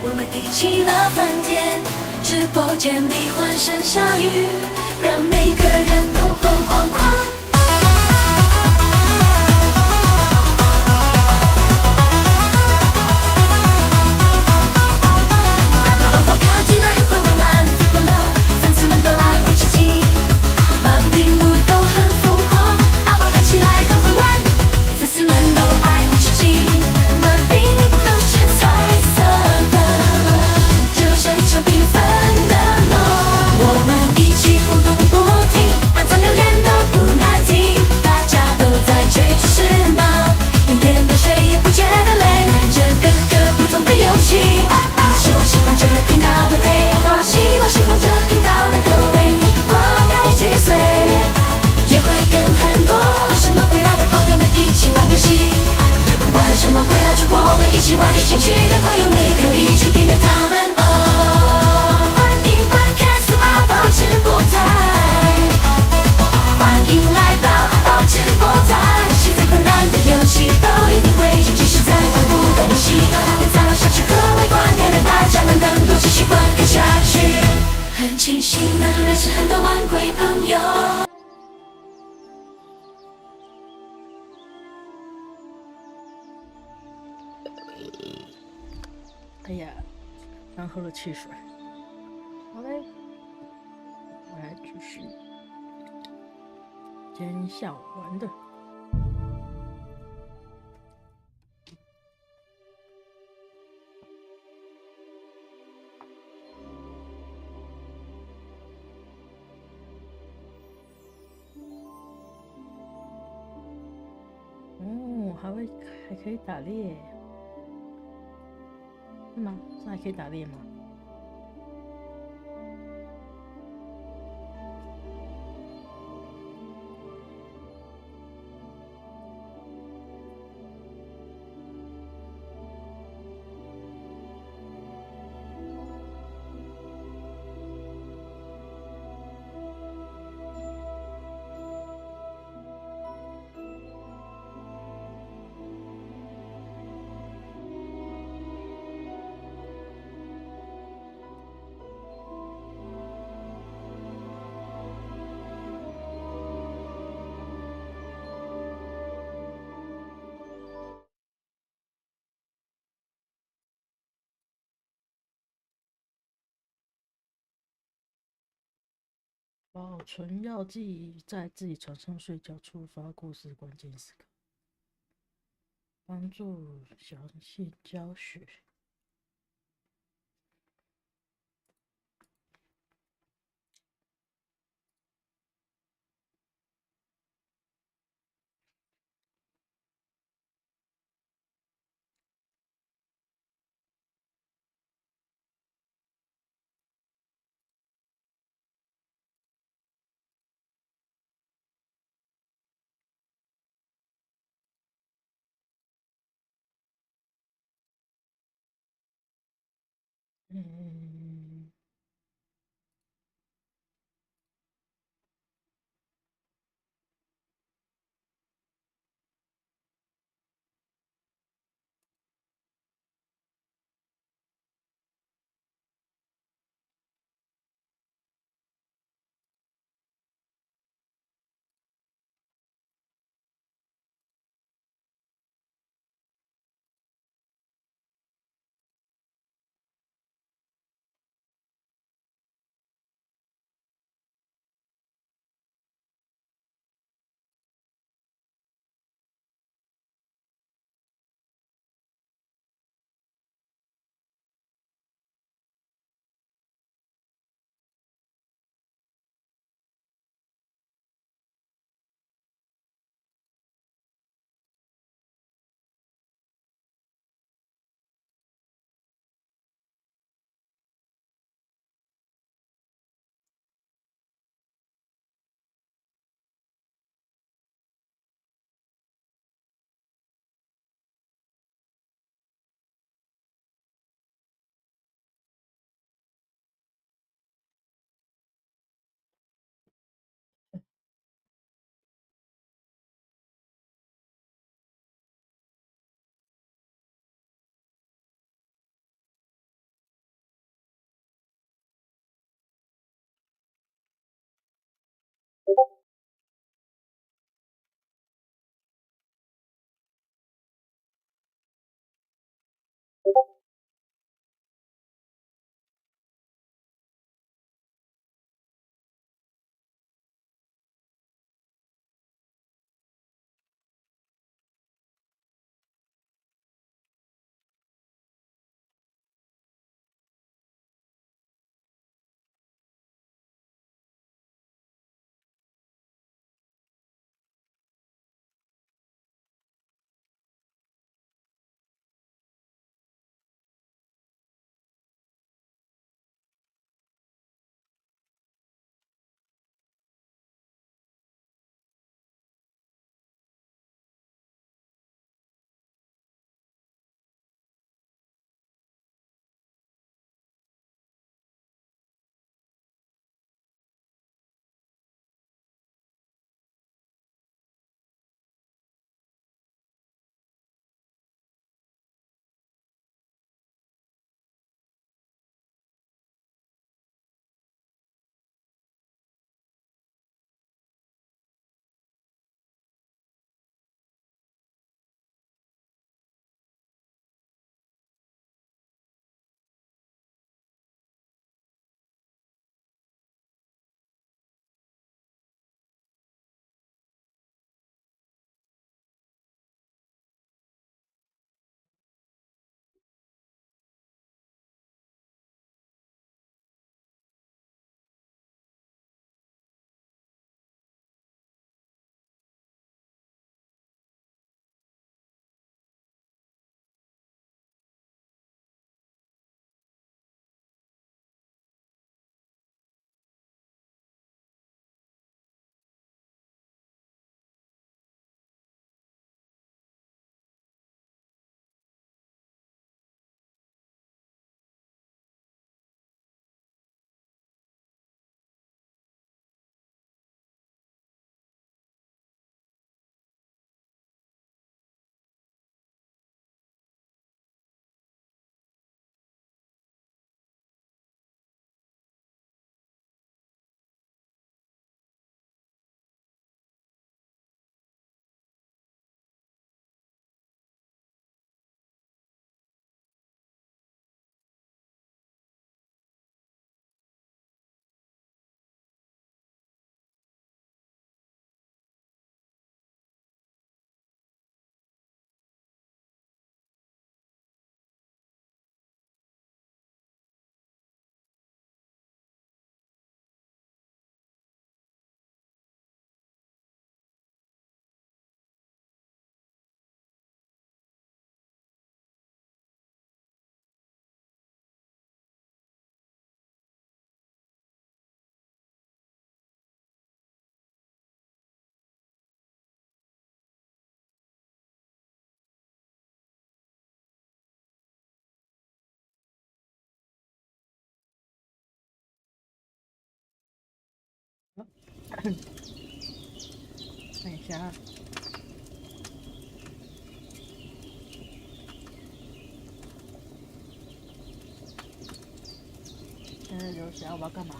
我们一起了饭店，直播间里欢声笑语，让每个人都疯狂狂。看起来会温暖，疯了，粉丝们都爱会吃鸡，满屏幕都很疯狂，阿宝看起来很混乱，粉丝们都爱会吃鸡，满屏幕都是彩色的，就像一场缤纷的梦。我们一起互动不停，按赞留言都不难听，大家都在追逐时髦，一点的水也不觉得累，这个不同的游戏。喜欢这频道的配合，喜欢这频道的口味，我该追随，也会跟很多什么回来的朋友们一起玩游戏。不管什么回来之后，我们一起玩，有兴趣的朋友们可以去订阅他们哦。欢迎观看苏阿宝直播台，欢迎来到阿宝直播台，喜欢困难的游戏都一定会有，即使在玩不懂游戏，也在玩下去和围观，让大家能更多喜欢看下去。很庆幸能认识很多玩鬼朋友。哎呀，刚喝了汽水。好嘞，我来继续今天下午玩的。哦，还可以打猎，是吗？这还可以打猎吗？保存药剂，在自己床上睡觉，触发故事关键时刻，帮助详细教学。看一下，现在留下我要干嘛？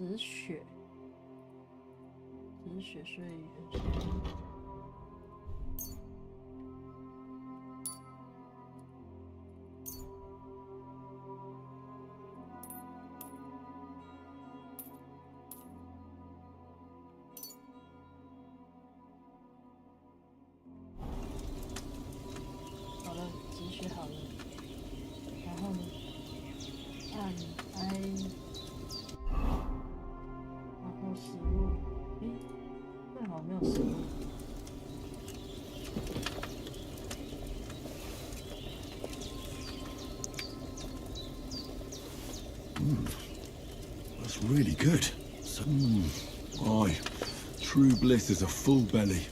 止血，所以有些。好了，止血好了，然后呢，按 I。食物，最好没有食物。That's really good. Aye, true bliss is a full belly.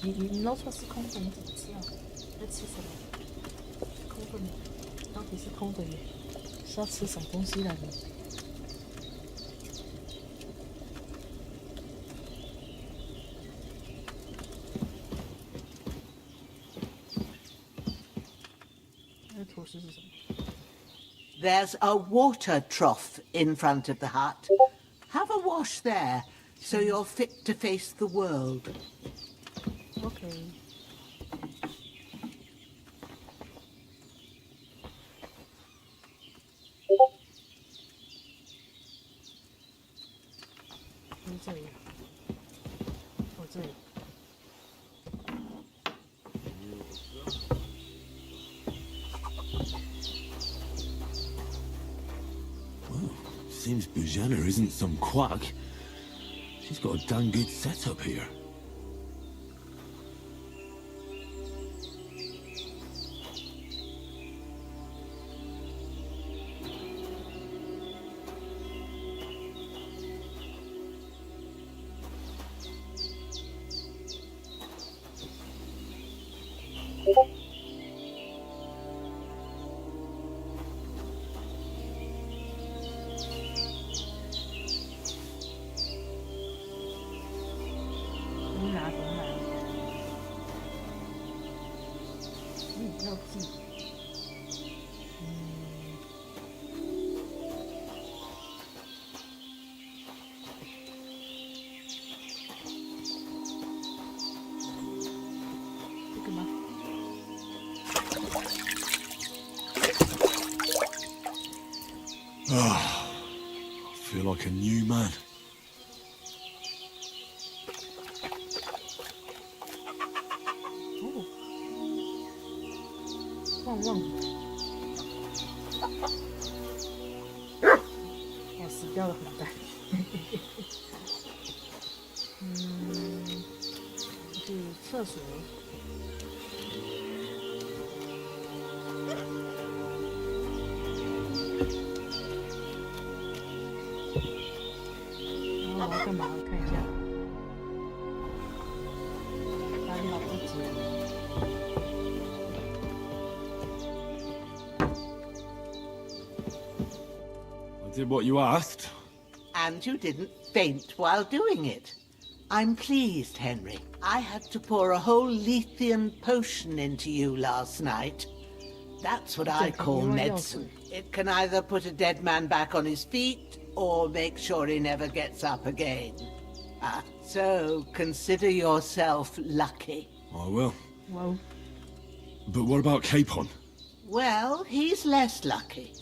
你捞出来是空的，你怎么吃啊？在吃什么？空的，到底是空的耶？是要吃什么东西来着？那吐司是什么？ There's a water trough in front of the hut. Have a wash there, so you're fit to face the world. Okay. 这里，哦，这里。Well, seems Bujana isn't some quack. She's got a dang good setup here. I feel like a new man. Oh. 旺旺，我死掉了很大。去厕所。然后我要干嘛？看一下。哪里好不急？ Did what you asked. And you didn't faint while doing it. I'm pleased, Henry. I had to pour a whole Lethean potion into you last night. That's what I call medicine. It can either put a dead man back on his feet or make sure he never gets up again. So consider yourself lucky. I will. Well. But what about Capon? Well, he's less lucky.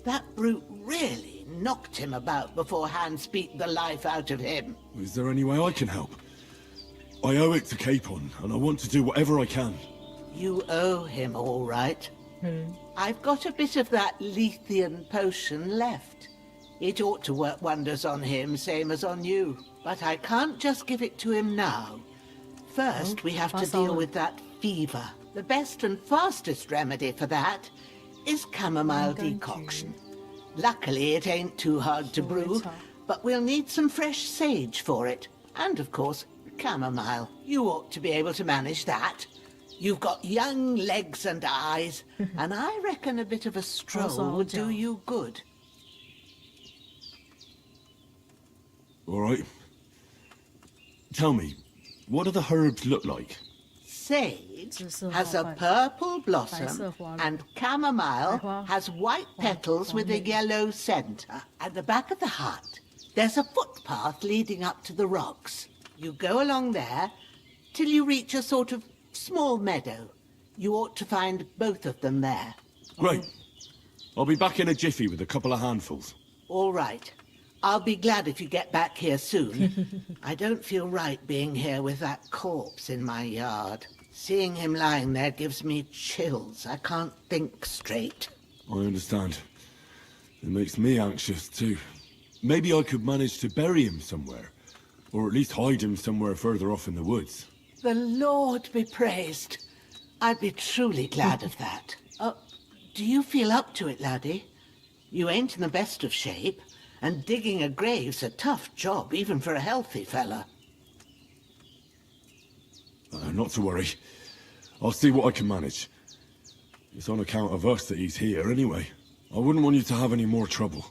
That brute really knocked him about before Hans beat the life out of him. Is there any way I can help? I owe it to Capon, and I want to do whatever I can. You owe him, all right. I've got a bit of that Lethean potion left. It ought to work wonders on him, same as on you. But I can't just give it to him now. First, we have to deal with that fever. The best and fastest remedy for that is chamomile decoction. Luckily, it ain't too hard to brew, but we'll need some fresh sage for it. And, of course, chamomile. You ought to be able to manage that. You've got young legs and eyes, and I reckon a bit of a stroll would do you good. All right. Tell me, what do the herbs look like? Sage has a purple blossom, and chamomile has white petals with a yellow center. At the back of the hut, there's a footpath leading up to the rocks. You go along there till you reach a sort of small meadow. You ought to find both of them there. Great. I'll be back in a jiffy with a couple of handfuls. All right. I'll be glad if you get back here soon. I don't feel right being here with that corpse in my yard. Seeing him lying there gives me chills. I can't think straight. I understand. It makes me anxious too. Maybe I could manage to bury him somewhere. Or at least hide him somewhere further off in the woods. The Lord be praised. I'd be truly glad of that. Do you feel up to it, laddie? You ain't in the best of shape, and digging a grave's a tough job, even for a healthy fella. Not to worry. I'll see what I can manage. It's on account of us that he's here anyway. I wouldn't want you to have any more trouble.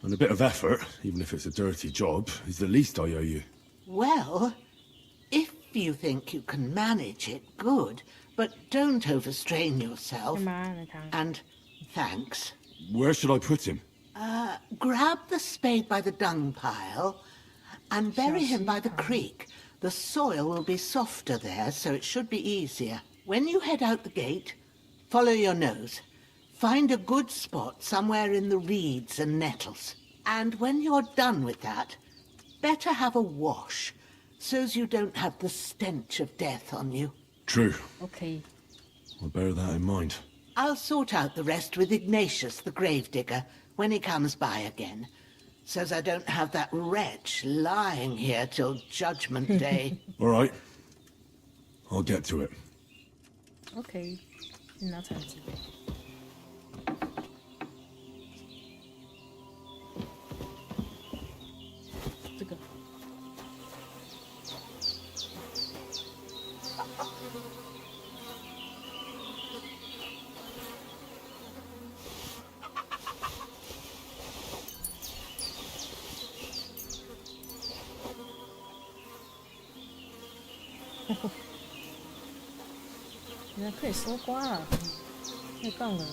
And a bit of effort, even if it's a dirty job, is the least I owe you. Well, if you think you can manage it, good. But don't overstrain yourself. And thanks. Where should I put him? Grab the spade by the dung pile and bury him by the creek. The soil will be softer there, so it should be easier. When you head out the gate, follow your nose. Find a good spot somewhere in the reeds and nettles. And when you're done with that, better have a wash, so's you don't have the stench of death on you. True. Okay. I'll bear that in mind. I'll sort out the rest with Ignatius, the gravedigger, when he comes by again, so's I don't have that wretch lying here till Judgment Day. All right. I'll get to it. OK，拿铲子。这个。原来可以收刮啊！太棒了，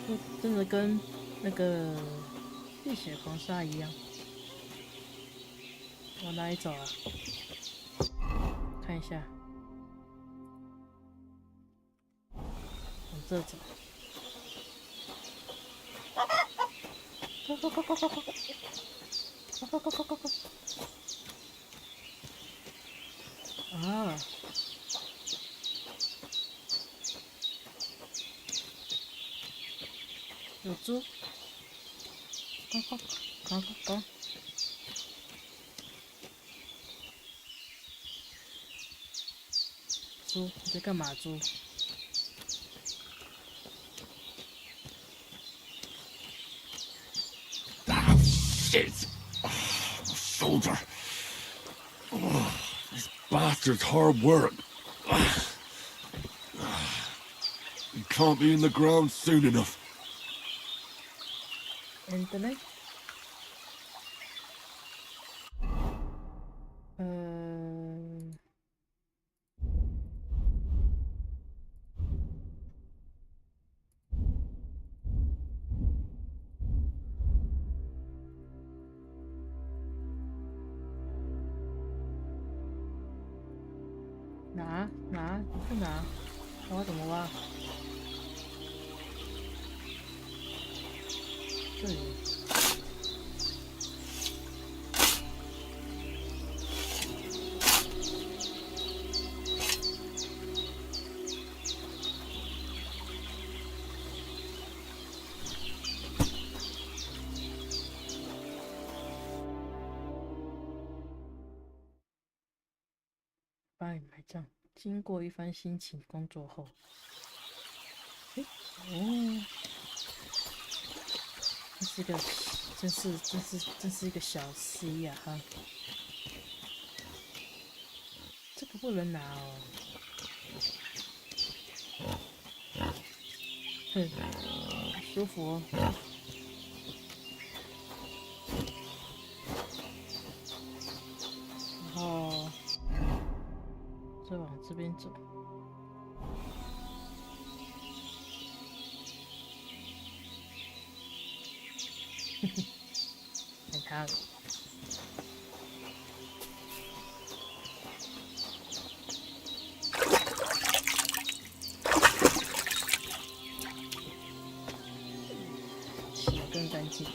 就真的跟那个浴血狂鲨一样。往哪里走啊？看一下，往这走。快！啊！有猪！赶！猪，你在干嘛？猪？ Shit! Oh, my shoulder. Oh, this bastard's hard work. You can't be in the ground soon enough. And then,拿，你去拿，我怎么挖？这里。帮你埋葬。经过一番辛勤工作后，哦，真是一个小 C 呀、哈。这个不能拿哦。舒服哦。然后再往这边走。看他了。洗得更干净。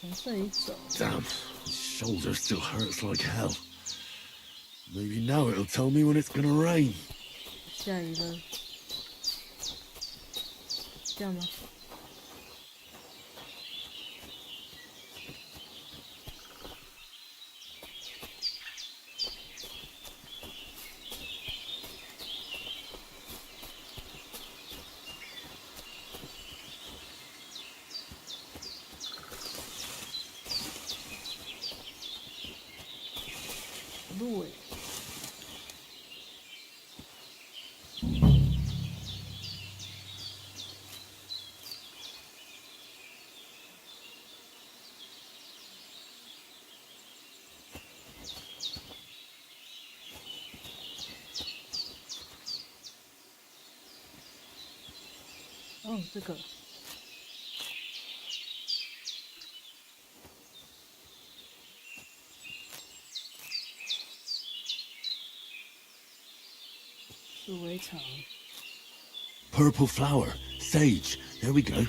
从这里走。Damn, his shoulder still hurts like hell. Maybe now it'll tell me when it's gonna rain. 下雨了。这样吗？路诶。哦，这个。鼠尾草。Purple flower, sage. There we go.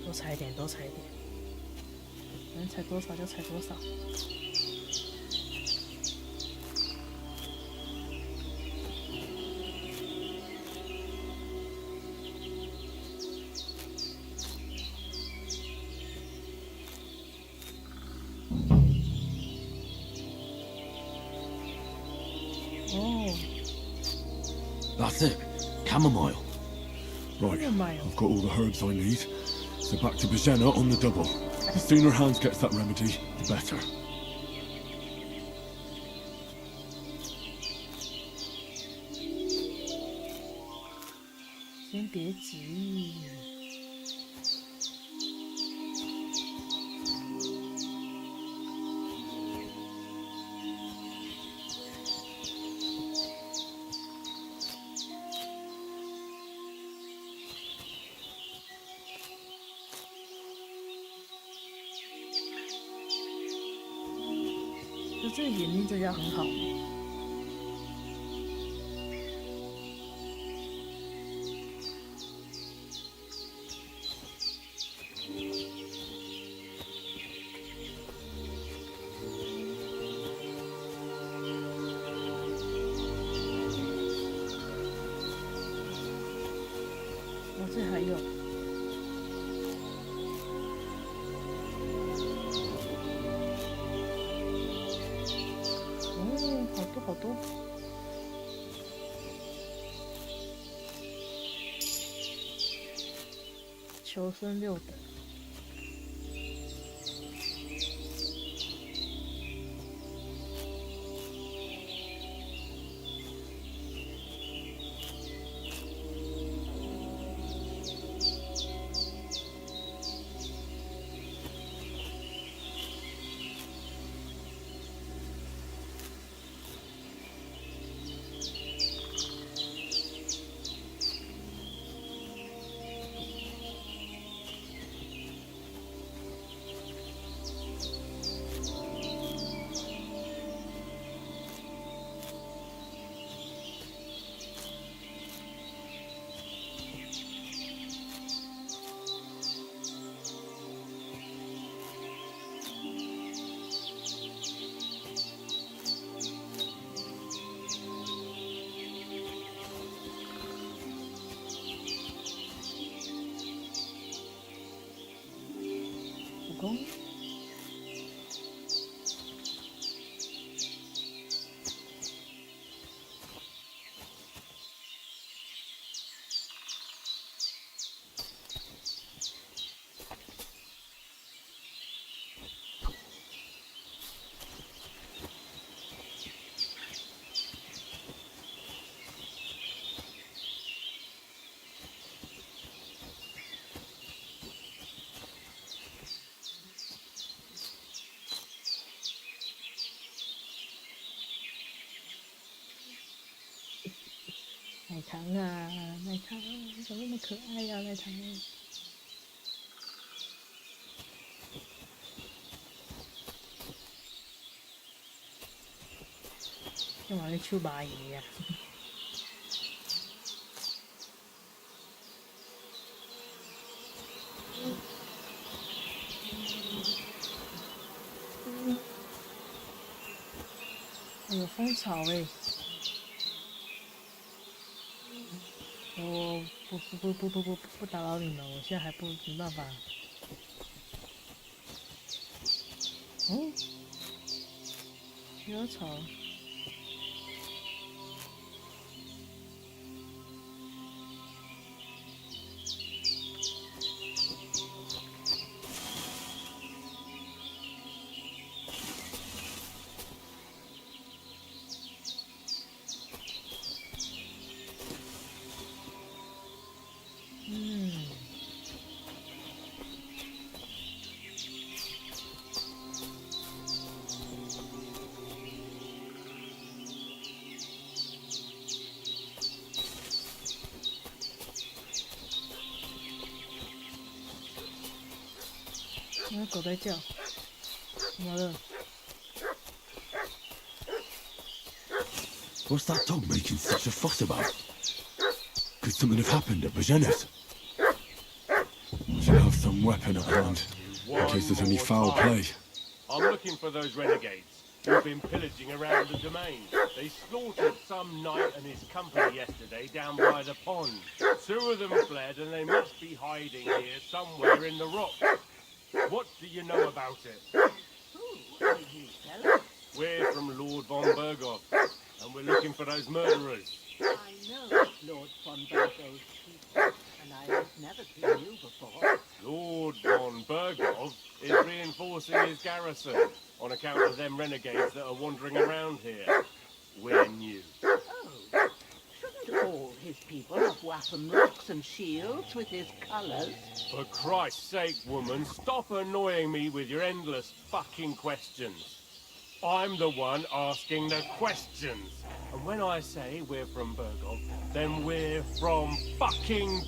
多采一点，多采一点，能采多少就采多少。哦。That's it. Chamomile. Right, Chamomile. I've got all the herbs I need. So back to Bajena on the double. The sooner Hans gets that remedy, the better. 先别急。就这个眼睛这家很好。哦，这还有。哦，好多好多。求生6等。功。奶糖啊，奶糖，你怎么那么可爱呀、奶糖？干嘛在抽麻爷呀？哎有蜂巢哎！我不打扰你们，我现在还没办法。哦，有草。那狗在叫，怎么了？ What's that dog making such a fuss about? Could something have happened at Bajena's? Should have some weapon at hand, in case there's any foul play. I'm looking for those renegades who've been pillaging around the domain. They slaughtered some knight and his company yesterday down by the pond. 2 of them fled and they must be hiding here somewhere in the rock. What do you know about it? Who are you, fella? We're from Lord von Bergov, and we're looking for those murderers. I know Lord von Bergo's people, and I have never seen you before. Lord von Bergov is reinforcing his garrison on account of them renegades that are wandering around here. We're new. Oh, shouldn't all his people have waffen rocks and shields with his colours? For Christ's sake, woman, stop annoying me with your endless fucking questions. I'm the one asking the questions. And when I say we're from Bergov, then we're from fucking...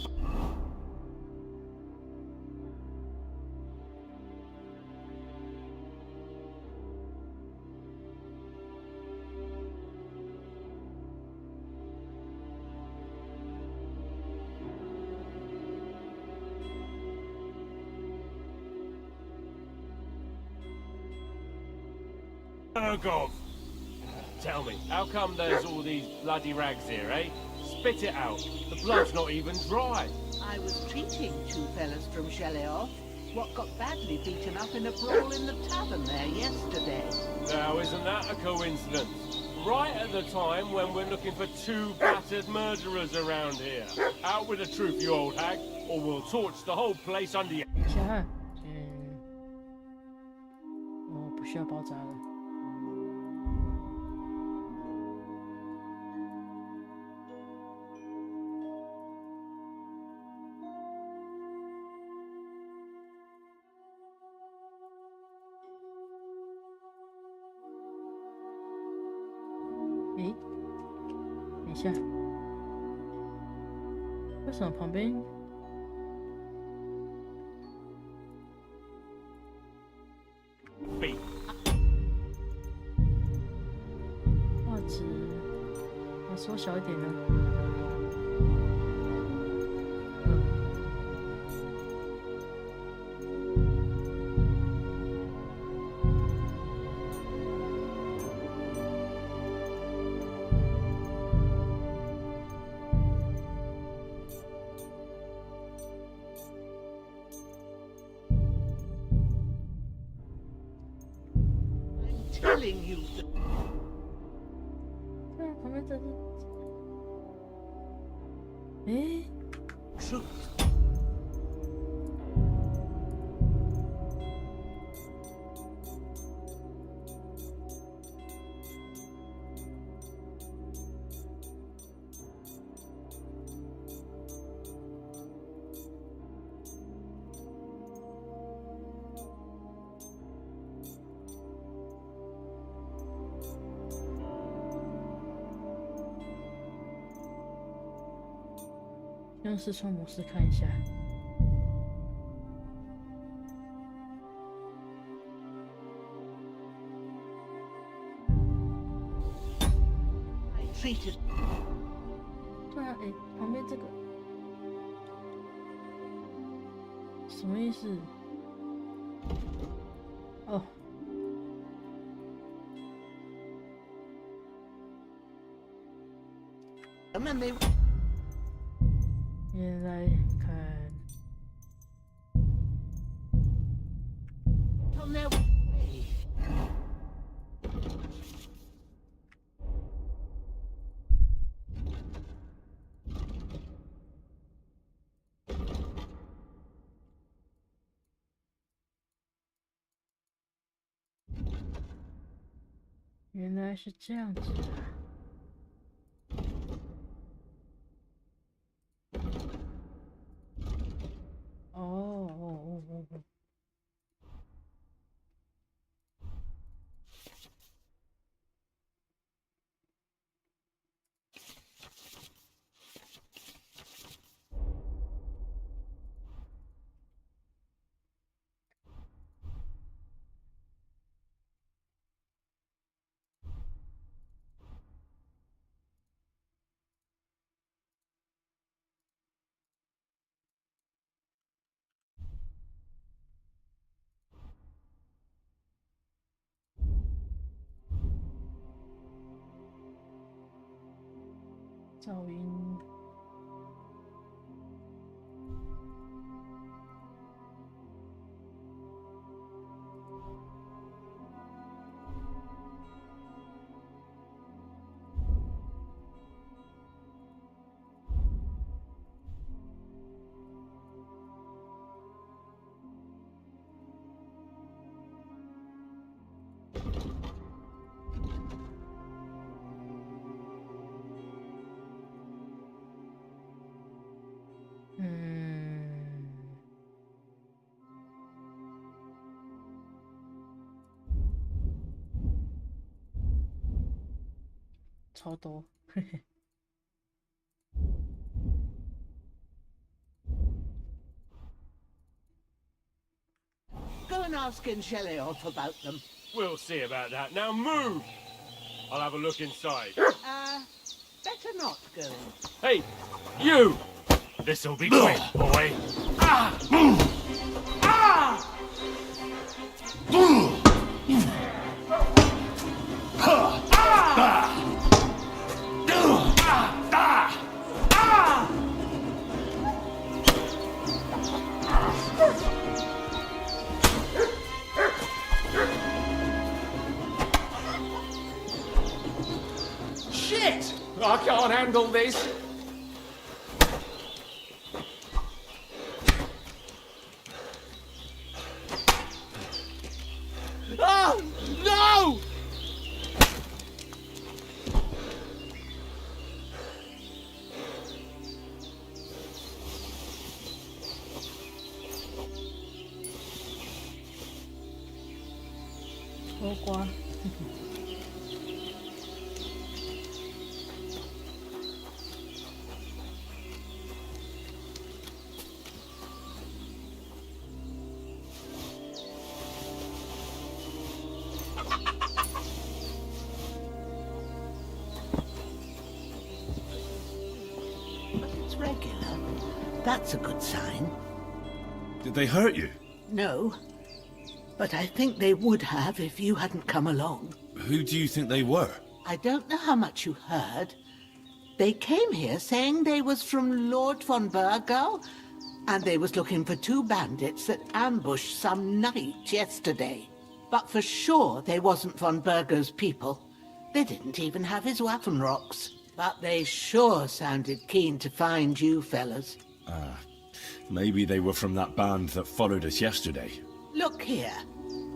Bergov! Tell me, how come there's all these bloody rags here, eh? Spit it out. The blood's not even dry. I was treating 2 fellas from Sheleov, what got badly beaten up in a brawl in the tavern there yesterday. Now, isn't that a coincidence? Right at the time when we're looking for 2 battered murderers around here. Out with the truth, you old hag, or we'll torch the whole place under you. 等一下，我不需要包扎了。 诶，等一下，为什么旁边Beat. 画质要缩小一点呢？ telling you the 对啊，旁边这是，诶， truth. 用视窗模式看一下。I treated 对啊，诶，旁边这个什么意思？哦，them and they 原来看， on their way. 原来是这样子啊！哦。噪音。超多，嘿嘿。Go and ask Incheleoth about them. We'll see about that. Now move! I'll have a look inside. Better not go. Hey, you! This'll be quick, boy. Shit! I can't handle this. Oh, no!欧瓜。It's regular. That's a good sign. Did they hurt you? No. But I think they would have if you hadn't come along. Who do you think they were? I don't know how much you heard. They came here saying they was from Lord von Burgo, and they was looking for two bandits that ambushed some knight yesterday. But for sure they wasn't von Burgo's people. They didn't even have his Waffenrocks. But they sure sounded keen to find you fellas. Maybe they were from that band that followed us yesterday. Look here.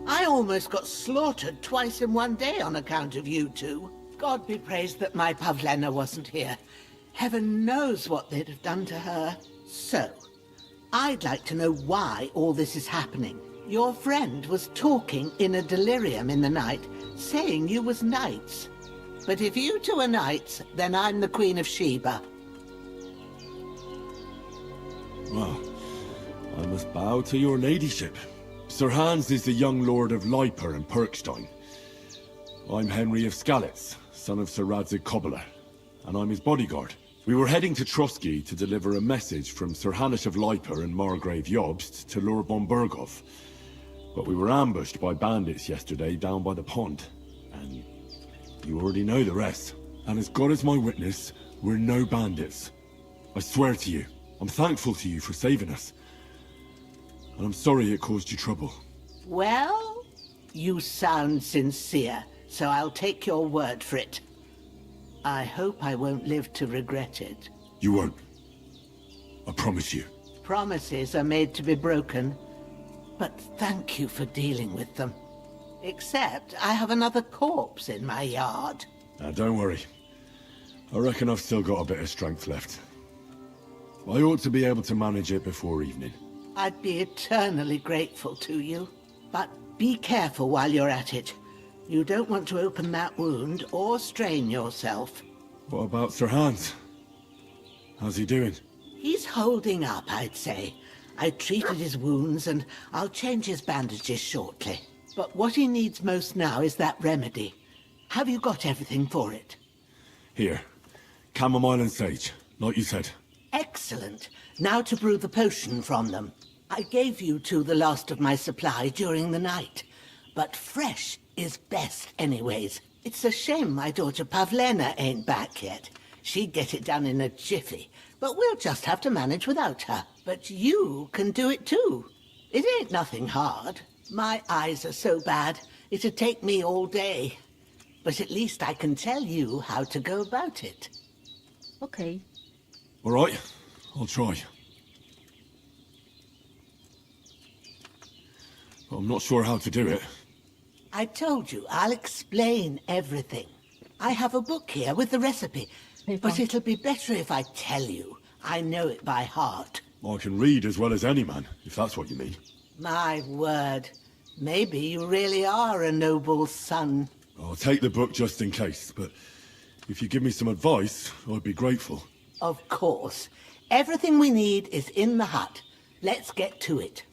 I almost got slaughtered twice in one day on account of you two. God be praised that my Pavlena wasn't here. Heaven knows what they'd have done to her. So, I'd like to know why all this is happening. Your friend was talking in a delirium in the night, saying you was knights. But if you two are knights, then I'm the Queen of Sheba. Well, I must bow to your ladyship. Sir Hans is the young lord of Leiper and Perkstein. I'm Henry of Skalitz, son of Sir Radzig Cobbler, and I'm his bodyguard. We were heading to Trotsky to deliver a message from Sir Hanish of Leiper and Margrave Jobst to Lord von Burgov. But we were ambushed by bandits yesterday down by the pond, and you already know the rest. And as God is my witness, we're no bandits. I swear to you, I'm thankful to you for saving us. And I'm sorry it caused you trouble. Well, you sound sincere, so I'll take your word for it. I hope I won't live to regret it. You won't. I promise you. Promises are made to be broken, but thank you for dealing with them. Except I have another corpse in my yard. Now, don't worry. I reckon I've still got a bit of strength left. I ought to be able to manage it before evening. I'd be eternally grateful to you. But be careful while you're at it. You don't want to open that wound or strain yourself. What about Sir Hans? How's he doing? He's holding up, I'd say. I treated his wounds and I'll change his bandages shortly. But what he needs most now is that remedy. Have you got everything for it? Here. Chamomile and sage, like you said. Excellent. Now to brew the potion from them. I gave you two the last of my supply during the night. But fresh is best anyways. It's a shame my daughter Pavlena ain't back yet. She'd get it done in a jiffy. But we'll just have to manage without her. But you can do it too. It ain't nothing hard. My eyes are so bad, it'd take me all day. But at least I can tell you how to go about it. OK， All right, I'll try. But I'm not sure how to do it. I told you, I'll explain everything. I have a book here with the recipe, but it'll be better if I tell you. I know it by heart. I can read as well as any man, if that's what you mean. My word. Maybe you really are a noble son. I'll take the book just in case, but if you give me some advice, I'd be grateful. Of course. Everything we need is in the hut. Let's get to it.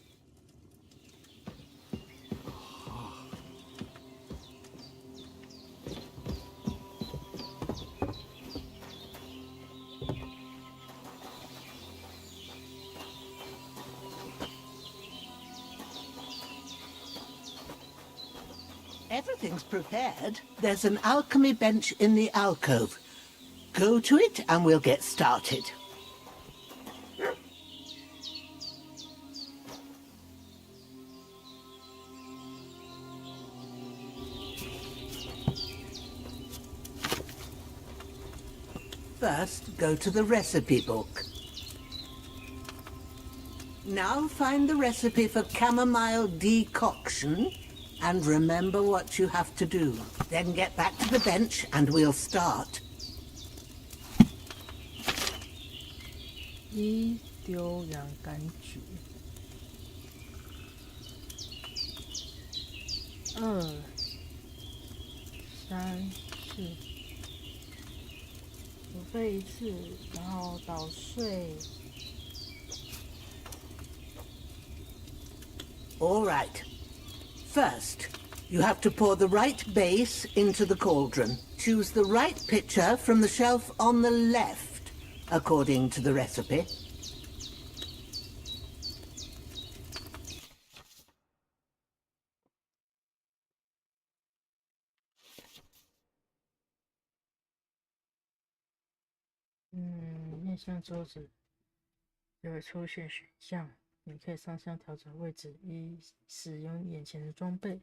Everything's prepared. There's an alchemy bench in the alcove. Go to it and we'll get started. First, go to the recipe book. Now find the recipe for chamomile decoction and remember what you have to do. Then get back to the bench and we'll start. 一丢洋甘菊，二三四，煮沸一次，然后捣碎。 All right. First, you have to pour the right base into the cauldron. Choose the right pitcher from the shelf on the left, according to the recipe. 面向桌子就会出现选项。你可以上下调整位置，以使用眼前的装备。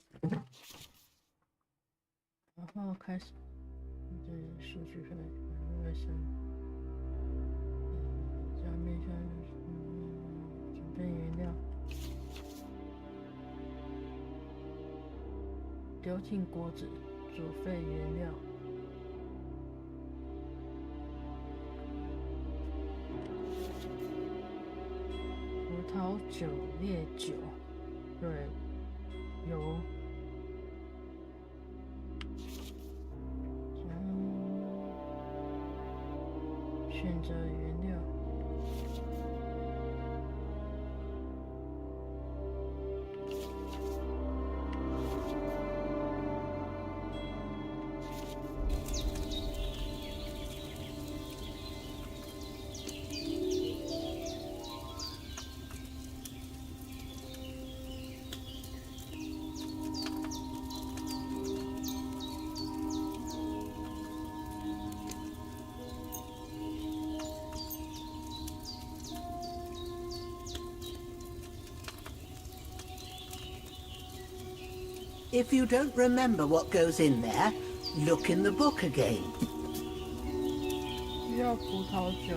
然后开始，这数据会卫生，加面向，准备原料，丢进锅子，煮沸原料。葡萄酒、烈酒、对，油，选择原料，If you don't remember what goes in there, look in the book again. 需要葡萄酒。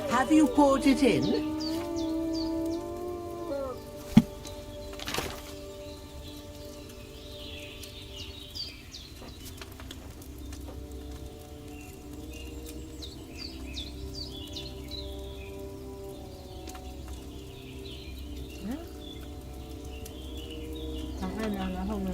Have you poured it in? 응? 당연히然后呢？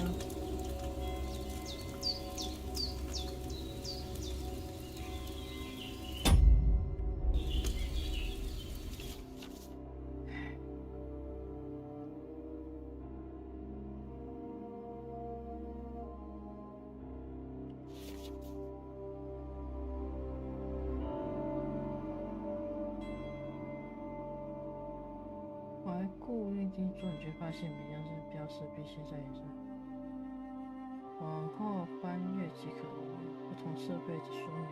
怀顾运镜做，你就发现每样是标识比现在也是。往后翻阅即可，不同设备的说明。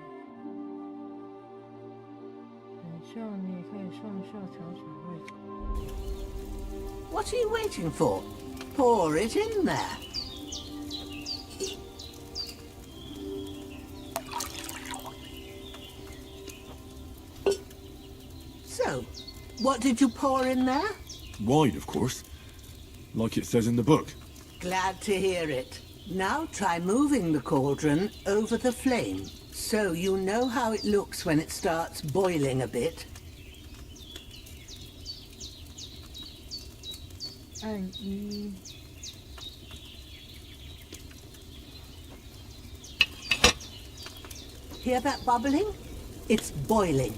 等下你也可以上下调整位置。What are you waiting for? Pour it in there. So, what did you pour in there? Wine, of course. Like it says in the book. Glad to hear it. Now try moving the cauldron over the flame, so you know how it looks when it starts boiling a bit. 按一。Hear that bubbling? It's boiling.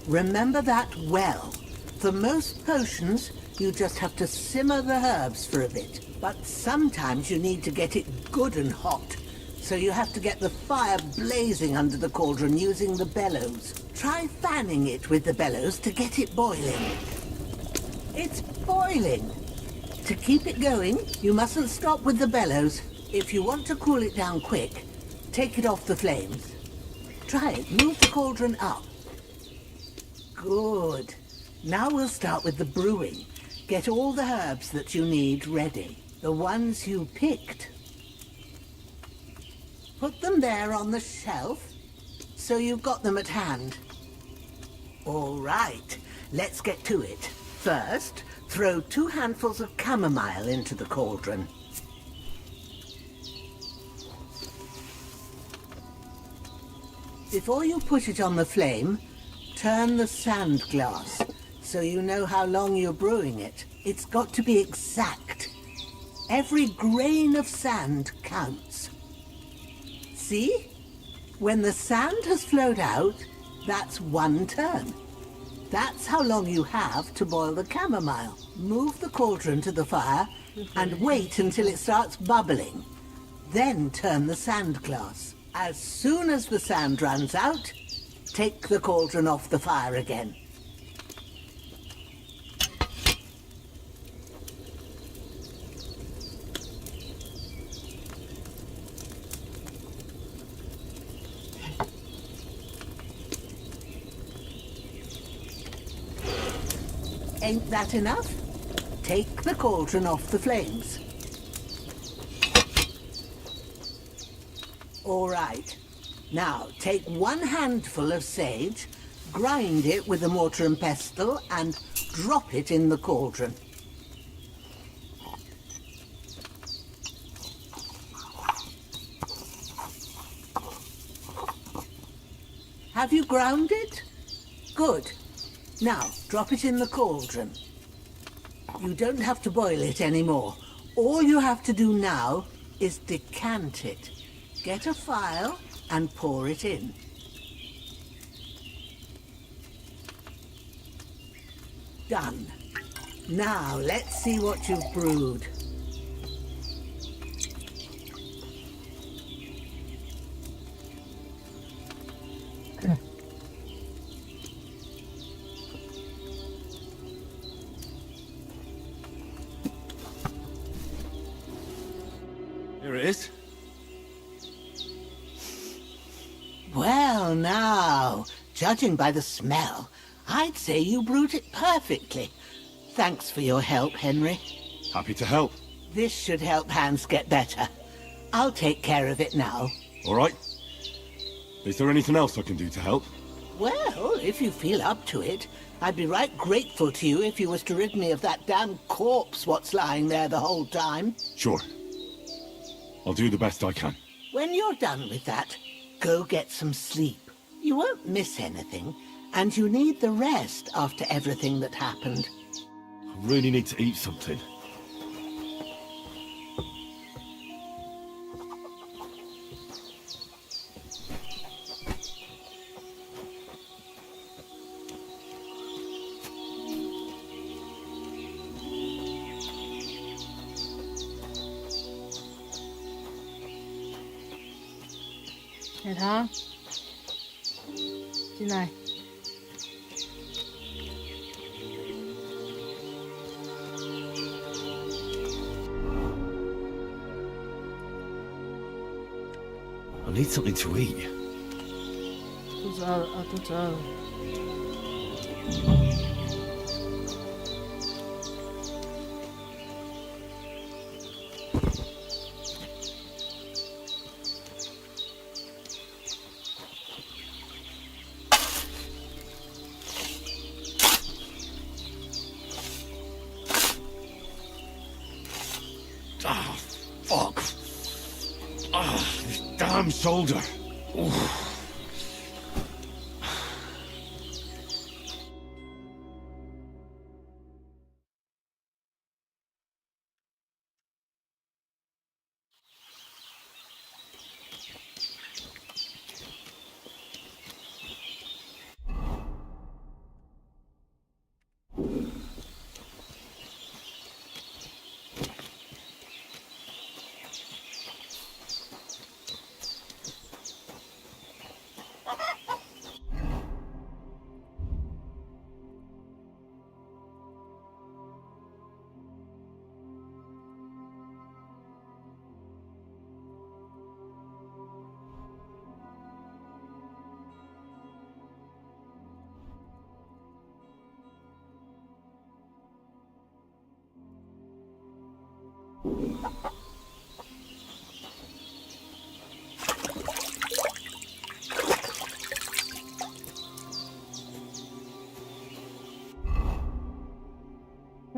Remember that well. For most potions, you just have to simmer the herbs for a bit. But sometimes you need to get it good and hot. So you have to get the fire blazing under the cauldron using the bellows. Try fanning it with the bellows to get it boiling. It's boiling. To keep it going, you mustn't stop with the bellows. If you want to cool it down quick, take it off the flames. Try it. Move the cauldron up. Good. Now we'll start with the brewing. Get all the herbs that you need ready. The ones you picked. Put them there on the shelf, so you've got them at hand. All right, let's get to it. First, throw 2 handfuls of chamomile into the cauldron. Before you put it on the flame, turn the sand glass, so you know how long you're brewing it. It's got to be exact. Every grain of sand counts. See? When the sand has flowed out, that's 1 turn. That's how long you have to boil the chamomile. Move the cauldron to the fire and wait until it starts bubbling. Then turn the sand glass. As soon as the sand runs out, take the cauldron off the fire again. Ain't that enough? Take the cauldron off the flames. All right. Now, take 1 handful of sage, grind it with a mortar and pestle, and drop it in the cauldron. Have you ground it? Good. Now, drop it in the cauldron. You don't have to boil it anymore. All you have to do now is decant it. Get a phial and pour it in. Done. Now, let's see what you've brewed. Here it is. Well, now, judging by the smell, I'd say you brewed it perfectly. Thanks for your help, Henry. Happy to help. This should help Hans get better. I'll take care of it now. All right. Is there anything else I can do to help? Well, if you feel up to it, I'd be right grateful to you if you was to rid me of that damn corpse what's lying there the whole time. Sure. I'll do the best I can. When you're done with that, go get some sleep. You won't miss anything, and you need the rest after everything that happened. I really need to eat something.奶糖，进来。I need something to eat. 肚子饿了啊，肚子饿了。Ah, fuck. Ah, this damn shoulder. Oof.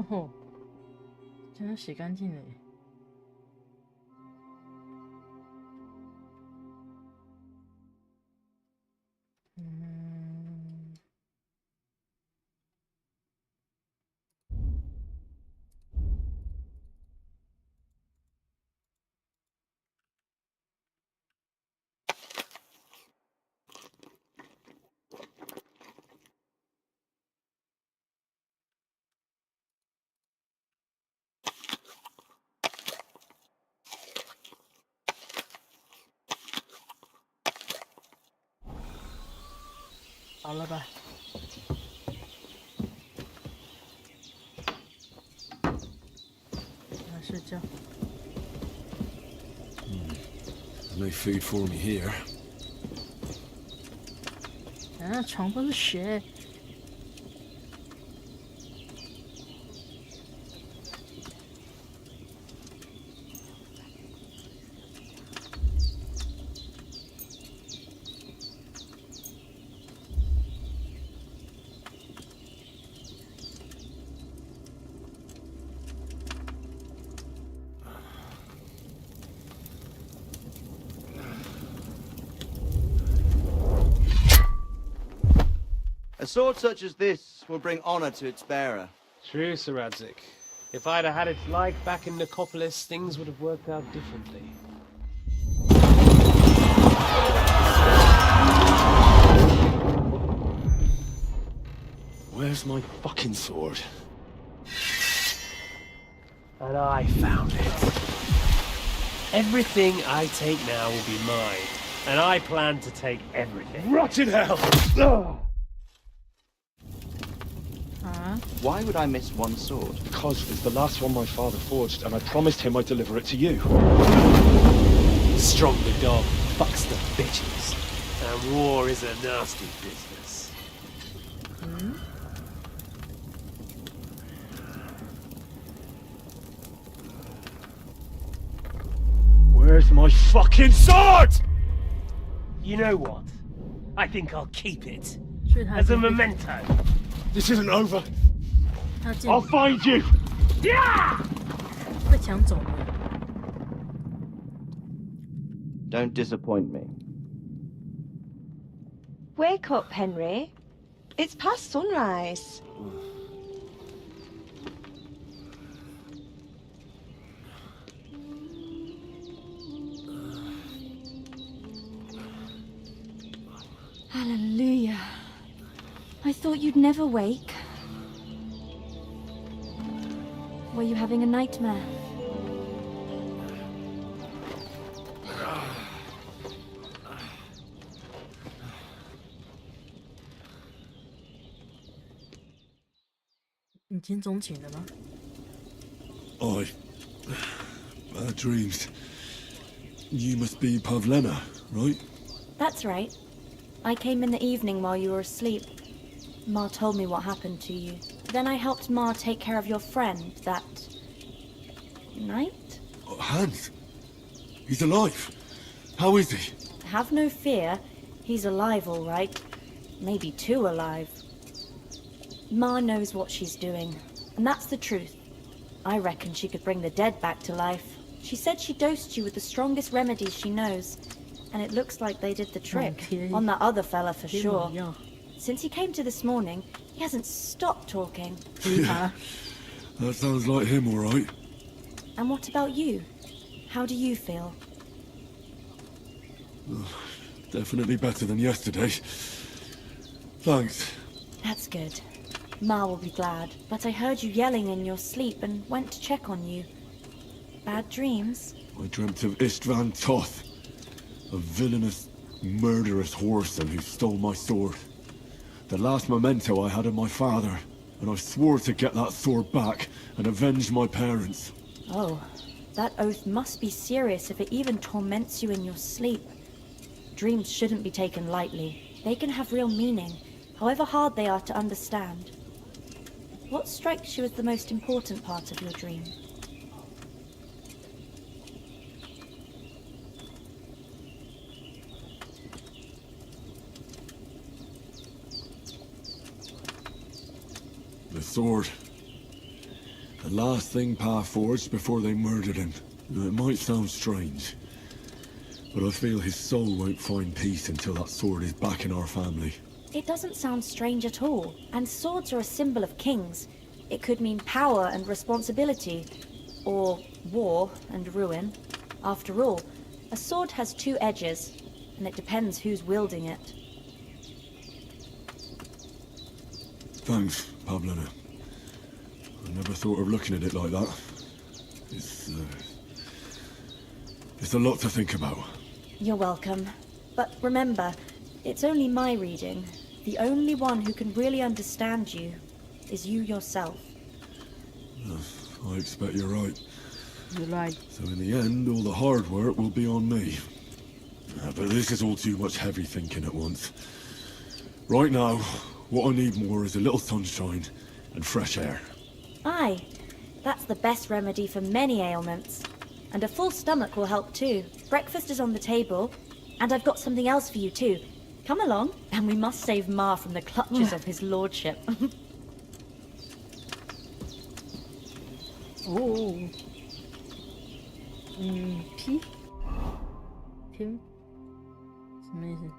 哦，真的洗干净了耶。好了吧？来睡觉。No food for me here. 啊，床都是血。A sword such as this will bring honor to its bearer. True, Sir Radzik. If I'd have had its like back in Nicopolis, things would have worked out differently. Where's my fucking sword? And I found it. Everything I take now will be mine, and I plan to take everything. Rotten hell! Why would I miss one sword? Because it's the last one my father forged, and I promised him I'd deliver it to you. Stronger dog fucks the bitches, and war is a nasty business. Where's my fucking sword? You know what? I think I'll keep it 所以他 as a 已经被 memento. This isn't over. 他剑 I'll find you. 被抢走了。 Don't disappoint me. Wake up, Henry. It's past sunrise. Hallelujah. I thought you'd never wake. Were you having a nightmare?已经钟情了吗？ Bad dreams. You must be Pavlena, right? That's right. I came in the evening while you were asleep. Ma told me what happened to you. Then I helped Ma take care of your friend that night? Hans. He's alive. How is he? Have no fear. He's alive, all right. Maybe too alive. Ma knows what she's doing, and that's the truth. I reckon she could bring the dead back to life. She said she dosed you with the strongest remedies she knows, and it looks like they did the trick Okay. on that other fella for 天 sure. 我要 Since he came to this morning, he hasn't stopped talking. 逼他。 That sounds like him, all right. And what about you? How do you feel? Definitely better than yesterday. Thanks. That's good. Ma will be glad, but I heard you yelling in your sleep and went to check on you. Bad dreams? I dreamt of Istvan Toth, a villainous, murderous whoreson who stole my sword. The last memento I had of my father, and I swore to get that sword back and avenge my parents. Oh, that oath must be serious if it even torments you in your sleep. Dreams shouldn't be taken lightly. They can have real meaning, however hard they are to understand. What strikes you as the most important part of your dream? The sword. The last thing Pa forged before they murdered him. It might sound strange, but I feel his soul won't find peace until that sword is back in our family. It doesn't sound strange at all, and swords are a symbol of kings. It could mean power and responsibility, or war and ruin. After all, a sword has two edges, and it depends who's wielding it. Thanks, Pavlina. I never thought of looking at it like that. It's a lot to think about. You're welcome. But remember, it's only my reading. The only one who can really understand you is you yourself. I expect you're right. You're right. So in the end, all the hard work will be on me. But this is all too much heavy thinking at once. Right now, what I need more is a little sunshine and fresh air. Aye, that's the best remedy for many ailments. And a full stomach will help too. Breakfast is on the table, and I've got something else for you too. Come along, and we must save Ma from the clutches of his lordship. Oh. P 天什么意思？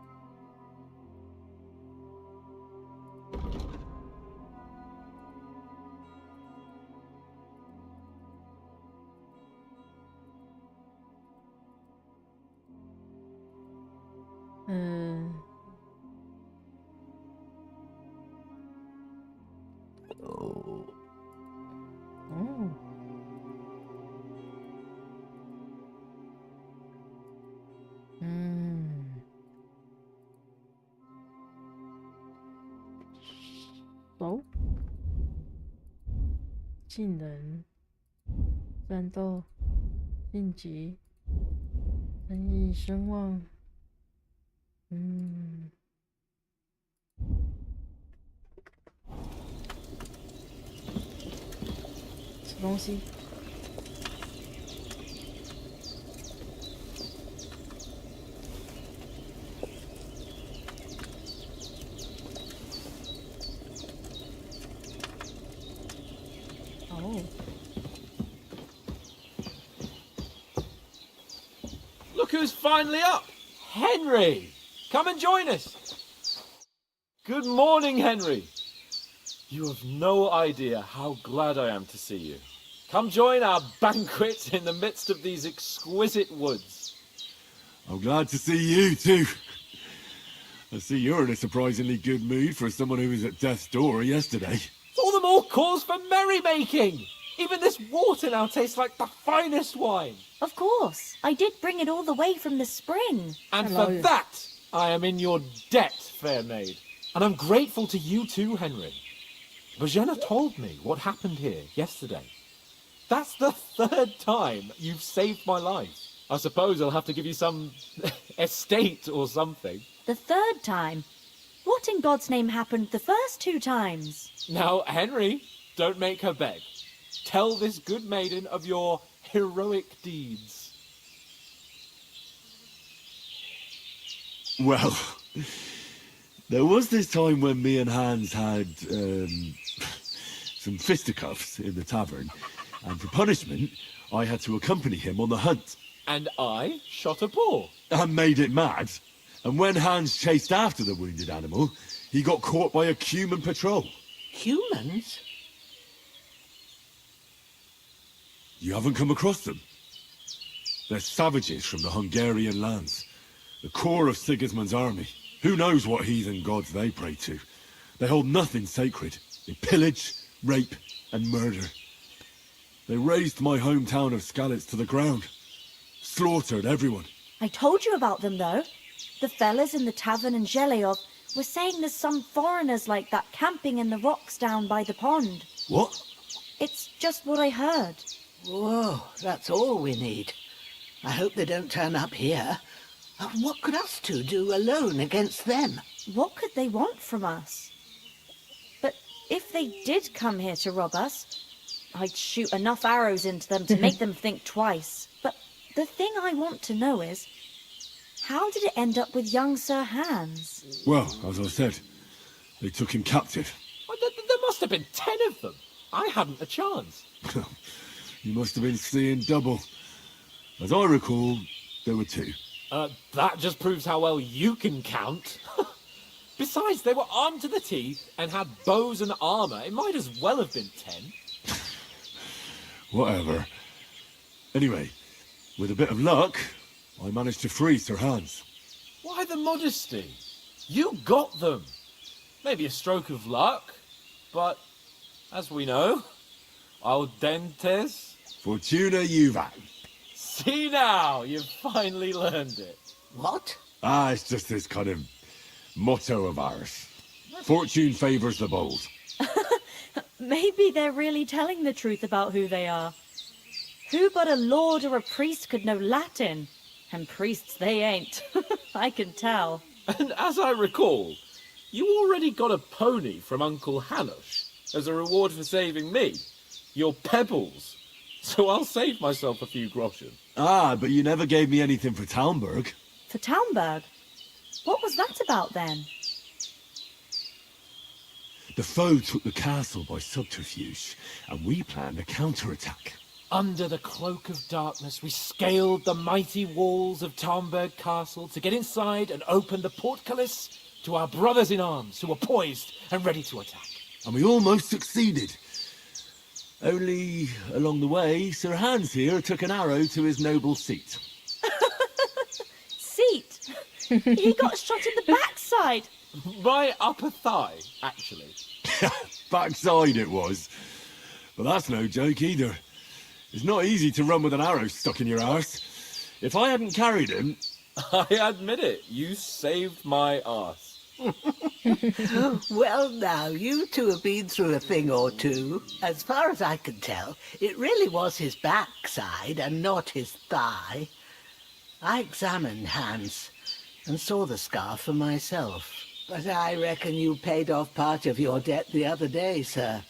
手技能战斗晋级正义声望吃东西Look who's finally up! Henry! Come and join us! Good morning, Henry! You have no idea how glad I am to see you. Come join our banquet in the midst of these exquisite woods. I'm glad to see you too. I see you're in a surprisingly good mood for someone who was at death's door yesterday. All the more cause for merrymaking! Even this water now tastes like the finest wine. Of course, I did bring it all the way from the spring. And for that, I am in your debt, fair maid. And I'm grateful to you too, Henry. Bojana told me what happened here yesterday. That's the third time you've saved my life. I suppose I'll have to give you some estate or something. The third time? What in God's name happened the first 2 times? Now, Henry, don't make her beg. Tell this good maiden of your heroic deeds. Well, there was this time when me and Hans had some fisticuffs in the tavern, and for punishment, I had to accompany him on the hunt. And I shot a boar. And made it mad. And when Hans chased after the wounded animal, he got caught by a human patrol. Humans? You haven't come across them? They're savages from the Hungarian lands. The core of Sigismund's army. Who knows what heathen gods they pray to? They hold nothing sacred. They pillage, rape, and murder. They razed my hometown of Skalitz to the ground. Slaughtered everyone. I told you about them, though. The fellas in the tavern in Zheleov were saying there's some foreigners like that camping in the rocks down by the pond. What? It's just what I heard. Whoa, that's all we need. I hope they don't turn up here. What could us two do alone against them? What could they want from us? But if they did come here to rob us, I'd shoot enough arrows into them to make them think twice. But the thing I want to know is, how did it end up with young Sir Hans? Well, as I said, they took him captive. Well, there must have been 10 of them. I hadn't a chance. You must have been seeing double. As I recall, there were 2. That just proves how well you can count. Besides, they were armed to the teeth and had bows and armour. It might as well have been 10. Whatever. Anyway, with a bit of luck, I managed to free Sir Hans. Why the modesty? You got them. Maybe a stroke of luck, but as we know, al dentes. Fortuna juvat. See now, you've finally learned it. What? It's just this kind of motto of ours. Fortune favours the bold. Maybe they're really telling the truth about who they are. Who but a lord or a priest could know Latin? And priests they ain't. I can tell. And as I recall, you already got a pony from Uncle Hanush as a reward for saving me. Your pebbles. So I'll save myself a few groschen. Ah, but you never gave me anything for Talmberg. For Talmberg? What was that about then? The foe took the castle by subterfuge, and we planned a counterattack. Under the cloak of darkness, we scaled the mighty walls of Talmberg Castle to get inside and open the portcullis to our brothers in arms who were poised and ready to attack. And we almost succeeded. Only, along the way, Sir Hans here took an arrow to his noble seat. Seat? He got shot in the backside. My upper thigh, actually. Backside it was. But that's no joke either. It's not easy to run with an arrow stuck in your arse. If I hadn't carried him... I admit it, you saved my arse. Well, now, you two have been through a thing or two. As far as I can tell, it really was his backside and not his thigh. I examined Hans and saw the scar for myself. But I reckon you paid off part of your debt the other day, sir.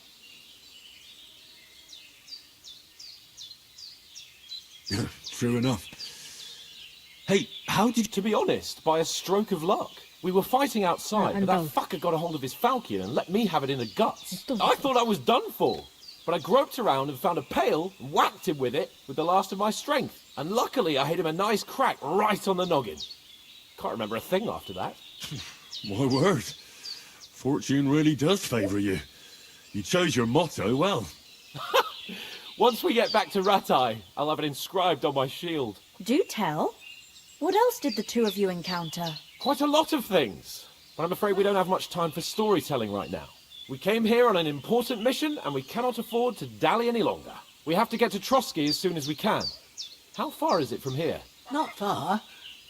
True enough. Hey, how did... To be honest, by a stroke of luck. We were fighting outside, but that fucker got a hold of his falcon and let me have it in the guts. I thought I was done for. But I groped around and found a pail and whacked him with it with the last of my strength. And luckily I hit him a nice crack right on the noggin. Can't remember a thing after that. My word. Fortune really does favour you. You chose your motto well. Once we get back to Ratai, I'll have it inscribed on my shield. Do tell. What else did the two of you encounter? Quite a lot of things. But I'm afraid we don't have much time for storytelling right now. We came here on an important mission and we cannot afford to dally any longer. We have to get to Trotsky as soon as we can. How far is it from here? Not far.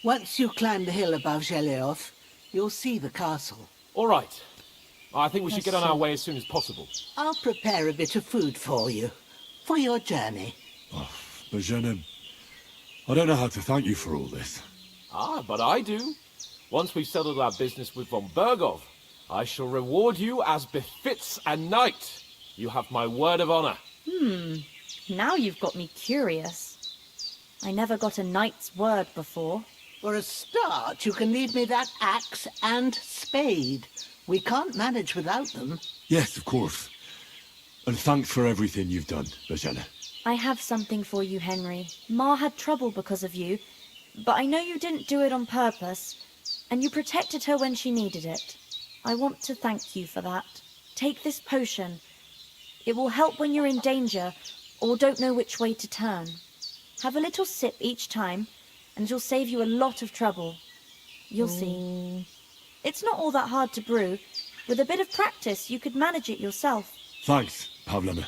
Once you climb the hill above Zheleov, you'll see the castle. All right. I think we should get on our way as soon as possible. I'll prepare a bit of food for you, for your journey. Oh, Bozhena, I don't know how to thank you for all this. Ah, but I do. Once we've settled our business with von Bergov, I shall reward you as befits a knight. You have my word of honor. Now you've got me curious. I never got a knight's word before. For a start, you can leave me that axe and spade. We can't manage without them. Yes, of course. And thanks for everything you've done, Bozhena. I have something for you, Henry. Ma had trouble because of you, but I know you didn't do it on purpose, and you protected her when she needed it. I want to thank you for that. Take this potion. It will help when you're in danger or don't know which way to turn. Have a little sip each time, and it'll save you a lot of trouble. You'll see. It's not all that hard to brew. With a bit of practice, you could manage it yourself. Thanks, Pavlena.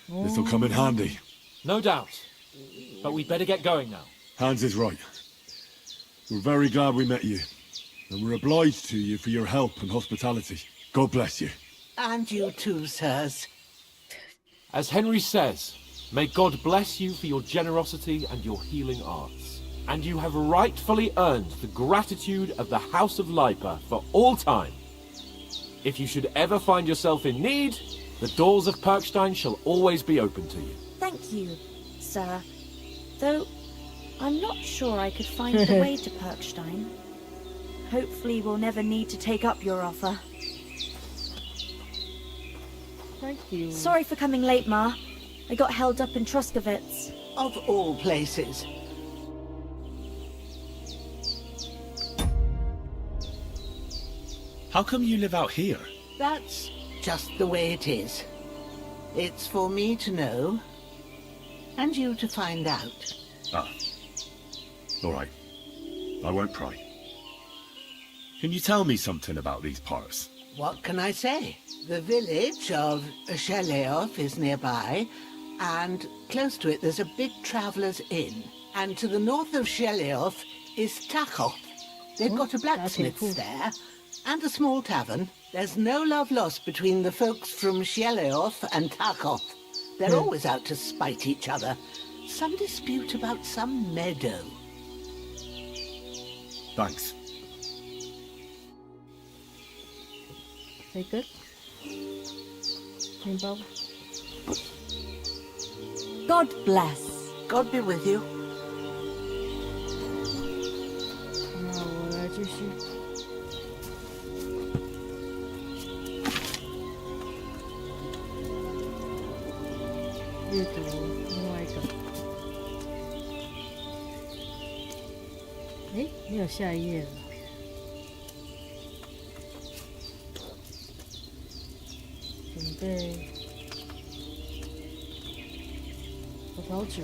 This'll come in handy. No doubt. But we'd better get going now. Hans is right. We're very glad we met you. And we're obliged to you for your help and hospitality. God bless you. And you too, sirs. As Henry says, may God bless you for your generosity and your healing arts. And you have rightfully earned the gratitude of the House of Lipa for all time. If you should ever find yourself in need, the doors of Perkstein shall always be open to you. Thank you, sir. Though, I'm not sure I could find the way to Perkstein. Hopefully we'll never need to take up your offer. Thank you. Sorry for coming late, Ma. I got held up in Troskovitz. Of all places. How come you live out here? That's just the way it is. It's for me to know, and you to find out. Ah. All right. I won't pry. Can you tell me something about these parts? What can I say? The village of Zheleov is nearby, and close to it there's a big traveller's inn. And to the north of Zheleov is Takhov. They've got a blacksmith's there, and a small tavern. There's no love lost between the folks from Sheleoth and Tarkoth. They're always out to spite each other. Some dispute about some meadow. Thanks. Very good. 面包。 God bless. God be with you. 那我来继续。阅读另外一个。诶，没有下一页了。准备葡萄酒。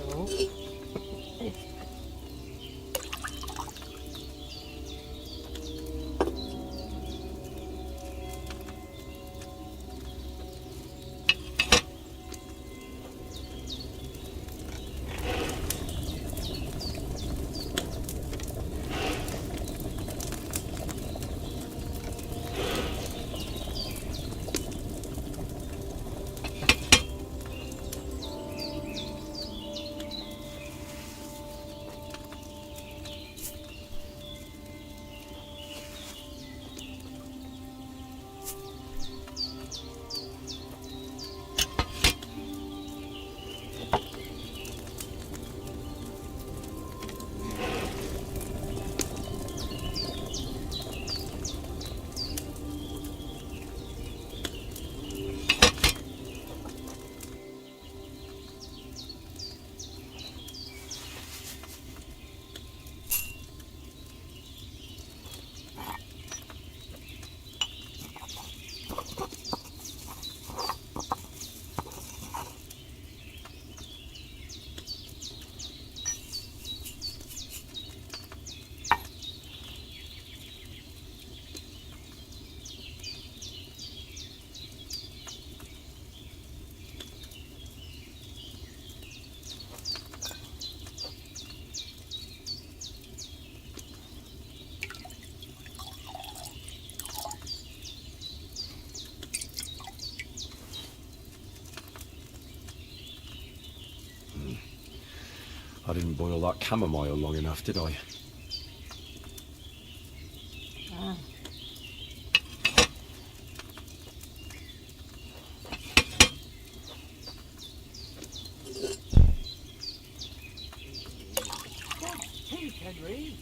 I didn't boil that chamomile long enough, did I? 啊。 Hey, Henry.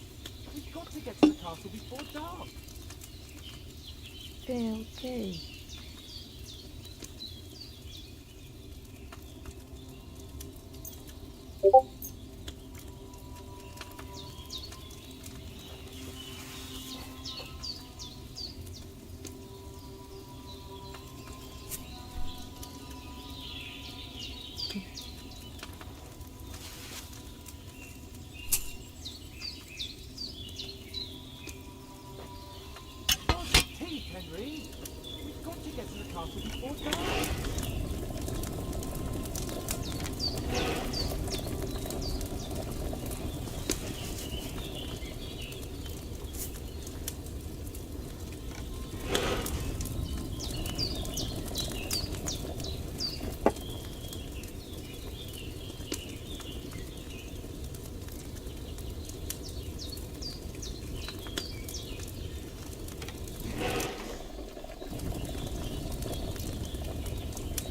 We've got to get to the castle before dark. Okay, okay. Hey, Henry. We've got to get to the castle before dark.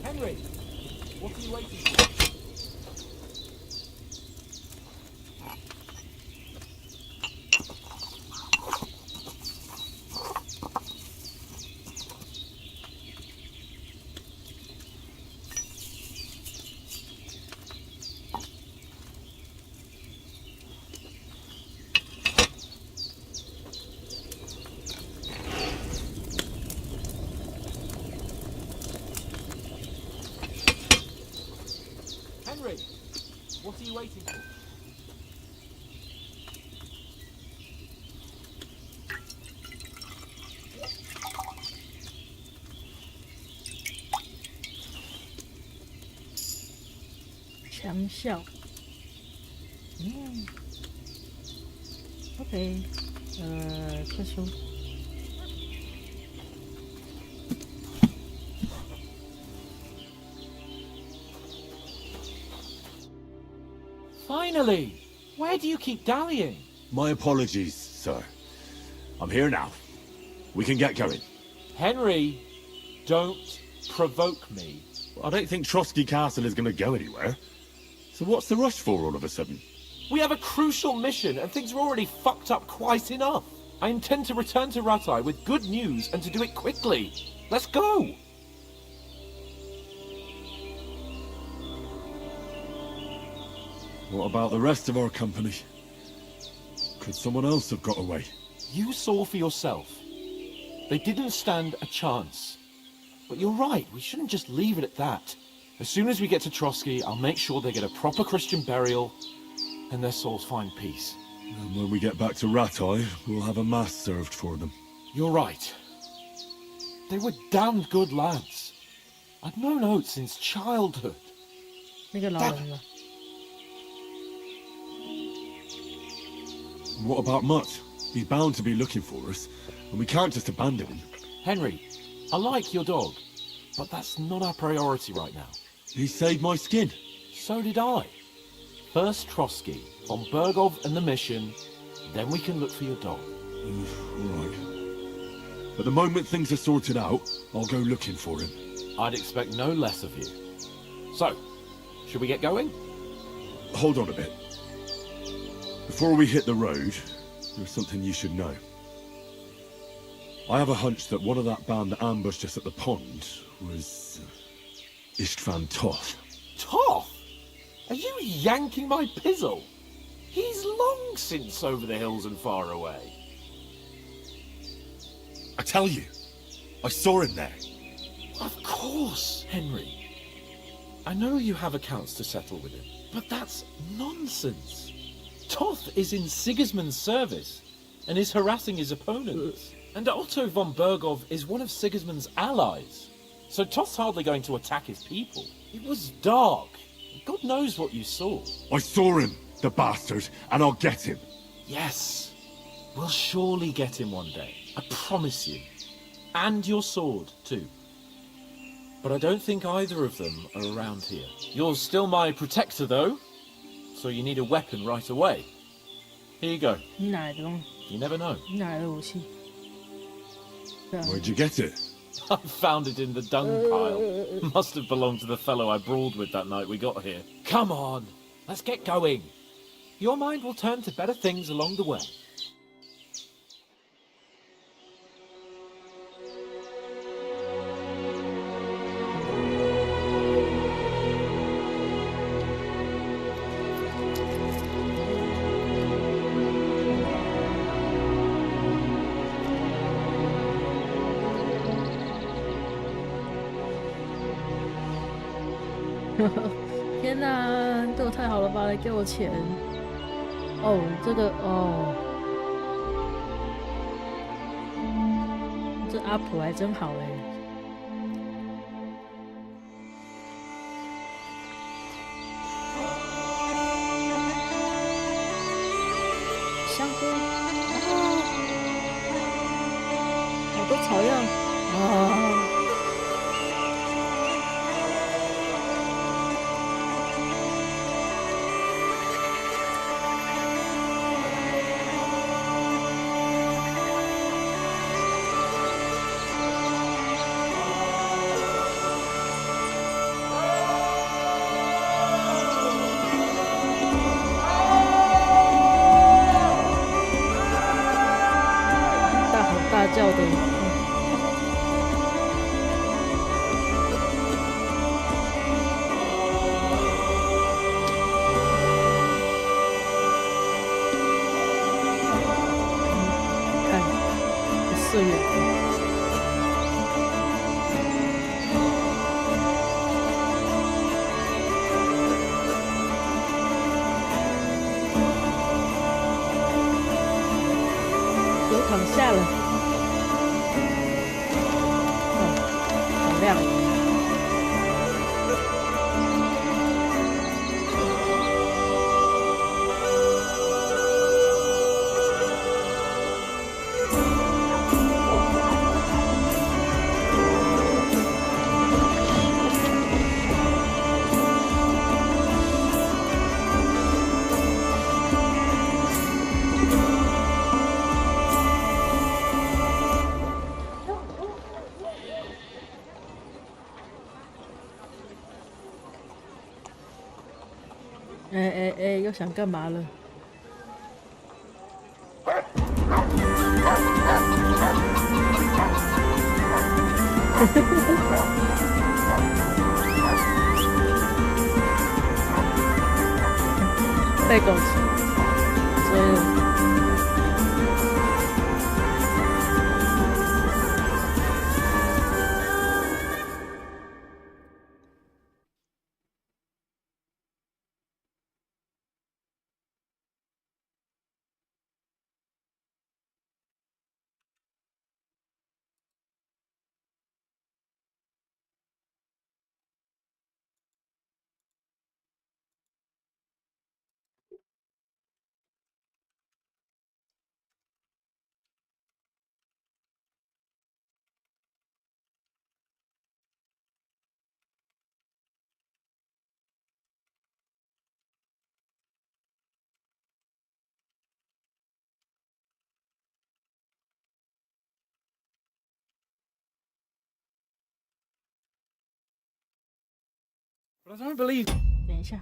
Henry, what are you waiting for? Henry, what are you waiting for?强效。OK，特殊。Finally! Where do you keep dallying? My apologies, sir. I'm here now. We can get going. Henry, don't provoke me. I don't think Trotsky Castle is going to go anywhere. So what's the rush for all of a sudden? We have a crucial mission, and things are already fucked up quite enough. I intend to return to Ratai with good news, and to do it quickly. Let's go! What about the rest of our company? Could someone else have got away? You saw for yourself. They didn't stand a chance. But you're right, we shouldn't just leave it at that. As soon as we get to Trotsky, I'll make sure they get a proper Christian burial, and their souls find peace. And when we get back to Ratai, we'll have a mass served for them. You're right. They were damned good lads. I've known Oates since childhood. 那个老人了。 What about Mutt? He's bound to be looking for us, and we can't just abandon him. Henry, I like your dog, but that's not our priority right now. He saved my skin. So did I. First Trotsky, von Bergov and the mission, then we can look for your dog. Right. But the moment things are sorted out, I'll go looking for him. I'd expect no less of you. So, should we get going? Hold on a bit. Before we hit the road, there's something you should know. I have a hunch that one of that band that ambushed us at the pond was Istvan Toth. Toth? Are you yanking my pizzle? He's long since over the hills and far away. I tell you, I saw him there. Of course, Henry. I know you have accounts to settle with him, but that's nonsense. Toth is in Sigismund's service and is harassing his opponents. And Otto von Bergov is one of Sigismund's allies. So Toth's hardly going to attack his people. It was dark. God knows what you saw. I saw him, the bastard, and I'll get him. Yes. We'll surely get him one day. I promise you. And your sword, too. But I don't think either of them are around here. You're still my protector, though. So you need a weapon right away. Here you go. 你哪来的东西？ You never know. 你哪来的武器？对啊 Where'd you get it? I found it in the dung pile. Must have belonged to the fellow I brawled with that night we got here. Come on, let's get going. Your mind will turn to better things along the way. 天哪，对我太好了吧！来给我钱。哦，这个哦，这阿普还真好哎。香菇，哦，好多草样啊！ 大叫的，看，岁月。有躺下了。 亮。要想干嘛了？被狗追了。But I don't believe. 等一下。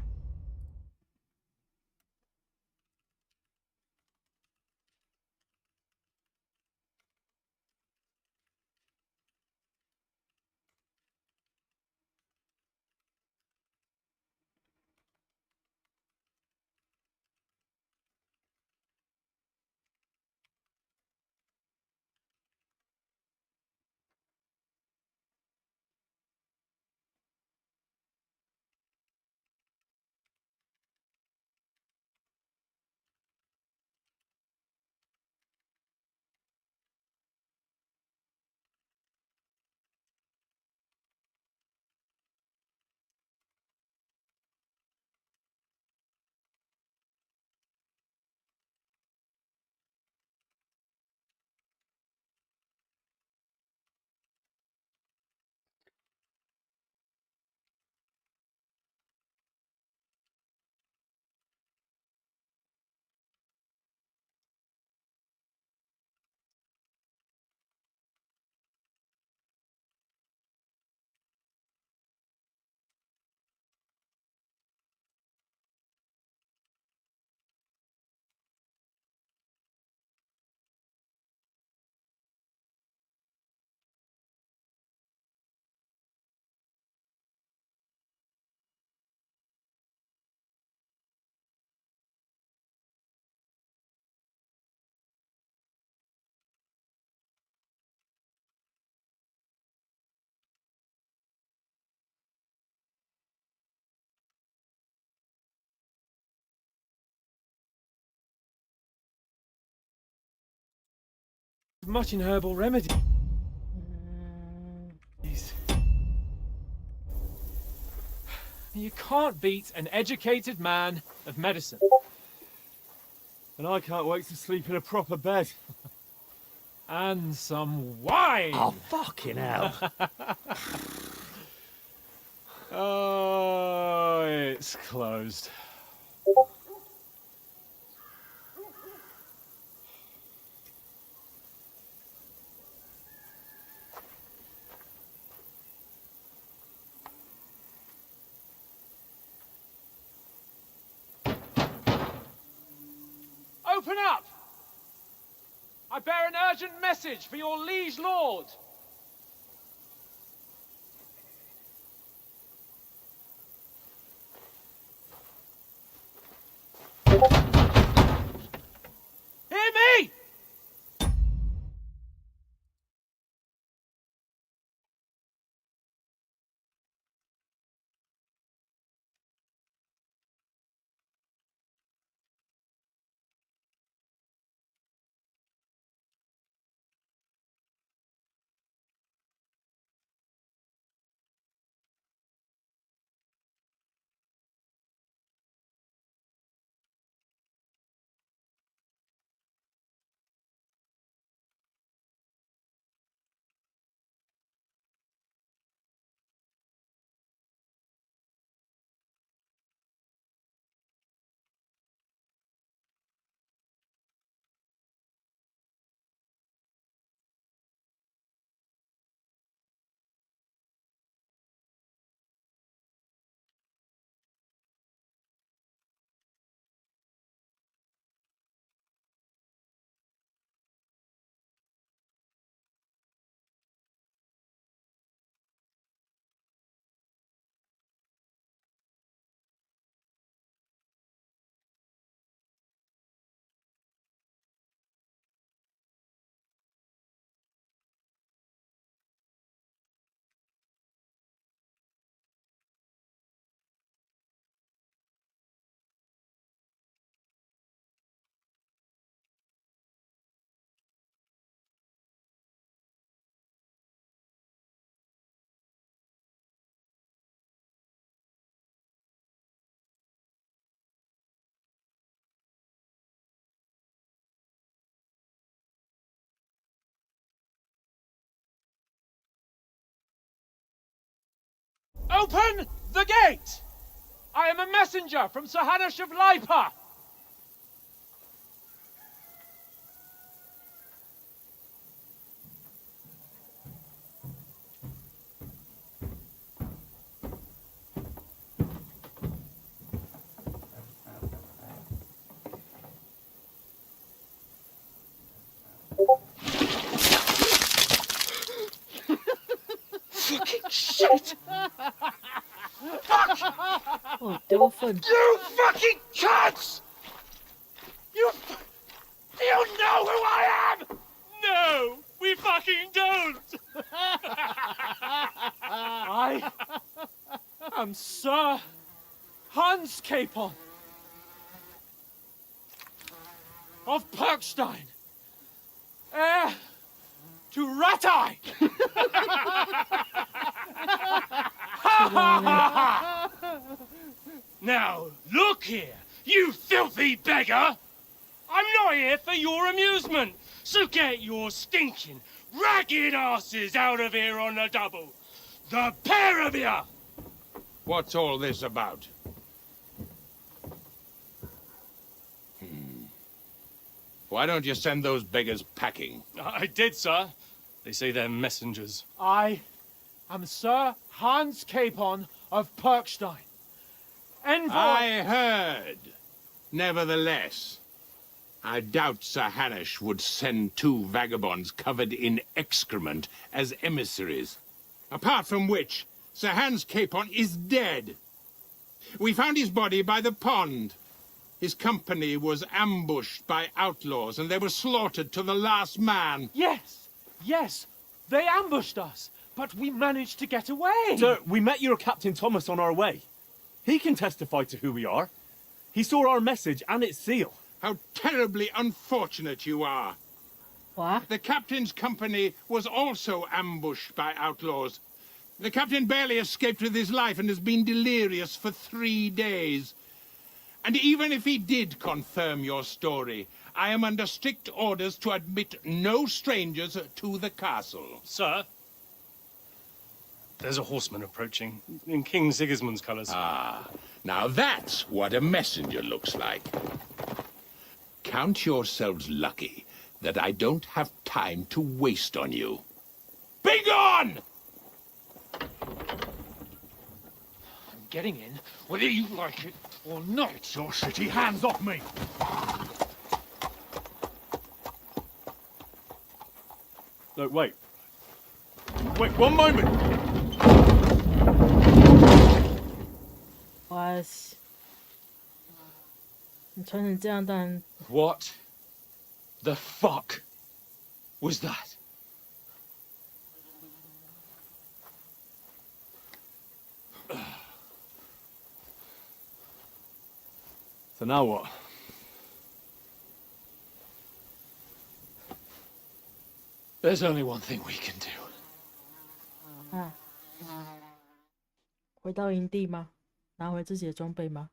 Much in herbal remedies. You can't beat an educated man of medicine. And I can't wait to sleep in a proper bed. And some wine! Oh, fucking hell. Oh, it's closed. Open up! I bear an urgent message for your liege lord. Hear me! Open the gate! I am a messenger from Sahanash of Lipa! Fucking shit! Fuck! 哦，丢粪！ You fucking cunts! You know who I am? No, we fucking don't! I am Sir Hans Capon of Perkstein, heir to Ratai! Now, look here, you filthy beggar! I'm not here for your amusement, so get your stinking, ragged asses out of here on the double. The pair of you! What's all this about? Why don't you send those beggars packing? I did, sir. They say they're messengers. I am Sir Hans Capon of Perkstein. Envoy... I heard. Nevertheless, I doubt Sir Hanush would send 2 vagabonds covered in excrement as emissaries. Apart from which, Sir Hans Capon is dead. We found his body by the pond. His company was ambushed by outlaws, and they were slaughtered to the last man. Yes, yes, they ambushed us, but we managed to get away. Sir, we met your Captain Thomas on our way. He can testify to who we are. He saw our message and its seal. How terribly unfortunate you are. What? The captain's company was also ambushed by outlaws. The captain barely escaped with his life and has been delirious for 3 days. And even if he did confirm your story, I am under strict orders to admit no strangers to the castle. Sir, there's a horseman approaching in King Sigismund's colours. Ah, now that's what a messenger looks like. Count yourselves lucky that I don't have time to waste on you. Be gone! I'm getting in, whether you like it or not. Get your shitty hands off me! No, wait. Wait, one moment! Was 你穿成这样，当然 What the fuck was that? So now what? There's only one thing we can do. 啊，回到营地吗？拿回自己的装备吗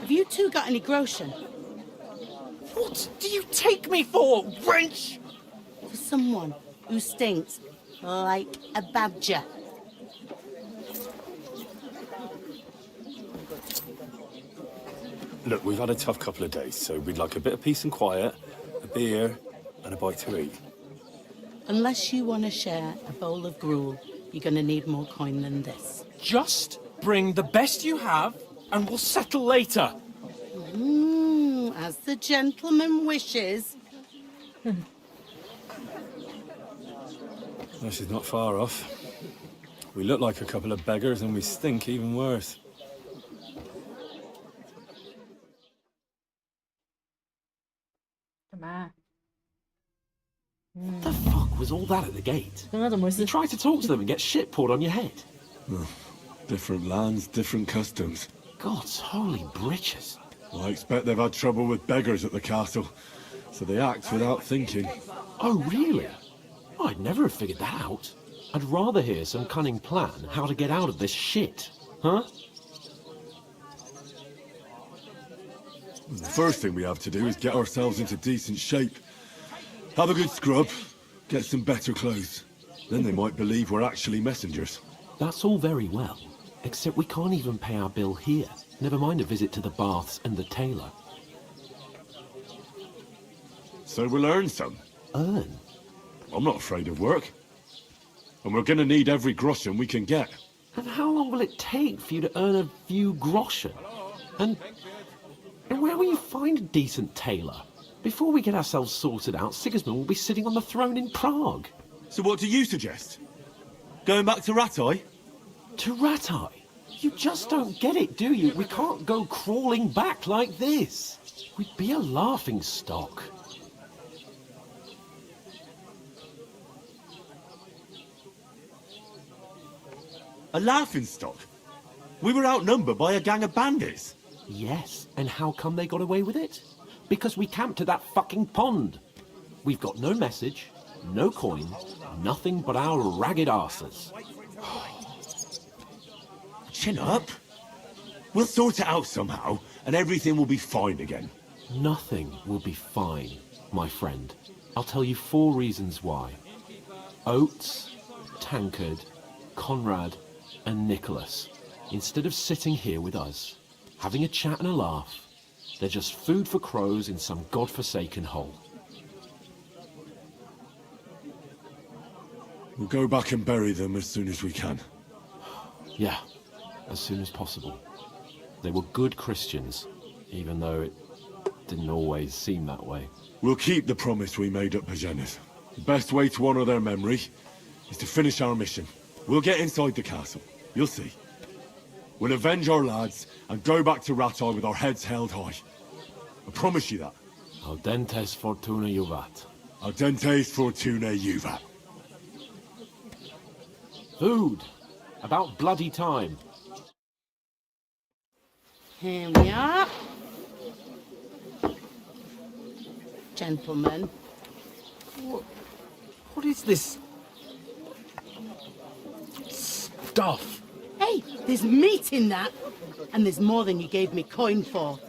？Have you two got any groschen? What do you take me for, wench? For someone who stinks like a badger. Look, we've had a tough couple of days, so we'd like a bit of peace and quiet, a beer, and a bite to eat. Unless you want to share a bowl of gruel, you're going to need more coin than this. Just bring the best you have, and we'll settle later. As the gentleman wishes. Well, she's not far off. We look like a couple of beggars and we stink even worse. What the fuck was all that at the gate? 刚刚怎么回事？ You try to talk to them and get shit poured on your head. Different lands, different customs. God's holy britches. I expect they've had trouble with beggars at the castle, so they act without thinking. Oh, really? I'd never have figured that out. I'd rather hear some cunning plan how to get out of this shit. Huh? The first thing we have to do is get ourselves into decent shape. Have a good scrub, get some better clothes. Then they might believe we're actually messengers. That's all very well, except we can't even pay our bill here. Never mind a visit to the baths and the tailor. So we'll earn some. Earn? I'm not afraid of work. And we're gonna need every groschen we can get. And how long will it take for you to earn a few groschen? And where will you find a decent tailor? Before we get ourselves sorted out, Sigismund will be sitting on the throne in Prague. So what do you suggest? Going back to Ratai? To Ratai? You just don't get it, do you? We can't go crawling back like this. We'd be a laughing stock. A laughingstock? We were outnumbered by a gang of bandits. Yes, and how come they got away with it? Because we camped at that fucking pond. We've got no message, no coin, nothing but our ragged arses. Chin up. We'll sort it out somehow, and everything will be fine again. Nothing will be fine, my friend. I'll tell you 4 reasons why. Oates, Tankard, Conrad, and Nicholas, instead of sitting here with us, having a chat and a laugh, they're just food for crows in some godforsaken hole. We'll go back and bury them as soon as we can. Yeah, as soon as possible. They were good Christians, even though it didn't always seem that way. We'll keep the promise we made at Pagenas. The best way to honor their memory is to finish our mission. We'll get inside the castle. You'll see. We'll avenge our lads and go back to Ratai with our heads held high. I promise you that. Audentes fortuna juvat. Audentes fortuna juvat. Food. About bloody time. Here we are. Gentlemen. What is this stuff? Hey, there's meat in that. And there's more than you gave me coin for.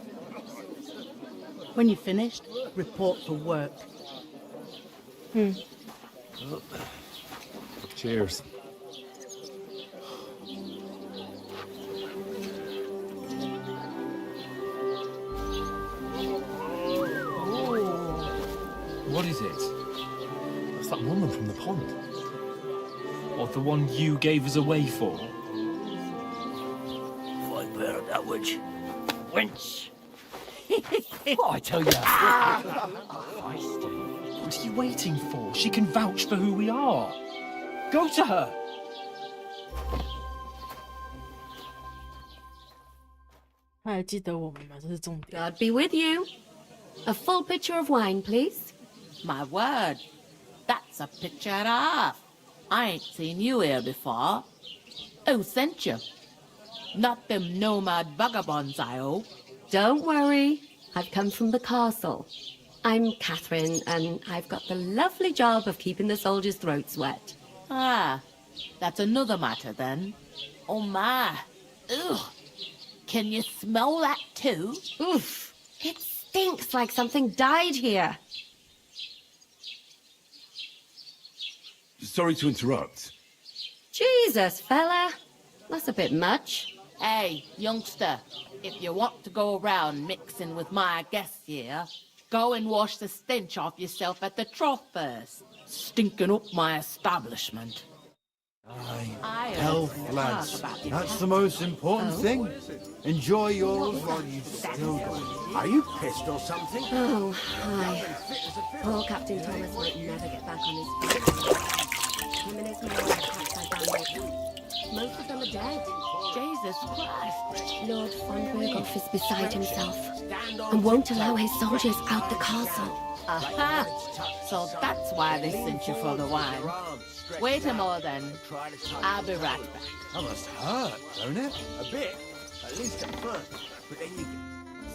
When you're finished, report for work. Cheers. What is it? It's that woman from the pond. Or the one you gave us away for? I bear that witch. Wench! What I tell you? What are you waiting for? She can vouch for who we are. Go to her. God be with you. A full pitcher of wine, please. My word, that's a picture and a half. I ain't seen you here before. Who sent you? Not them nomad vagabonds, I hope. Don't worry. I've come from the castle. I'm Catherine, and I've got the lovely job of keeping the soldiers' throats wet. Ah, that's another matter then. Oh my. Ugh. Can you smell that too? Oof. It stinks like something died here. Sorry to interrupt. Jesus, fella. That's a bit much. Hey, youngster, if you want to go around mixing with my guests here, go and wash the stench off yourself at the trough first. Stinking up my establishment. Health, lads. That's the most important thing. Enjoy yours while you've still got it. Are you pissed or something? Oh, hi. Poor Captain Thomas might never get back on his feet. Him and his men are packed by bandits. Most of them are dead. Jesus Christ. Lord von Berghoff is beside himself and won't allow his soldiers out the castle. Aha! So that's why they sent you for the wine. Wait a moment then. I'll be right back. That must hurt, don't it? A bit. At least at first. But then you...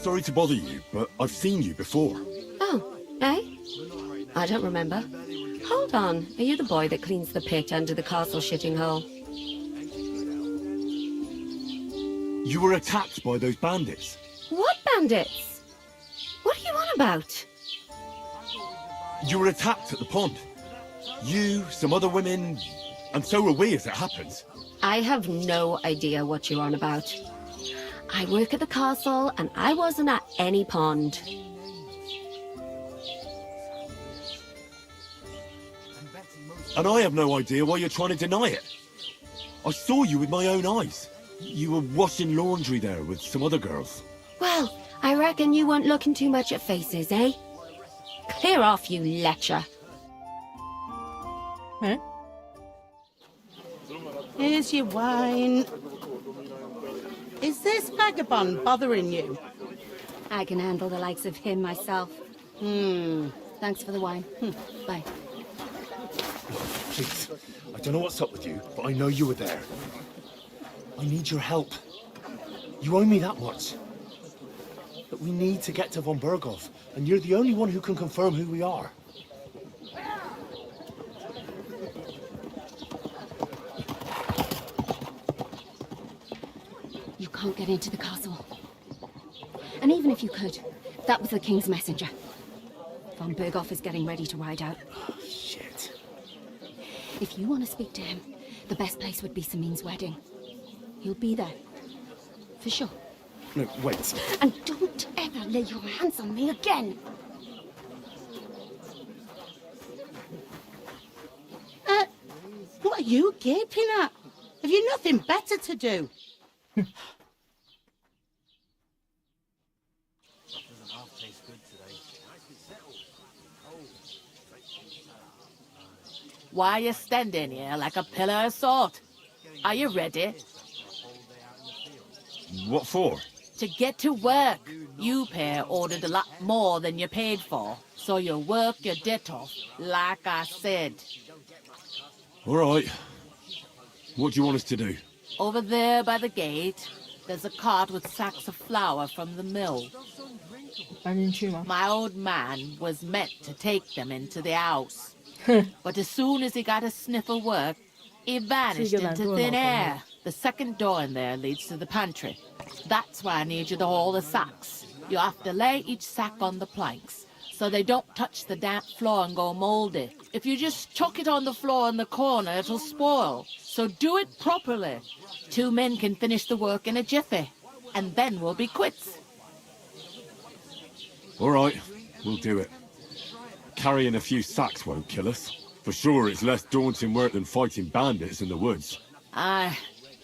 Sorry to bother you, but I've seen you before. Oh, eh? I don't remember. Hold on. Are you the boy that cleans the pit under the castle shitting hole? You were attacked by those bandits. What bandits? What are you on about? You were attacked at the pond. You, some other women, and so were we as it happens. I have no idea what you're on about. I work at the castle, and I wasn't at any pond. And I have no idea why you're trying to deny it. I saw you with my own eyes. You were washing laundry there with some other girls. Well, I reckon you weren't looking too much at faces, eh? Clear off, you lecher. Huh? Here's your wine. Is this vagabond bothering you? I can handle the likes of him myself. Thanks for the wine. Bye. Please, I don't know what's up with you, but I know you were there. I need your help. You owe me that much. But we need to get to von Berghoff, and you're the only one who can confirm who we are. You can't get into the castle. And even if you could, that was the king's messenger. Von Berghoff is getting ready to ride out. Shit. If you want to speak to him, the best place would be Samin's wedding. He'll be there. For sure. No, wait. And don't ever lay your hands on me again! What are you gaping at? Have you nothing better to do? Why are you standing here like a pillar of salt? Are you ready? What for? To get to work. You pair ordered a lot more than you paid for, so you work your debt off, like I said. All right. What do you want us to do? Over there by the gate, there's a cart with sacks of flour from the mill. My old man was meant to take them into the house. But as soon as he got a sniff of work, he vanished into thin air. The second door in there leads to the pantry. That's why I need you to haul the sacks. You have to lay each sack on the planks, so they don't touch the damp floor and go moldy. If you just chuck it on the floor in the corner, it'll spoil. So do it properly. 2 men can finish the work in a jiffy, and then we'll be quits. All right, we'll do it. Carrying a few sacks won't kill us. For sure, it's less daunting work than fighting bandits in the woods. Aye,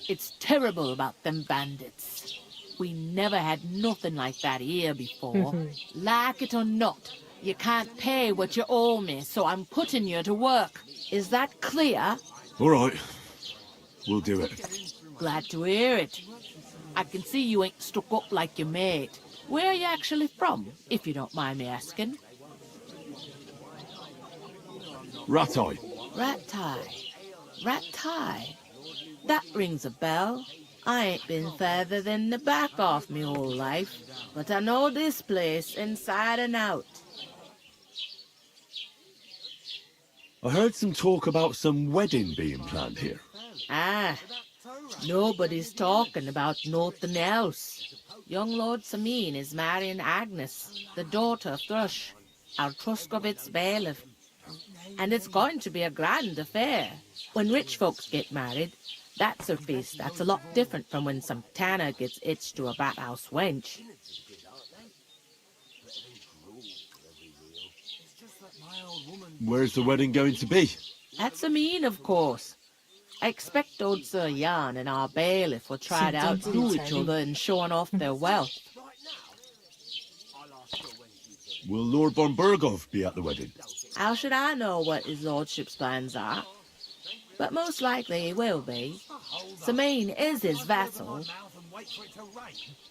it's terrible about them bandits. We never had nothing like that here before. Like it or not, you can't pay what you owe me, so I'm putting you to work. Is that clear? All right, we'll do it. Glad to hear it. I can see you ain't stuck up like your mate. Where are you actually from, if you don't mind me asking? Ratai. Ratai. That rings a bell. I ain't been further than the back off me whole life, but I know this place inside and out. I heard some talk about some wedding being planned here. Ah, nobody's talking about nothing else. Young Lord Samin is marrying Agnes, the daughter of Thrush, our Truskovitz bailiff. And it's going to be a grand affair. When rich folks get married, that's a feast that's a lot different from when some tanner gets hitched to a bathhouse wench. Where's the wedding going to be? That's Samin, of course. I expect old Sir Jan and our bailiff will try to outdo each other in showing off their wealth. Will Lord von Berghoff be at the wedding? How should I know what his lordship's plans are? but most likely he will be. Samine is his vassal.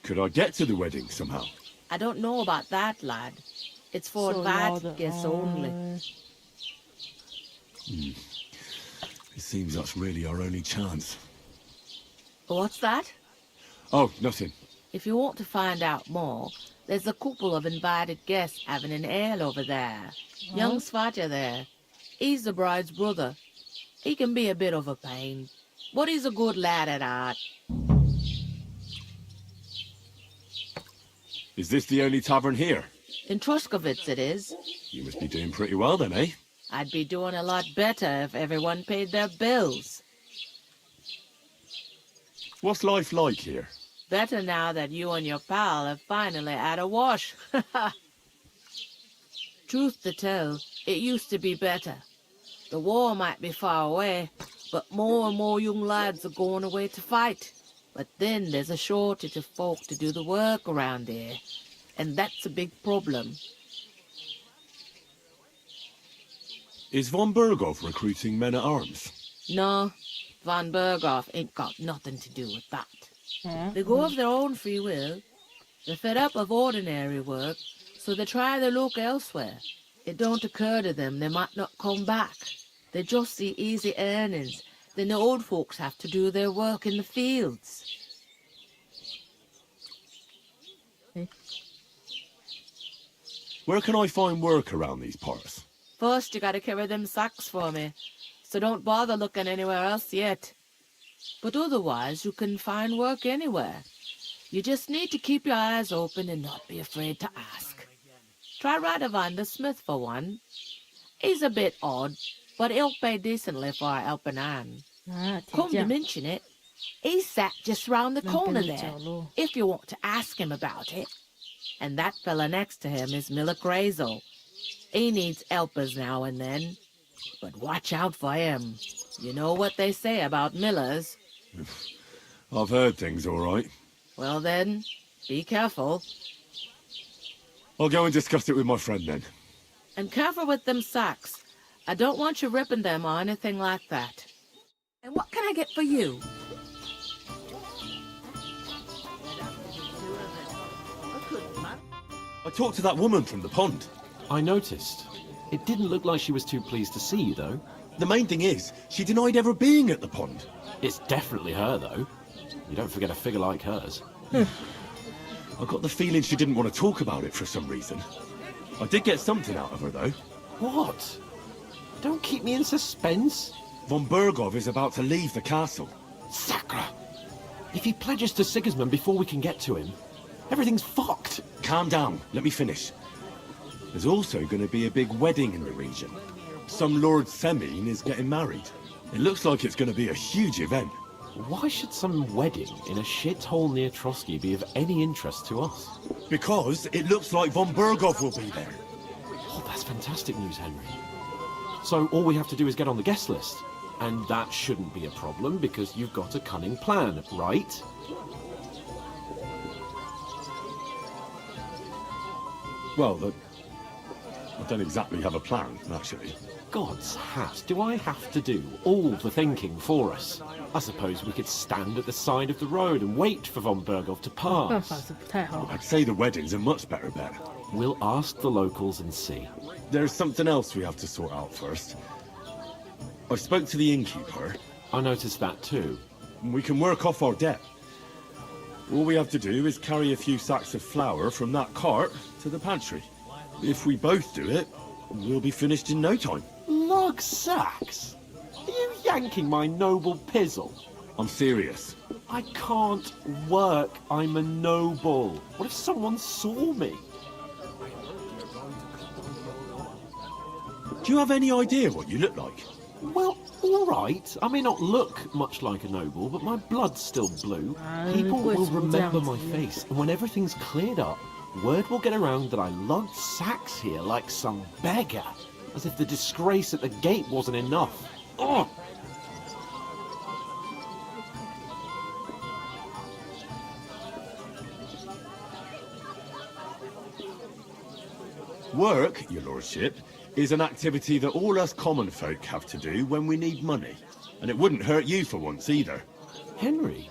Could I get to the wedding somehow? I don't know about that, lad. It's for invited guests only. It seems that's really our only chance. What's that? Oh, nothing. If you want to find out more, there's a couple of invited guests having an ale over there. Young Svaja there. He's the bride's brother. He can be a bit of a pain, but he's a good lad at heart. Is this the only tavern here? In Truskovitz it is. You must be doing pretty well then, eh? I'd be doing a lot better if everyone paid their bills. What's life like here? Better now that you and your pal have finally had a wash. Truth to tell, it used to be better. The war might be far away, but more and more young lads are going away to fight. But then there's a shortage of folk to do the work around here, and that's a big problem. Is von Berghoff recruiting men-at-arms? No, von Berghoff ain't got nothing to do with that. They go of their own free will. They're fed up of ordinary work, so they try their luck elsewhere. It don't occur to them they might not come back. They just see easy earnings. Then the old folks have to do their work in the fields. Where can I find work around these parts? First, you gotta carry them sacks for me, so don't bother looking anywhere else yet. But otherwise, you can find work anywhere. You just need to keep your eyes open and not be afraid to ask. Try Radovan the smith for one. He's a bit odd, but he'll pay decently for a helping hand. Come to mention it, he's sat just round the corner there, if you want to ask him about it. And that fella next to him is Miller Crazel. He needs helpers now and then, but watch out for him. You know what they say about Millers. I've heard things, all right. Well then, be careful. I'll go and discuss it with my friend then. And careful with them sacks. I don't want you ripping them or anything like that. And what can I get for you? I talked to that woman from the pond. I noticed. It didn't look like she was too pleased to see you, though. The main thing is, she denied ever being at the pond. It's definitely her, though. You don't forget a figure like hers. I got the feeling she didn't want to talk about it for some reason. I did get something out of her, though. What? Don't keep me in suspense. Von Berghoff is about to leave the castle. Sakra! If he pledges to Sigismund before we can get to him, everything's fucked. Calm down. Let me finish. There's also going to be a big wedding in the region. Some Lord Semine is getting married. It looks like it's going to be a huge event. Why should some wedding in a shithole near Trotsky be of any interest to us? Because it looks like von Berghoff will be there. Oh, that's fantastic news, Henry. So all we have to do is get on the guest list. And that shouldn't be a problem because you've got a cunning plan, right? Well, I don't exactly have a plan, actually. God's hat, do I have to do all the thinking for us? I suppose we could stand at the side of the road and wait for von Berghoff to pass. I'd say the wedding's a much better bet. We'll ask the locals and see. There's something else we have to sort out first. I spoke to the innkeeper. I noticed that too. We can work off our debt. All we have to do is carry a few sacks of flour from that cart to the pantry. If we both do it, we'll be finished in no time. Lug sacks? Are you yanking my noble pizzle? I'm serious. I can't work. I'm a noble. What if someone saw me? Do you have any idea what you look like? Well, all right. I may not look much like a noble, but my blood's still blue. People will remember my face, and when everything's cleared up, word will get around that I lugged sacks here like some beggar, as if the disgrace at the gate wasn't enough. Ugh! Work, your lordship, is an activity that all us common folk have to do when we need money. And it wouldn't hurt you for once either. Henry,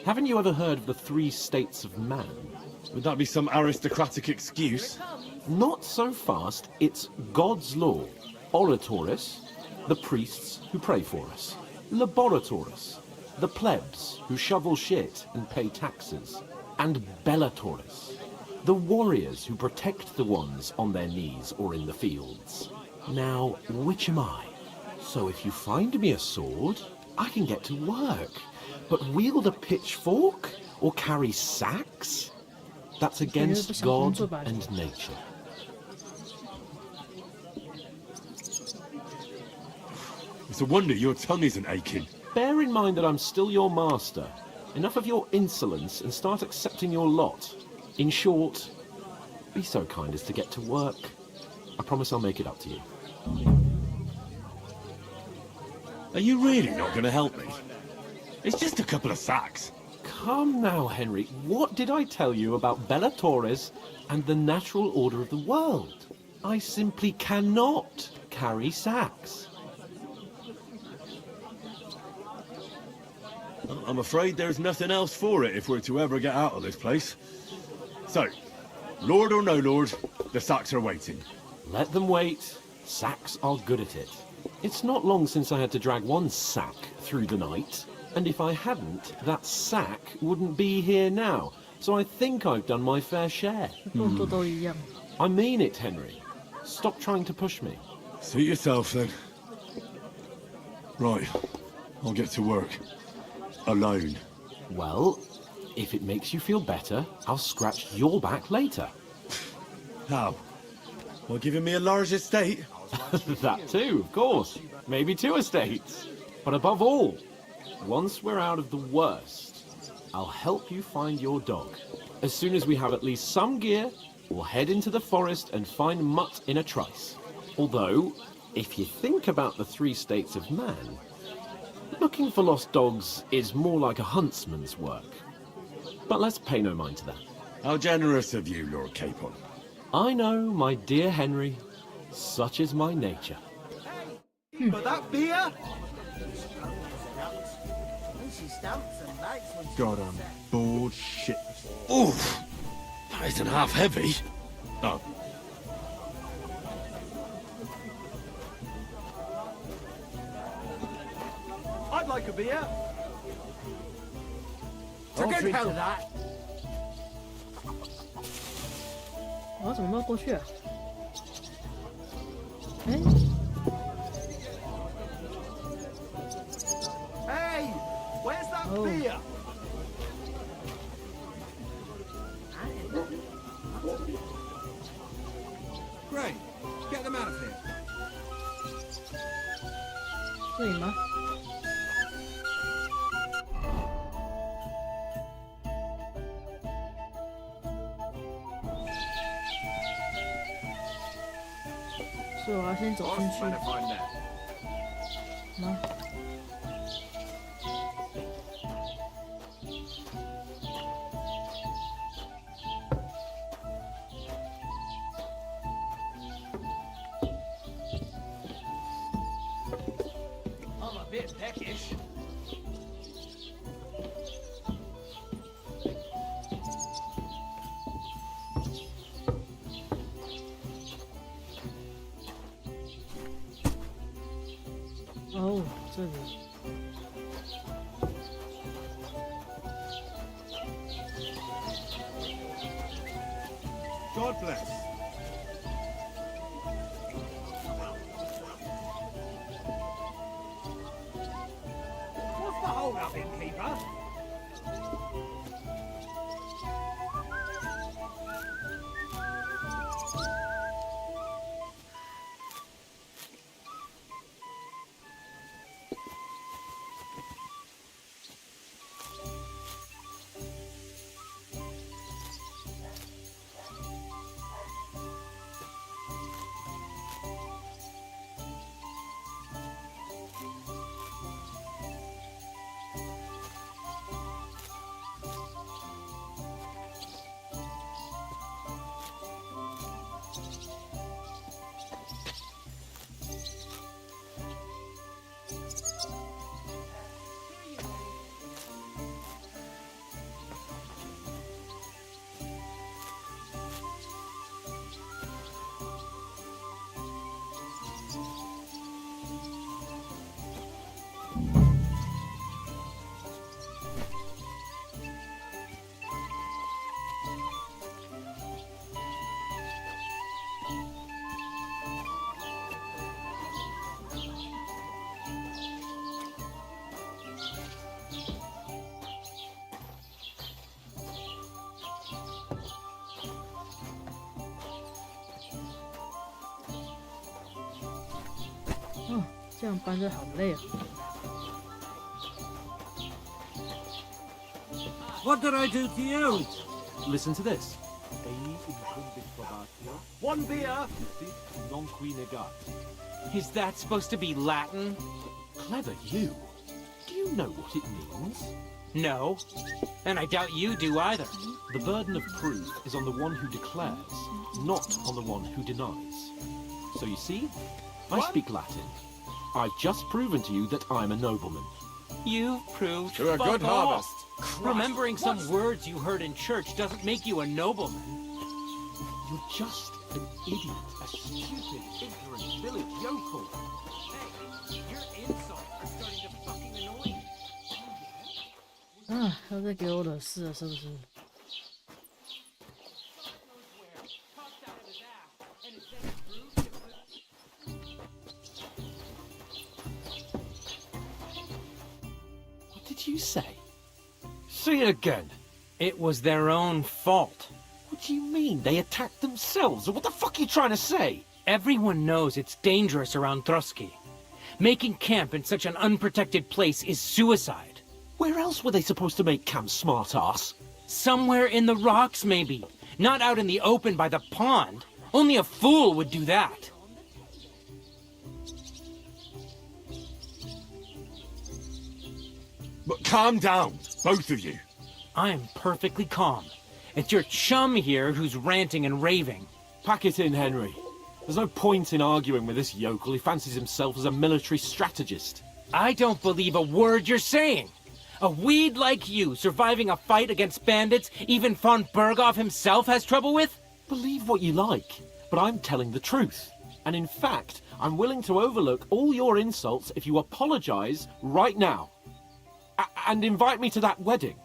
haven't you ever heard of the 3 states of man? Would that be some aristocratic excuse? Not so fast. It's God's law. Oratoris, the priests who pray for us. Laboratoris, the plebs who shovel shit and pay taxes. And Bellatoris, the warriors who protect the ones on their knees or in the fields. Now, which am I? So if you find me a sword, I can get to work. But wield a pitchfork or carry sacks? That's against God and nature. It's a wonder your tongue isn't aching. Bear in mind that I'm still your master. Enough of your insolence and start accepting your lot. In short, be so kind as to get to work. I promise I'll make it up to you. Are you really not going to help me? It's just a couple of sacks. Come now, Henry. What did I tell you about Bellatoris and the natural order of the world? I simply cannot carry sacks. I'm afraid there's nothing else for it if we're to ever get out of this place. So, Lord or no Lord, the sacks are waiting. Let them wait. Sacks are good at it. It's not long since I had to drag one sack through the night, and if I hadn't, that sack wouldn't be here now. So I think I've done my fair share. I mean it, Henry. Stop trying to push me. Suit yourself, then. Right, I'll get to work. Alone. Well, if it makes you feel better, I'll scratch your back later. How? By giving me a large estate? That too, of course. Maybe 2 estates. But above all, once we're out of the worst, I'll help you find your dog. As soon as we have at least some gear, we'll head into the forest and find Mutt in a trice. Although, if you think about the 3 states of man, looking for lost dogs is more like a huntsman's work. But let's pay no mind to that. How generous of you, Lord Capon. I know, my dear Henry. Such is my nature. But that beer? God, I'm bored shit. Oof! That isn't half heavy. Oh. I'd like a beer. I'll To drink hell to that. 我怎么没有过去啊？哎， Hey, where's that Oh. beer? Great. Get them out of here. 这里吗？所以我要先走进去。吗？ I'm a bit peckish. Oh, 这里。 God bless. What's the hold up, innkeeper? 这样搬着好累哦。What did I do to you? Listen to this. One beer. Non qui negat. Is that supposed to be Latin? Clever you. Do you know what it means? No. And I doubt you do either. The burden of proof is on the one who declares, not on the one who denies. So you see, I speak Latin. I've just proven to you that I'm a nobleman. You've proved To a good all. harvest. Remembering some words you heard in church doesn't make you a nobleman. You're just an idiot, a stupid, ignorant village yokel. Hey, your insults are starting to fucking annoy me. 啊，要再给我惹事了是不是？ What did you say? Say it again. It was their own fault. What do you mean? They attacked themselves? Or what the fuck are you trying to say? Everyone knows it's dangerous around Trotsky. Making camp in such an unprotected place is suicide. Where else were they supposed to make camp, smart-ass? Somewhere in the rocks, maybe. Not out in the open by the pond. Only a fool would do that. But calm down, both of you. I'm perfectly calm. It's your chum here who's ranting and raving. Pack it in, Henry. There's no point in arguing with this yokel. He fancies himself as a military strategist. I don't believe a word you're saying. A weed like you surviving a fight against bandits even von Berghoff himself has trouble with? Believe what you like, but I'm telling the truth. And in fact, I'm willing to overlook all your insults if you apologize right now. And invite me to that wedding.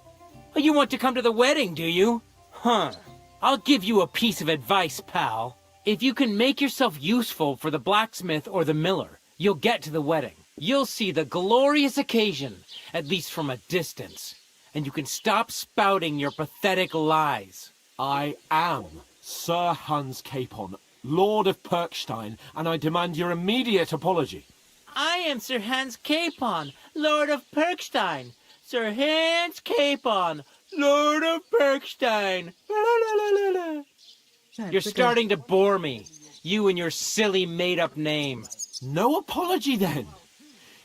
You want to come to the wedding, do you? Huh. I'll give you a piece of advice, pal. If you can make yourself useful for the blacksmith or the miller, you'll get to the wedding. You'll see the glorious occasion, at least from a distance. And you can stop spouting your pathetic lies. I am Sir Hans Capon, Lord of Perkstein, and I demand your immediate apology. I am Sir Hans Capon, Lord of Perkstein. Sir Hans Capon, Lord of Perkstein. You're starting to bore me. You and your silly made-up name. No apology, then.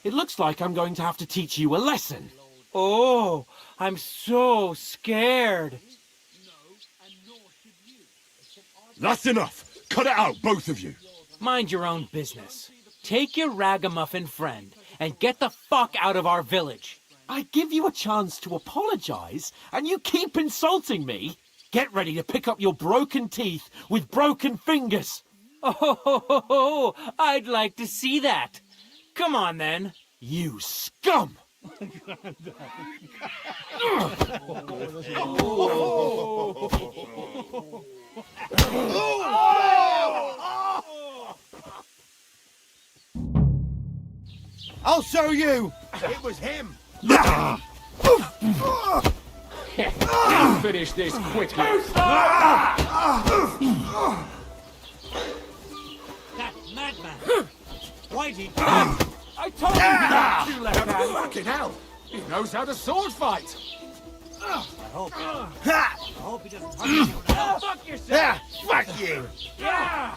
It looks like I'm going to have to teach you a lesson. Oh, I'm so scared. That's enough. Cut it out, both of you. Mind your own business. Take your ragamuffin friend and get the fuck out of our village. I give you a chance to apologize, and you keep insulting me. Get ready to pick up your broken teeth with broken fingers. Oh, I'd like to see that. Come on, then. You scum! I'll show you! It was him! Finish this quickly. That madman! Why'd he do that? I told you not to, left hand. Fucking hell! He knows how to sword fight! I hope he doesn't touch you now. Fuck yourself! Fuck you! Yeah!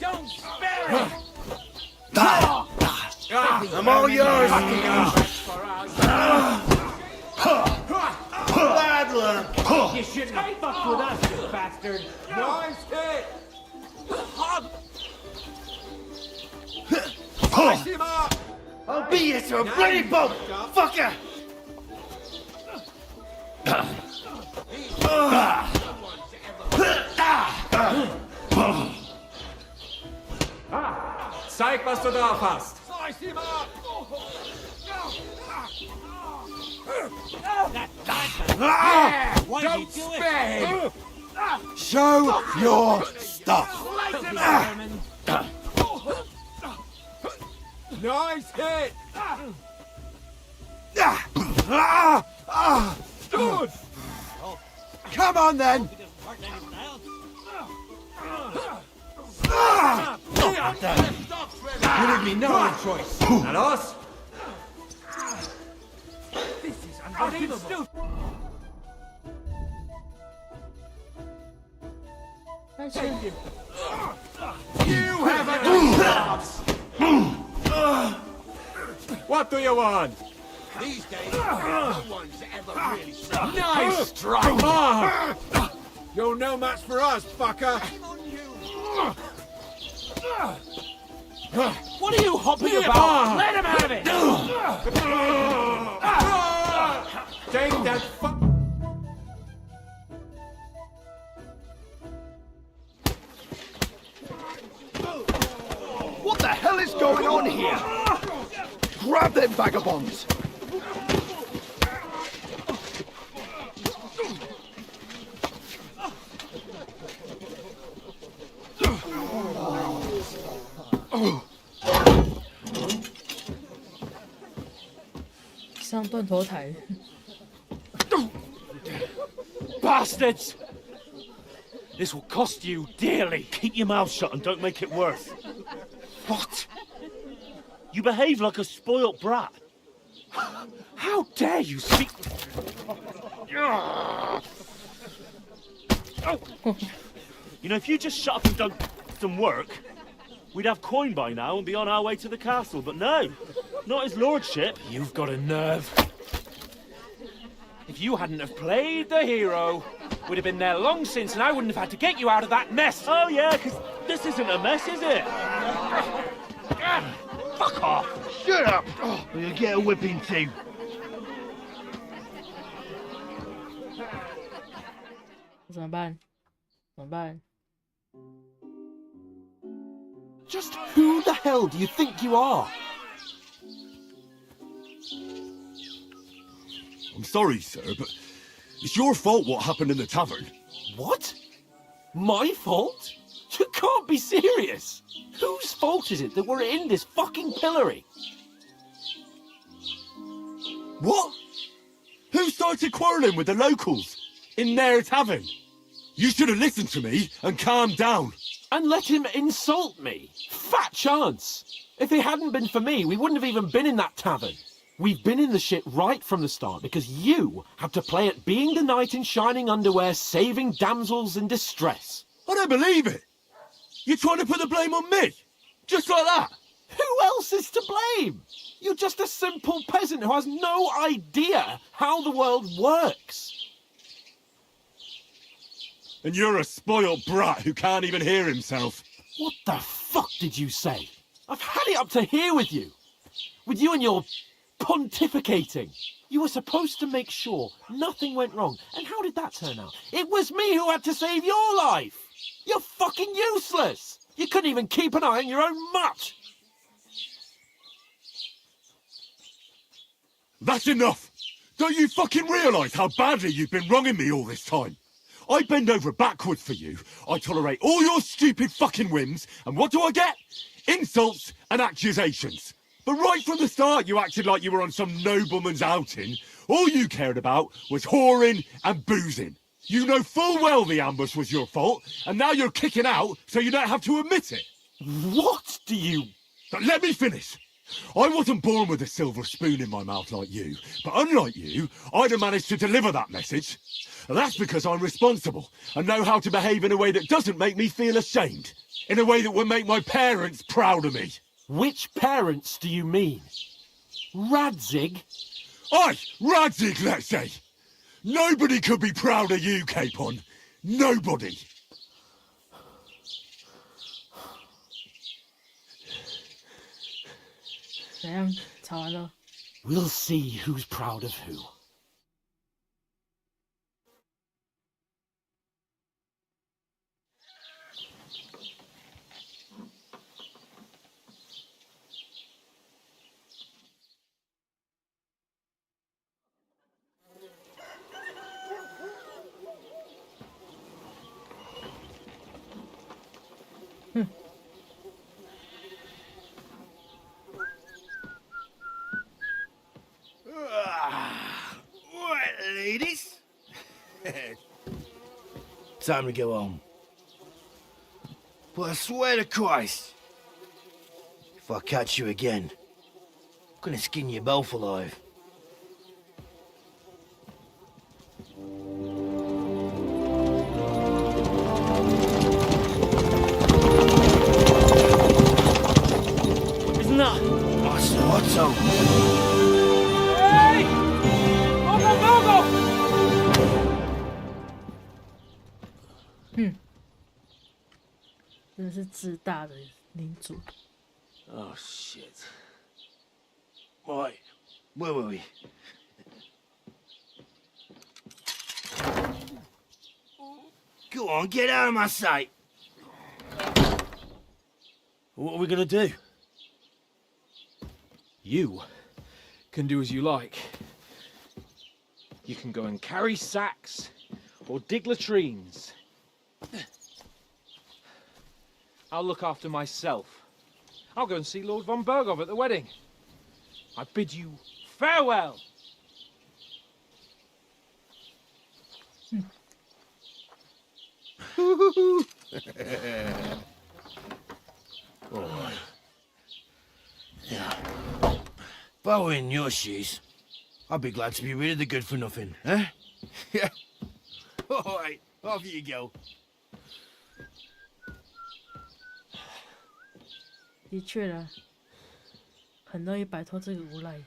Don't spare him! I'm all yours! Bad luck! You shouldn't have fucked with us, you bastard! Nice hit! Push him up! I'll beat you to a bloody pulp, fucker! Zeig, was du drauf hast. Why'd he do it? Show your stuff! Nice hit! Good! Come on then! You leave me no choice. And us? This is unbelievable. You have enough. What do you want? These days, no one's ever really strong. Nice strike! You're no match for us, fucker. What are you hopping about? Let him have it! Take that fuck. What the hell is going on here? Grab them vagabonds! Bastards! This will cost you dearly. Keep your mouth shut and don't make it worse. What? You behave like a spoilt brat. How dare you speak... You know, if you just shut up and done some work, we'd have coin by now and be on our way to the castle, but no, not his lordship. You've got a nerve. If you hadn't have played the hero, we'd have been there long since and I wouldn't have had to get you out of that mess. Oh yeah, because this isn't a mess, is it? Fuck off! Shut up! Or you'll get a whipping too. Just who the hell do you think you are? I'm sorry, sir, but it's your fault what happened in the tavern. What? My fault? You can't be serious. Whose fault is it that we're in this fucking pillory? What? Who started quarrelling with the locals in their tavern? You should have listened to me and calmed down. And let him insult me? Fat chance. If it hadn't been for me, we wouldn't have even been in that tavern. We've been in the shit right from the start because you had to play at being the knight in shining underwear, saving damsels in distress. I don't believe it. You're trying to put the blame on me? Just like that? Who else is to blame? You're just a simple peasant who has no idea how the world works. And you're a spoiled brat who can't even hear himself. What the fuck did you say? I've had it up to here with you. With you and your pontificating. You were supposed to make sure nothing went wrong. And how did that turn out? It was me who had to save your life. You're fucking useless. You couldn't even keep an eye on your own mutt. That's enough. Don't you fucking realise how badly you've been wronging me all this time? I bend over backwards for you. I tolerate all your stupid fucking whims. And what do I get? Insults and accusations. But right from the start, you acted like you were on some nobleman's outing. All you cared about was whoring and boozing. You know full well the ambush was your fault, and now you're kicking out so you don't have to admit it. What do you... But let me finish. I wasn't born with a silver spoon in my mouth like you, but unlike you, I'd have managed to deliver that message. And that's because I'm responsible and know how to behave in a way that doesn't make me feel ashamed. In a way that would make my parents proud of me. Which parents do you mean? Radzig? Aye, Radzig, let's say. Nobody could be proud of you, Capon. Nobody. We'll see who's proud of who. Right, ladies. Time to go home. But I swear to Christ, If I catch you again, I'm gonna skin you both alive. Isn't that? That's Otto. Hey! Go! 真的是自大的领主。 Oh shit. Right, where were we? Go on, get out of my sight. What are we gonna do? You can do as you like. You can go and carry sacks or dig latrines. I'll look after myself. I'll go and see Lord von Bergov at the wedding. I bid you farewell. Oh. Yeah. If I were in your shoes, I'd be glad to be rid of the good for nothing, eh? Yeah. All right, off you go. 的确啦，很容易摆脱这个无赖。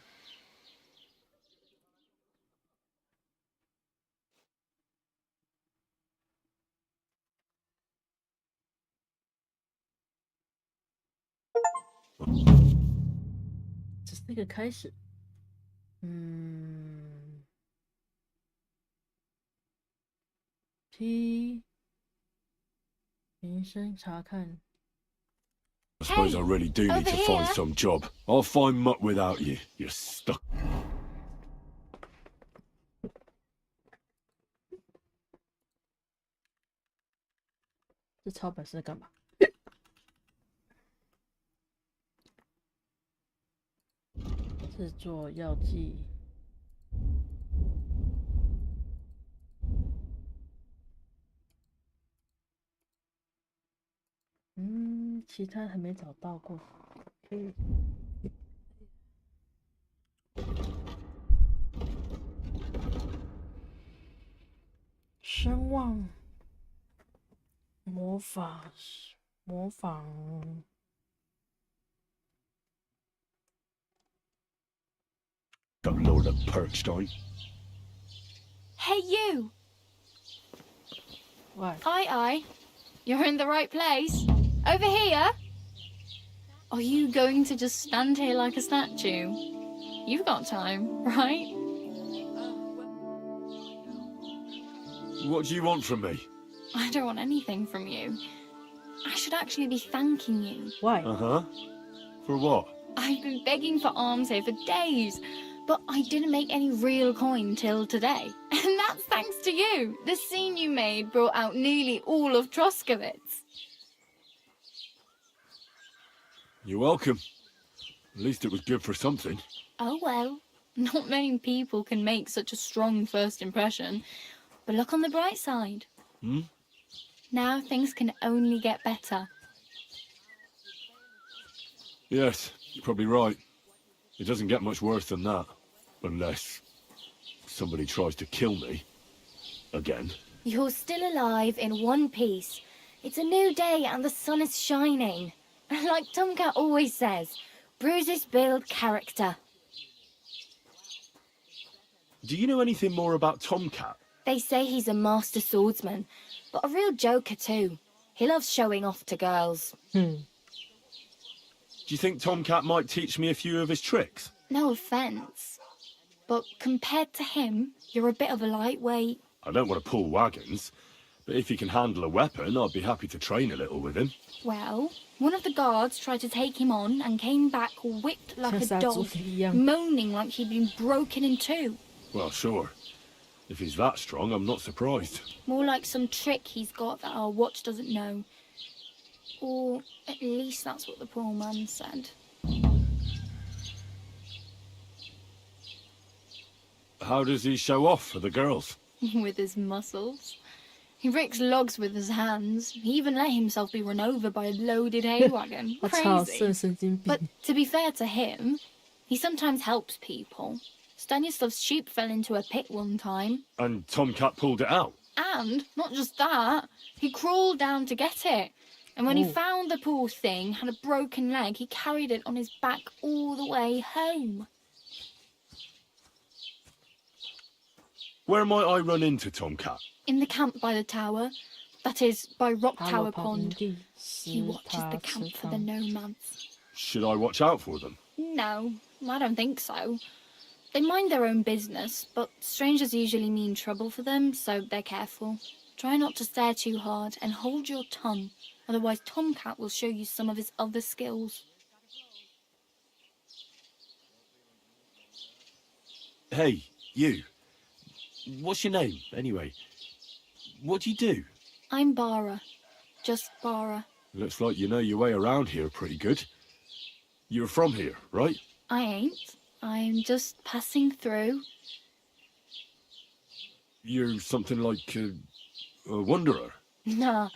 只是一个开始。T 名声查看。 I suppose I really do need to find some job. I'll find muck without you. You're stuck. 这抄本是在干嘛？制作药剂。其他还没找到过，可以。声望，模仿。 Got a load of perch, Hey, you! What? Aye. You're in the right place. Over here? Are you going to just stand here like a statue? You've got time, right? What do you want from me? I don't want anything from you. I should actually be thanking you. Why? For what? I've been begging for alms here for days, but I didn't make any real coin till today. And that's thanks to you. The scene you made brought out nearly all of Troskowitz. You're welcome. At least it was good for something. Oh well, not many people can make such a strong first impression. But look on the bright side. Now things can only get better. Yes, you're probably right. It doesn't get much worse than that. Unless somebody tries to kill me. Again. You're still alive in one piece. It's a new day and the sun is shining. Like Tomcat always says, bruises build character. Do you know anything more about Tomcat? They say he's a master swordsman, but a real joker too. He loves showing off to girls. Do you think Tomcat might teach me a few of his tricks? No offence, but compared to him, you're a bit of a lightweight. I don't want to pull wagons, but if he can handle a weapon, I'd be happy to train a little with him. Well, one of the guards tried to take him on and came back whipped like a dog, moaning like he'd been broken in two. Well, sure. If he's that strong, I'm not surprised. More like some trick he's got that our watch doesn't know. Or at least that's what the poor man said. How does he show off for the girls? With his muscles. He breaks logs with his hands. He even let himself be run over by a loaded hay wagon. 我操， Crazy. 神经病。 But to be fair to him, he sometimes helps people. Stanislav's sheep fell into a pit one time. And Tomcat pulled it out. And, not just that, he crawled down to get it. And when he Ooh. found the poor thing had a broken leg, he carried it on his back all the way home. Where might I run into Tomcat? In the camp by the tower, that is, by Rock Tower Pond, 地 he watches the camp for the nomads. Should I watch out for them? No, I don't think so. They mind their own business, but strangers usually mean trouble for them, so they're careful. Try not to stare too hard and hold your tongue, otherwise Tomcat will show you some of his other skills. Hey, you. What's your name, anyway? What do you do? I'm Bara. Just Bara. Looks like you know your way around here pretty good. You're from here, right? I ain't. I'm just passing through. You're something like a wanderer. Nah,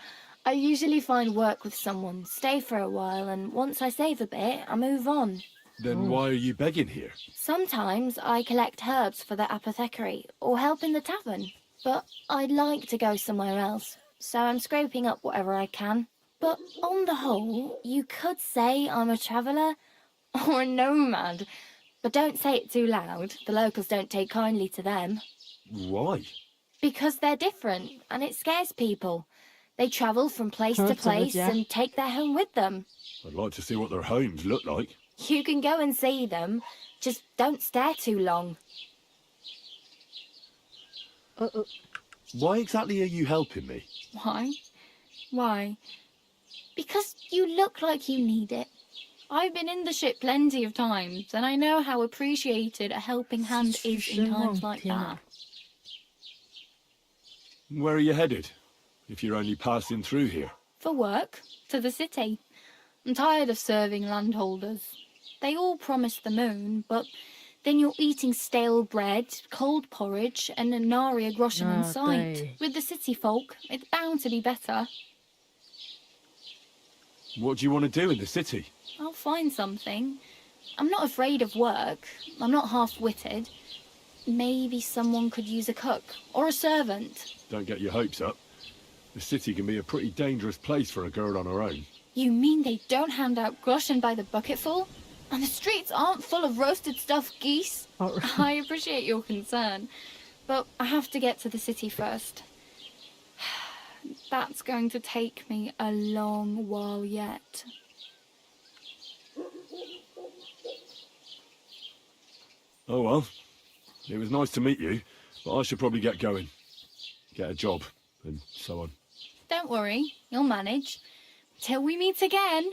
I usually find work with someone, stay for a while, and once I save a bit, I move on. Then why are you begging here? Sometimes I collect herbs for the apothecary, or help in the tavern. But I'd like to go somewhere else, so I'm scraping up whatever I can. But on the whole, you could say I'm a traveller, or a nomad. But don't say it too loud, the locals don't take kindly to them. Why? Because they're different, and it scares people. They travel from place to place and take their home with them. I'd like to see what their homes look like. You can go and see them, just don't stare too long. Why exactly are you helping me? Why? Why? Because you look like you need it. I've been in the ship plenty of times, and I know how appreciated a helping hand is in times like that. Where are you headed? If you're only passing through here. For work, to the city. I'm tired of serving landholders. They all promise the moon, but then you're eating stale bread, cold porridge, and a nary a groschen in sight. With the city folk, it's bound to be better. What do you want to do in the city? I'll find something. I'm not afraid of work. I'm not half-witted. Maybe someone could use a cook or a servant. Don't get your hopes up. The city can be a pretty dangerous place for a girl on her own. You mean they don't hand out groschen by the bucketful? And the streets aren't full of roasted stuffed geese? I appreciate your concern, but I have to get to the city first. That's going to take me a long while yet. Oh well. It was nice to meet you, but I should probably get going. Get a job, and so on. Don't worry, you'll manage. Till we meet again.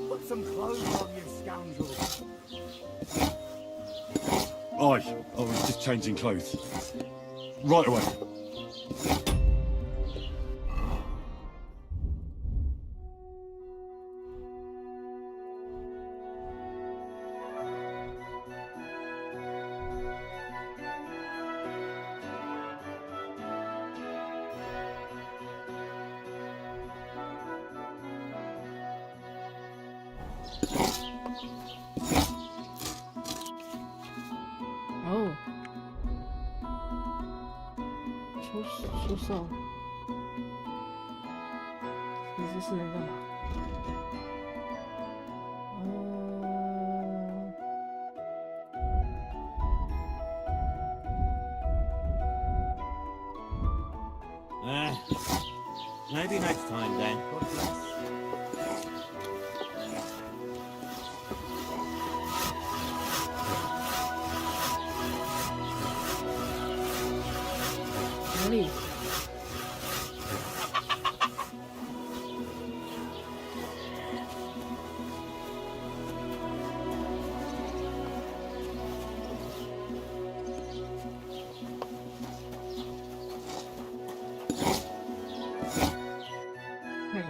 Put some clothes on, you scoundrel. I was just changing clothes. Right away. Oh. 出售。这是能干嘛？Maybe next time then.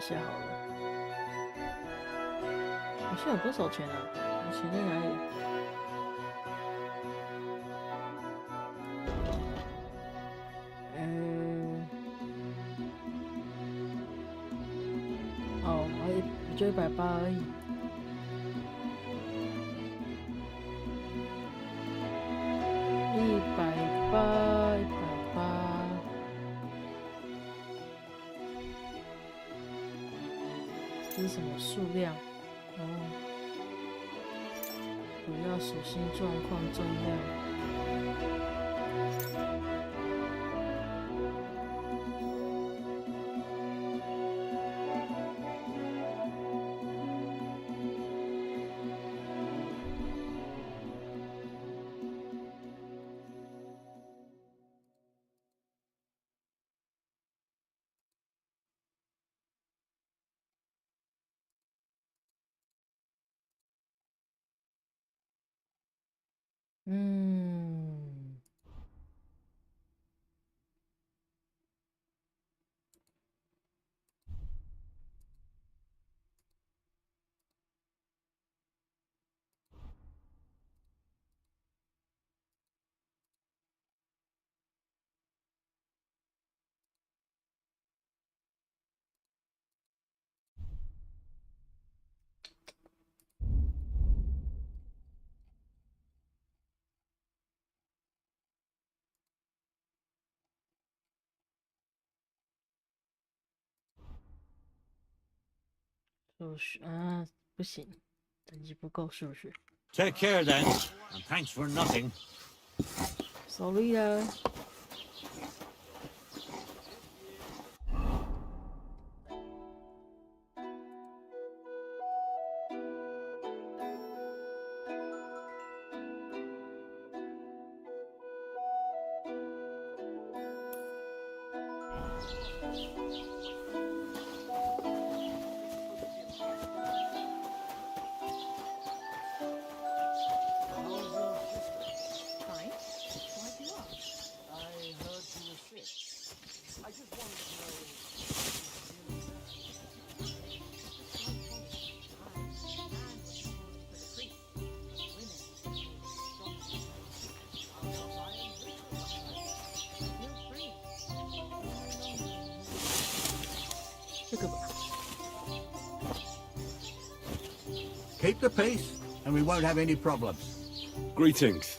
下好了。我现在有多少钱啊？我钱在哪里？哦，我就180而已。180，180。这是什么数量？哦，主要属性状况重量。数学啊，不行，等级不够数学。Take care then, and thanks for nothing. Sorry 啦。Keep the peace, and we won't have any problems. Greetings.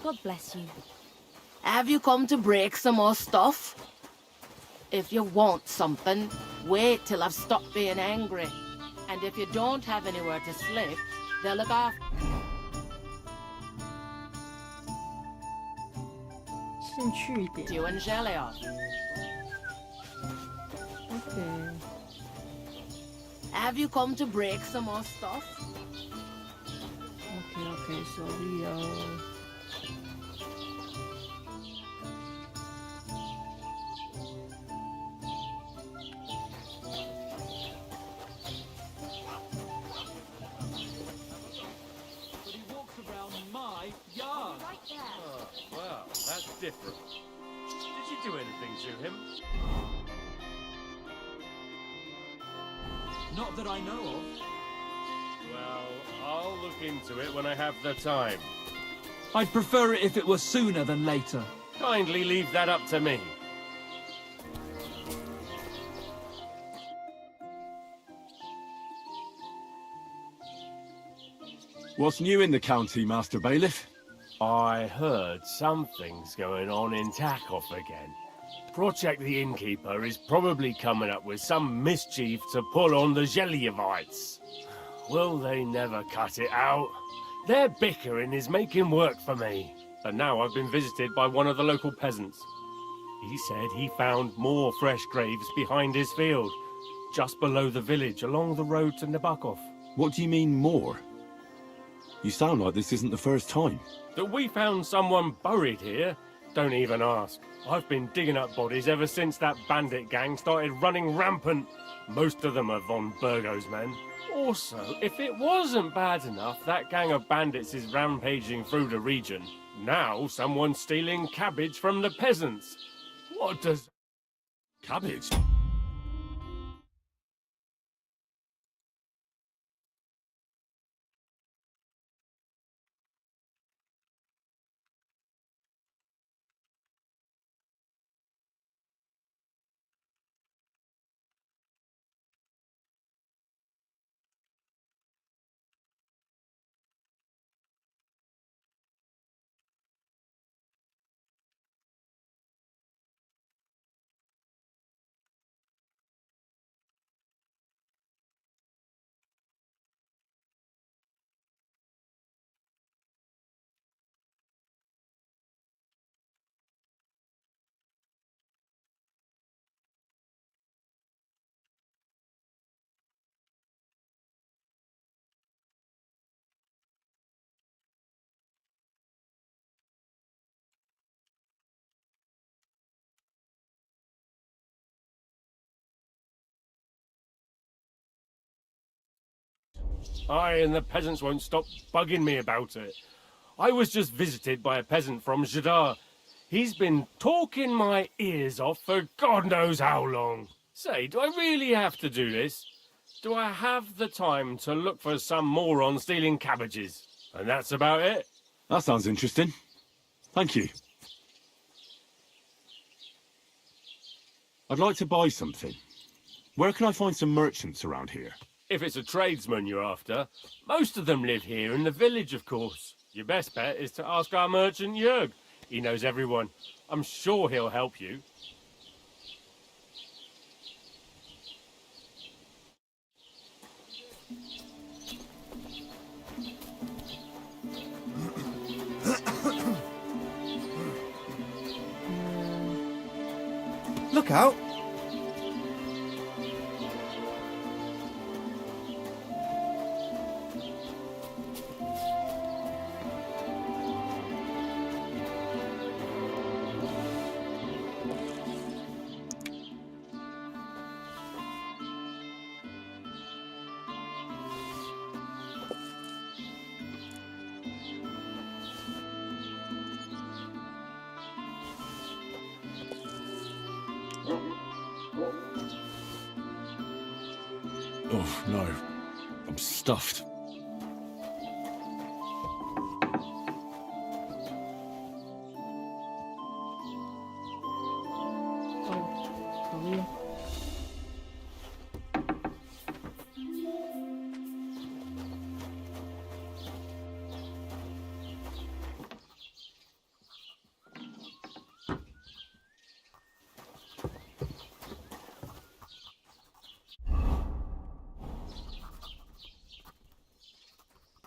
God bless you. Have you come to break some more stuff? If you want something, wait till I've stopped being angry. And if you don't have anywhere to sleep, they'll look after you and Shelly off. Okay. Have you come to break some more stuff? Okay, sorry, Well, that's different. Did you do anything to him? Not that I know of. Well, I'll look into it when I have the time. I'd prefer it if it were sooner than later. Kindly leave that up to me. What's new in the county, Master Bailiff? I heard something's going on in Takoff again. Project the Innkeeper is probably coming up with some mischief to pull on the Zhelyevites. Will they never cut it out? Their bickering is making work for me. And now I've been visited by one of the local peasants. He said he found more fresh graves behind his field, just below the village, along the road to Nabokov. What do you mean, more? You sound like this isn't the first time. That we found someone buried here? Don't even ask. I've been digging up bodies ever since that bandit gang started running rampant. Most of them are von Burgo's men. Also, if it wasn't bad enough that gang of bandits is rampaging through the region, now someone's stealing cabbage from the peasants. What does... Cabbage? Aye, and the peasants won't stop bugging me about it. I was just visited by a peasant from Jadar. He's been talking my ears off for God knows how long. Say, do I really have to do this? Do I have the time to look for some moron stealing cabbages? And that's about it. That sounds interesting. Thank you. I'd like to buy something. Where can I find some merchants around here? If it's a tradesman you're after, most of them live here in the village, of course. Your best bet is to ask our merchant Jörg. He knows everyone. I'm sure he'll help you. Look out! Oh, no. I'm stuffed.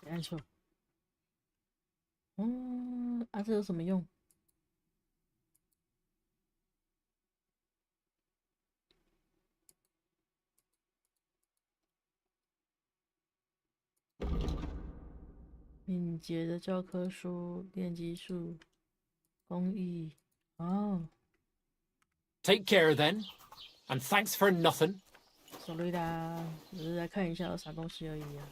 Để ăn chuột. À, 这有什么用？敏捷的教科书、练级术、工艺。哦。Take care then, and thanks for nothing. Sorry 啦，只是来看一下有啥东西而已啊。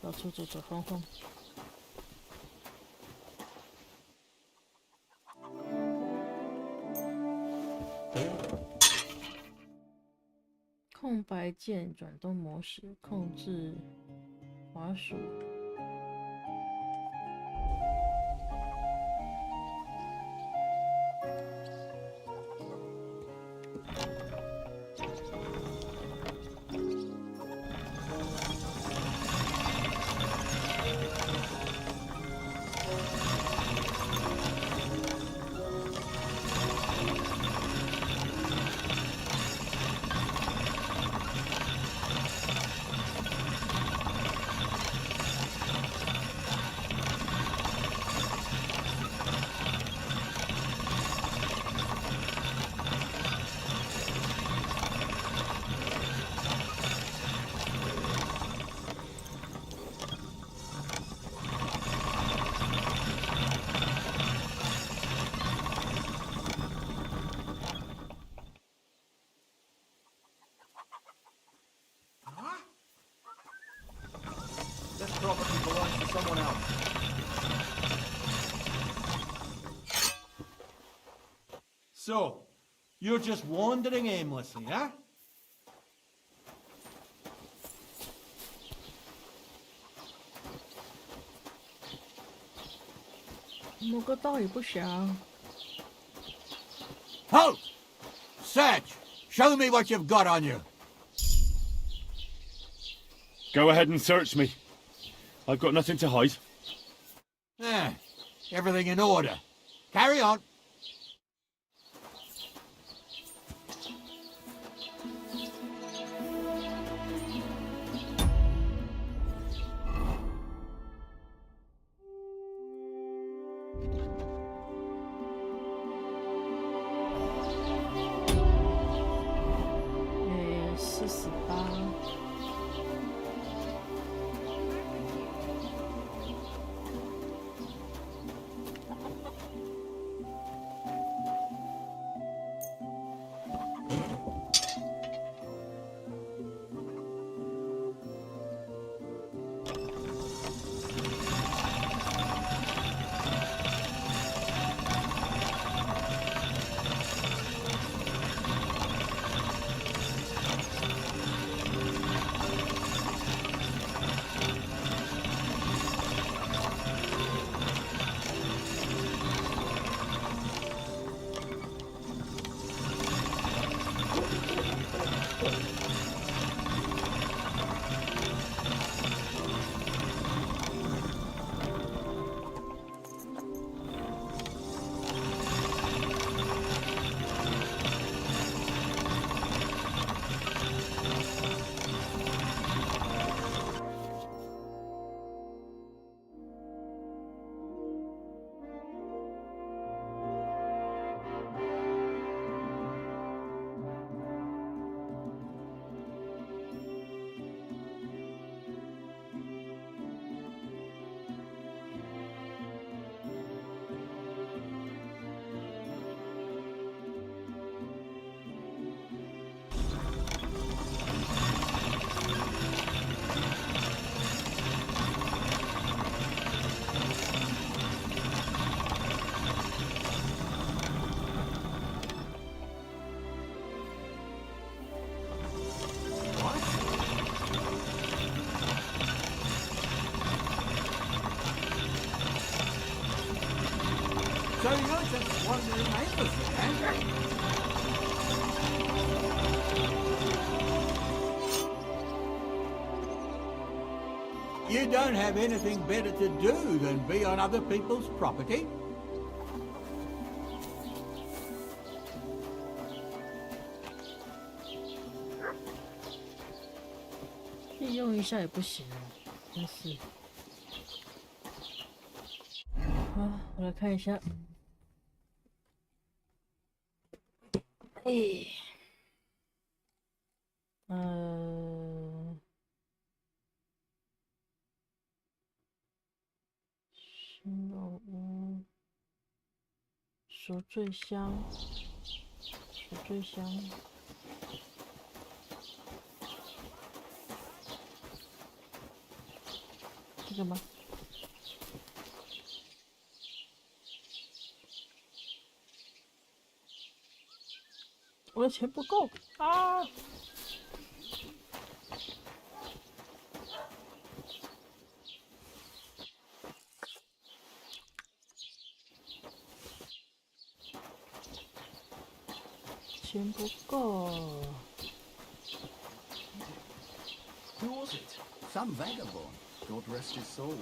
到处走走晃晃。空白键转动模式，控制滑鼠。someone else. So, you're just wandering aimlessly, huh? 摸个到也不想。 Halt! Search! Show me what you've got on you. Go ahead and search me. I've got nothing to hide. Ah, everything in order. Carry on. So you're just wandering aimlessly, eh? You don't have anything better to do than be on other people's property? 利用一下也不行啊，真是。好，我来看一下。哎，新肉屋，赎罪箱，赎罪箱。这个吗？我的钱不够啊！钱不够。Who was it? Some vagabond. God rest his soul.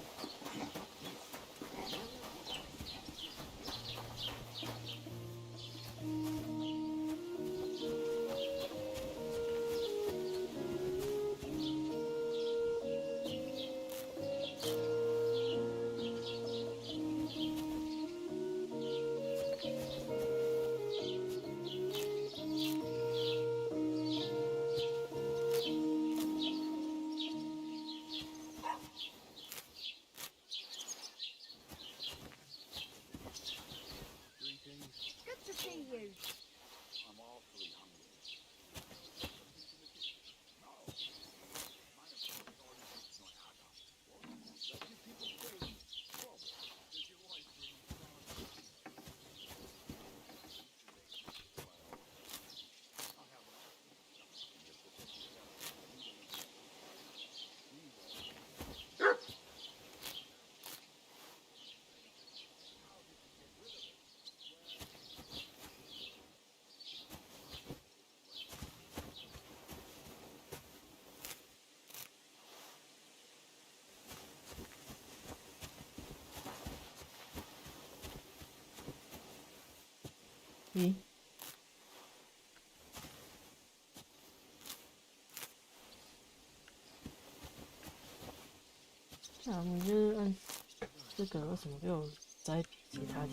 咦？那我们就是按这个，为什么没有摘比其他的？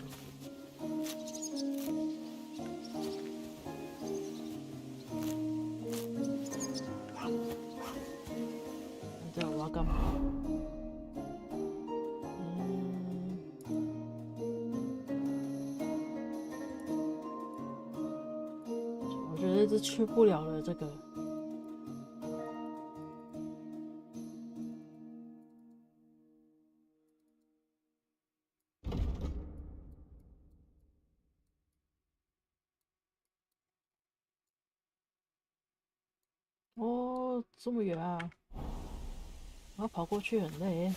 你知道我要干嘛？我觉得这去不了了，这个。哦，这么远啊！我要跑过去很累。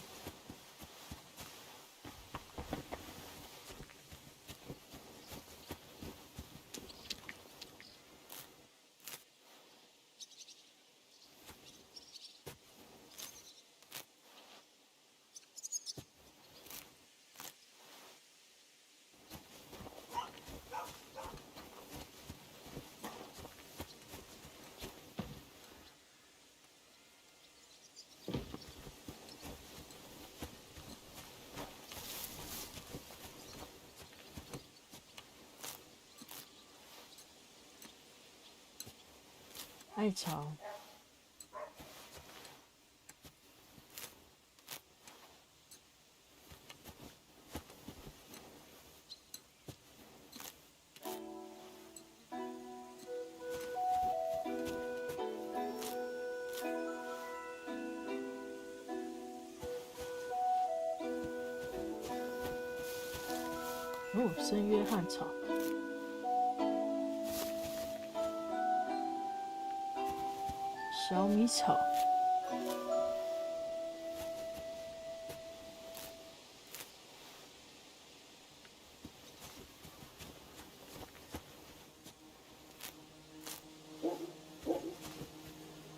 艾草，哦，圣约翰草。小米草，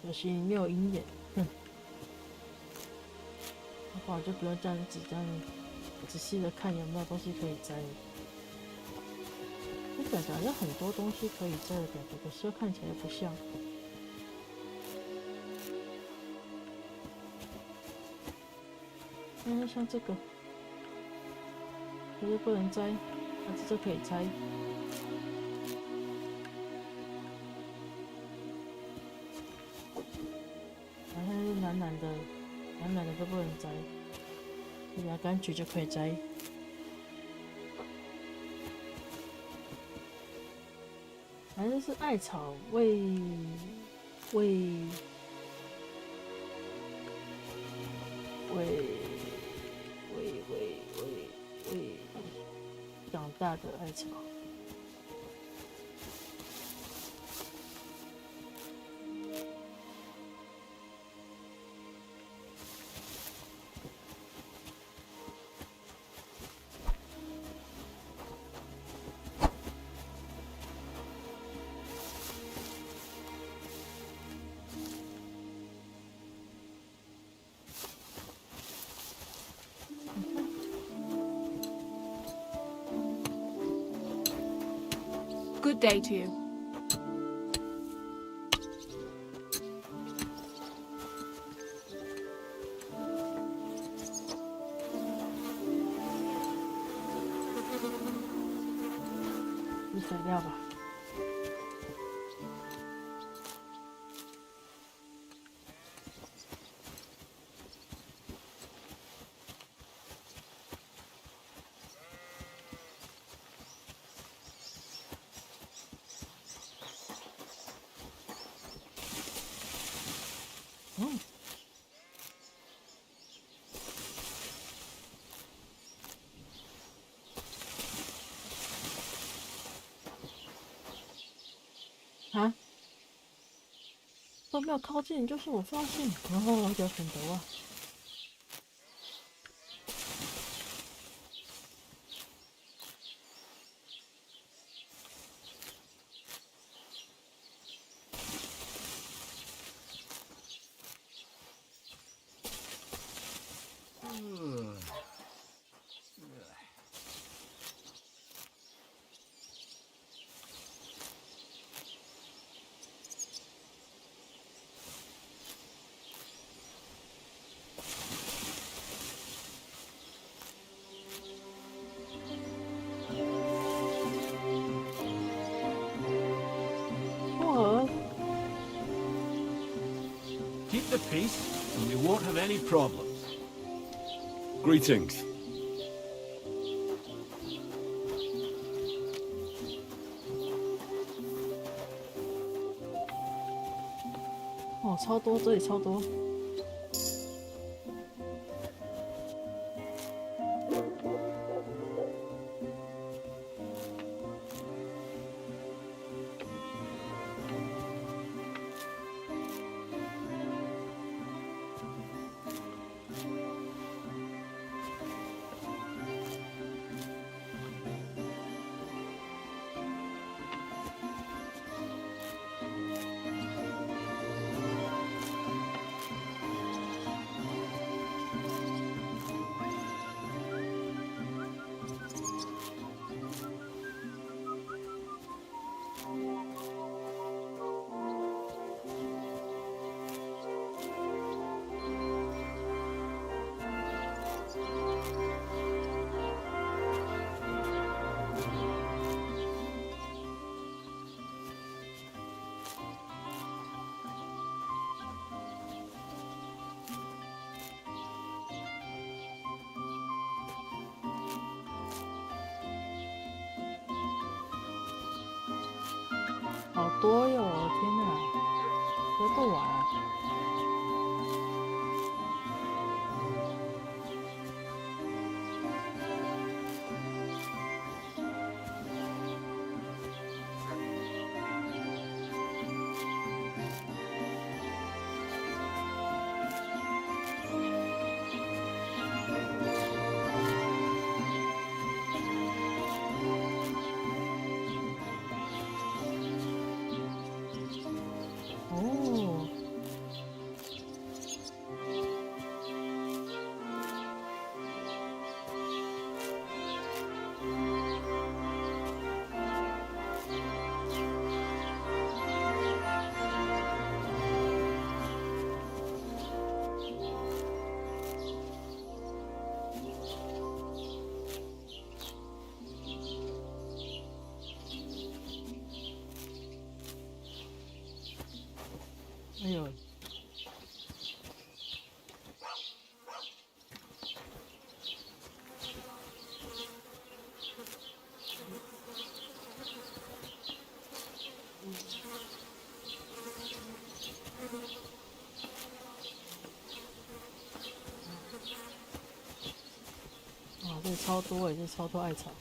可惜没有鹰眼，哼，要不然就不用这样子这样仔细的看有没有东西可以摘了。这感觉好像很多东西可以摘的感觉，可是又看起来又不像。像这个，可是不能摘，但是这可以摘。好像是蓝蓝的，蓝蓝的都不能摘，拿柑橘就可以摘。反正是艾草为长大的艾草。Good day to you.你水料吧。啊！都没有靠近，就是我发现，然后我就选择啊。peace, and we won't have any problems. Greetings. Oh, 超多，这里超多。好多哟！天哪，都够完了。哦，哎呦！哇，这超多哎，这超多艾草。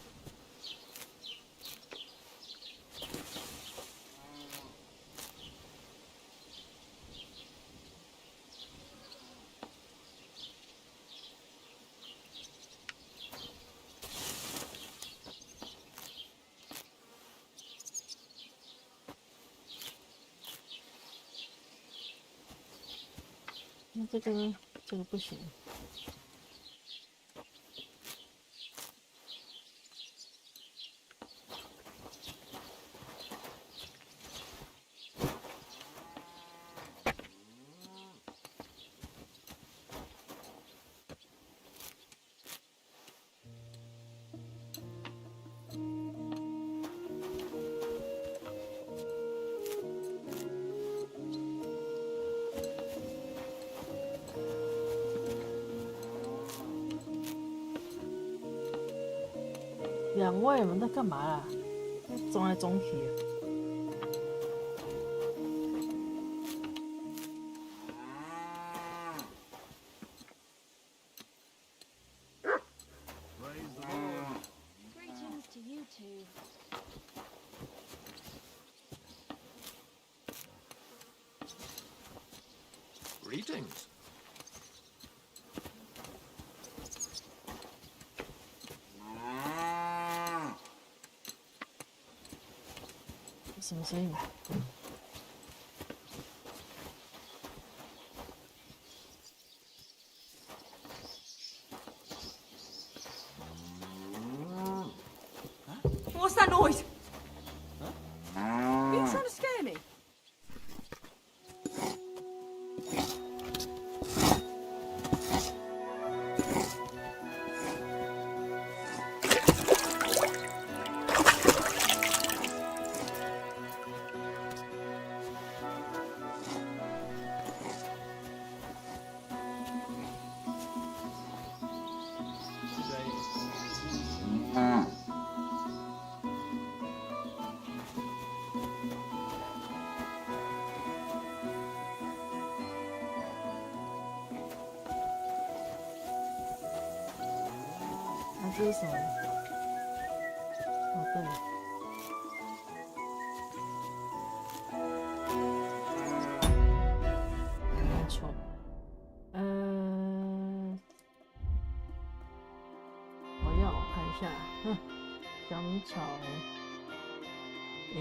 那这个不行。两位，你们在干嘛啦？走来走去。Greetings to you two. Greetings. 什么声音？What's that noise? Are you trying to scare me? 这是什么？哦，对。没错。我看一下，香草。诶，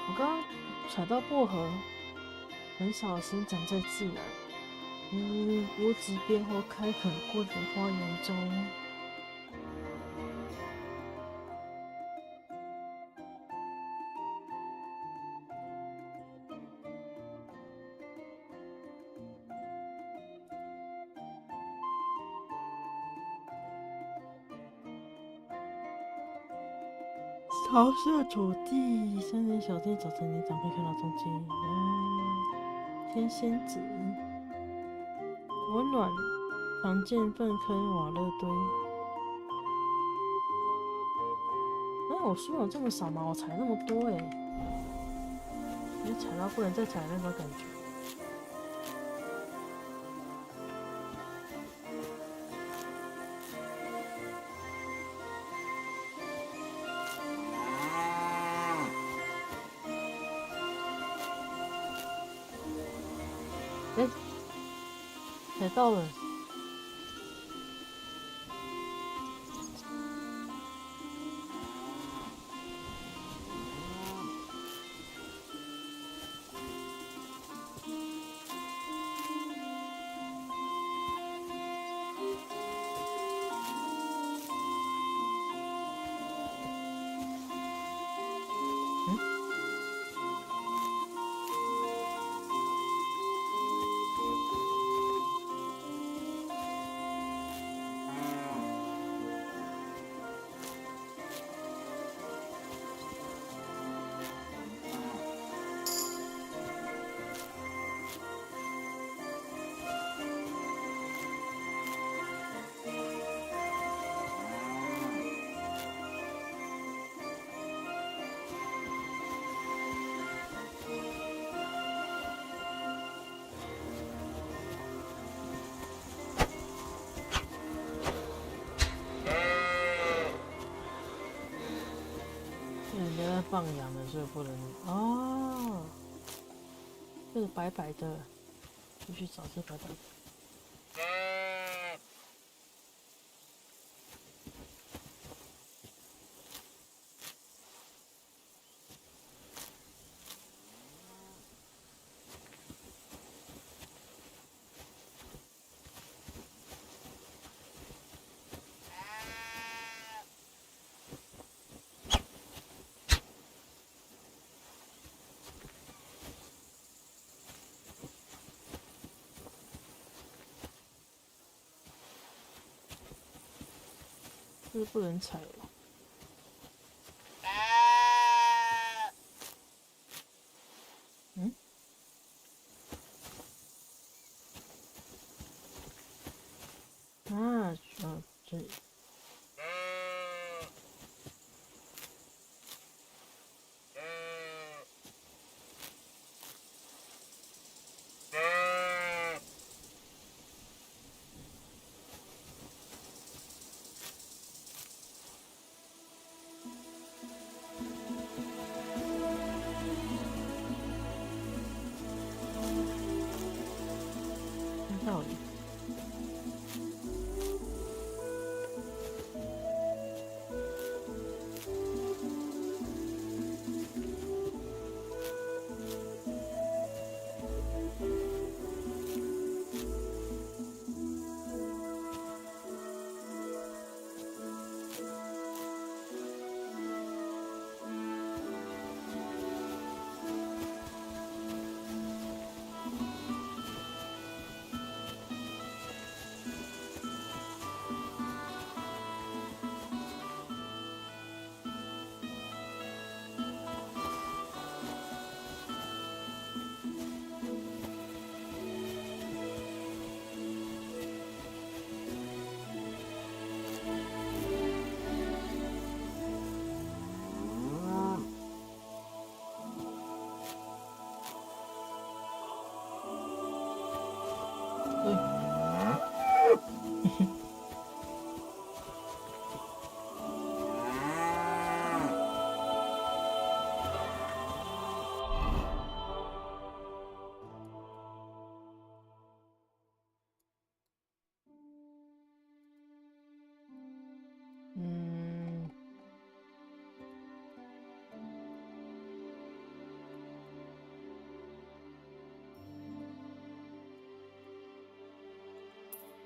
我刚刚踩到薄荷，很少生长在自然。屋子边或开垦过的花园中。桃色土地，森林小店，早晨年长可以看到中间。天仙子，温暖，常见粪坑瓦勒堆。我书有这么少吗？我踩那么多你踩到不能再踩那种感觉。踩到了。人家在放羊的，所以不能哦。这个白白的，就去找这白白的。这个不能踩了。这里。道理。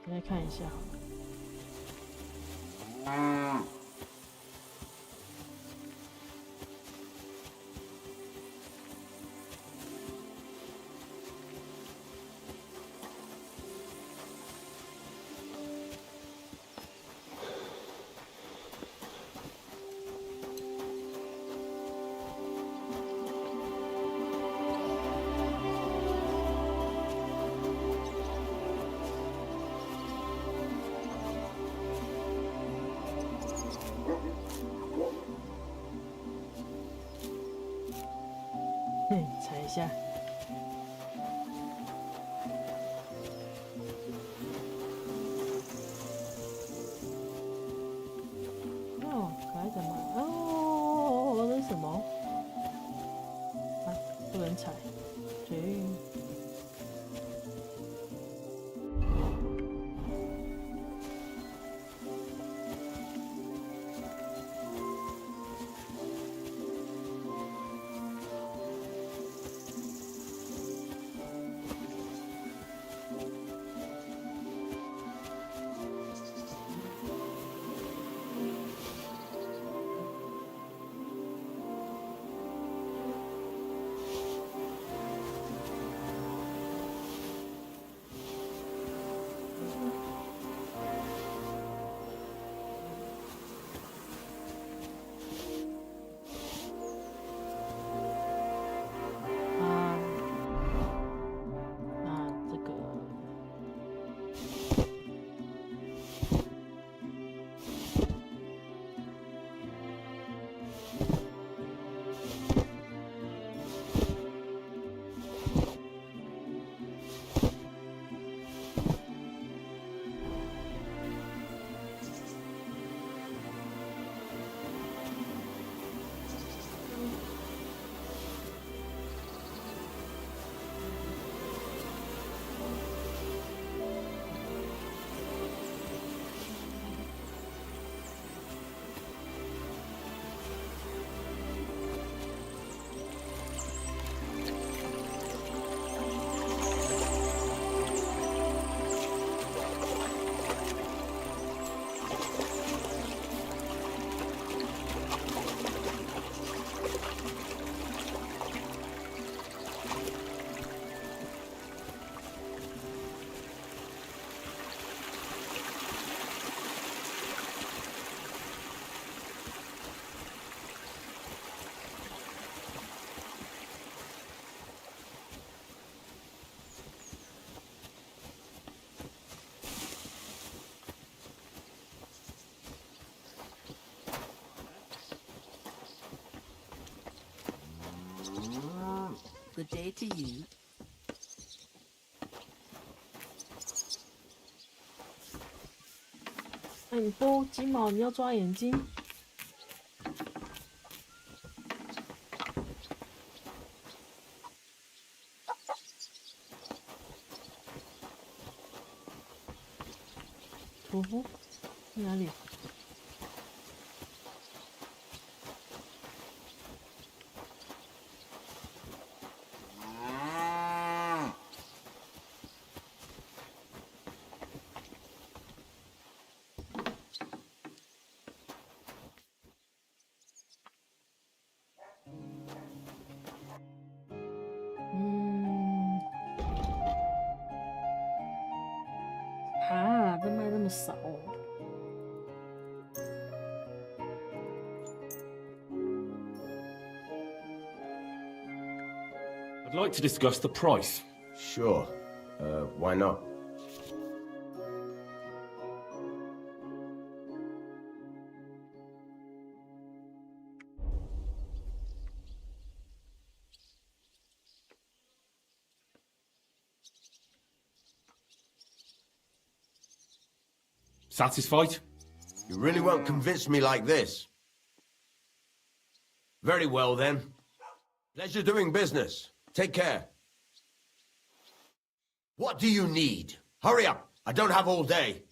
来看一下好了。踩一下。哦，可爱的马。哦，那是什么？啊，不能踩。对。Good day to you. 哎，你不金毛，你要抓眼睛。屠夫哪里？啊，被卖那么少哦。I'd like to discuss the price. Sure. Why not? Satisfied? You really won't convince me like this. Very well, then. Pleasure doing business. Take care. What do you need? Hurry up. I don't have all day.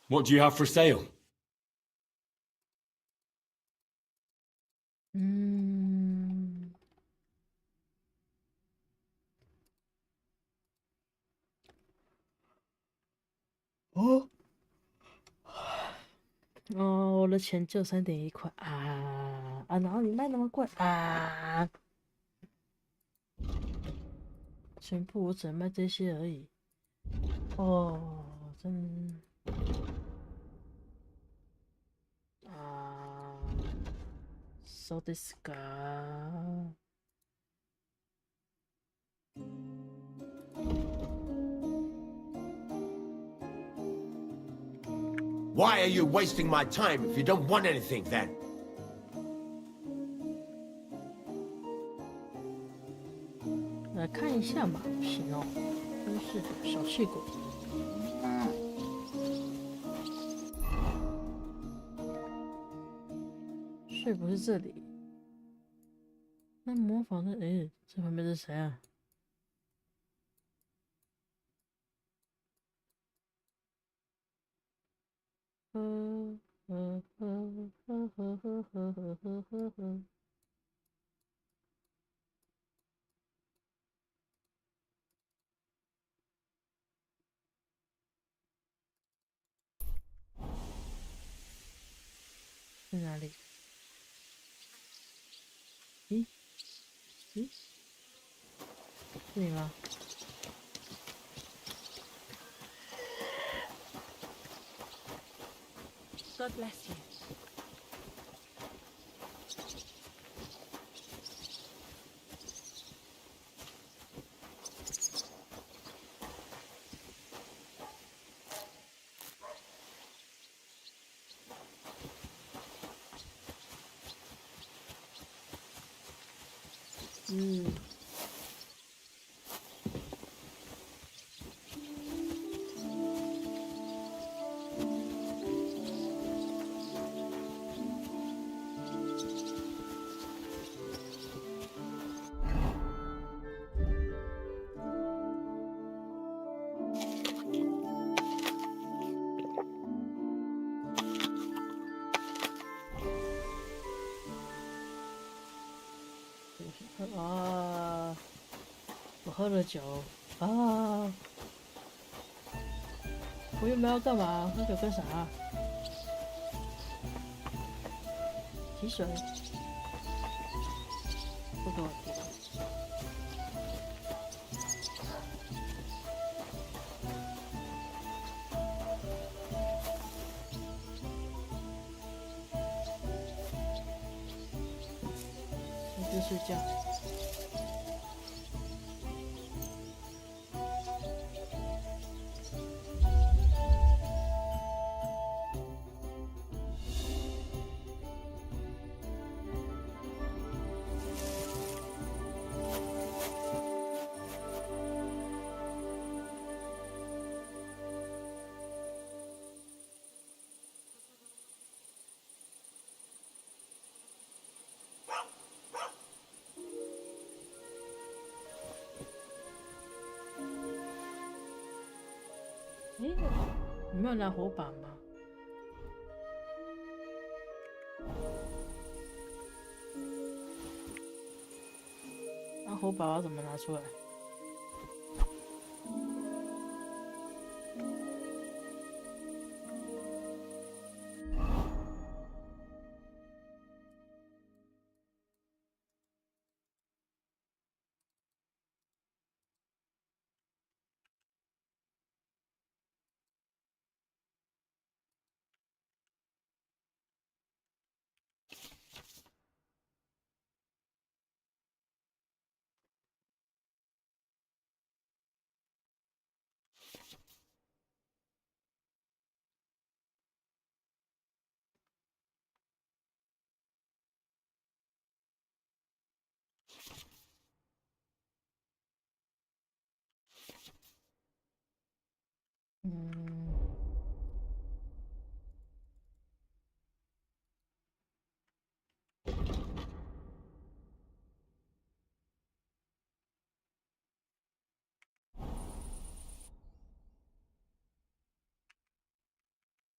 What do you have for sale? 哦，哦，我的钱就3.1块啊，然后你卖那么贵啊，全部我只能卖这些而已。哦，真啊，so this guy。Why are you wasting my time if you don't want anything then? 来看一下嘛，不行哦，真是的，小气鬼。睡不是这里，那模仿的，这旁边是谁啊？在哪里？咦？是你吗？ God bless you. Mm. 啊！我喝了酒啊！我原本要干嘛？喝酒干啥？提水，不给我提。我就睡觉。 你没有拿火把吗？那火把要怎么拿出来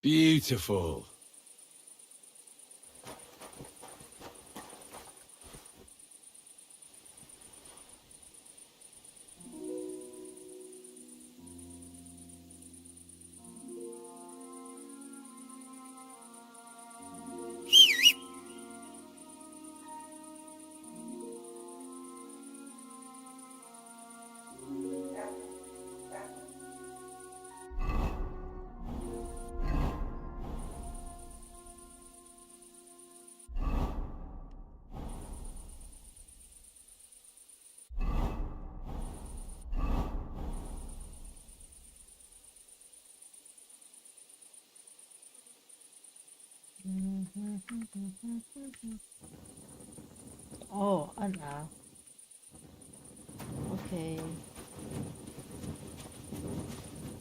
？Beautiful. 哦，按 R。OK，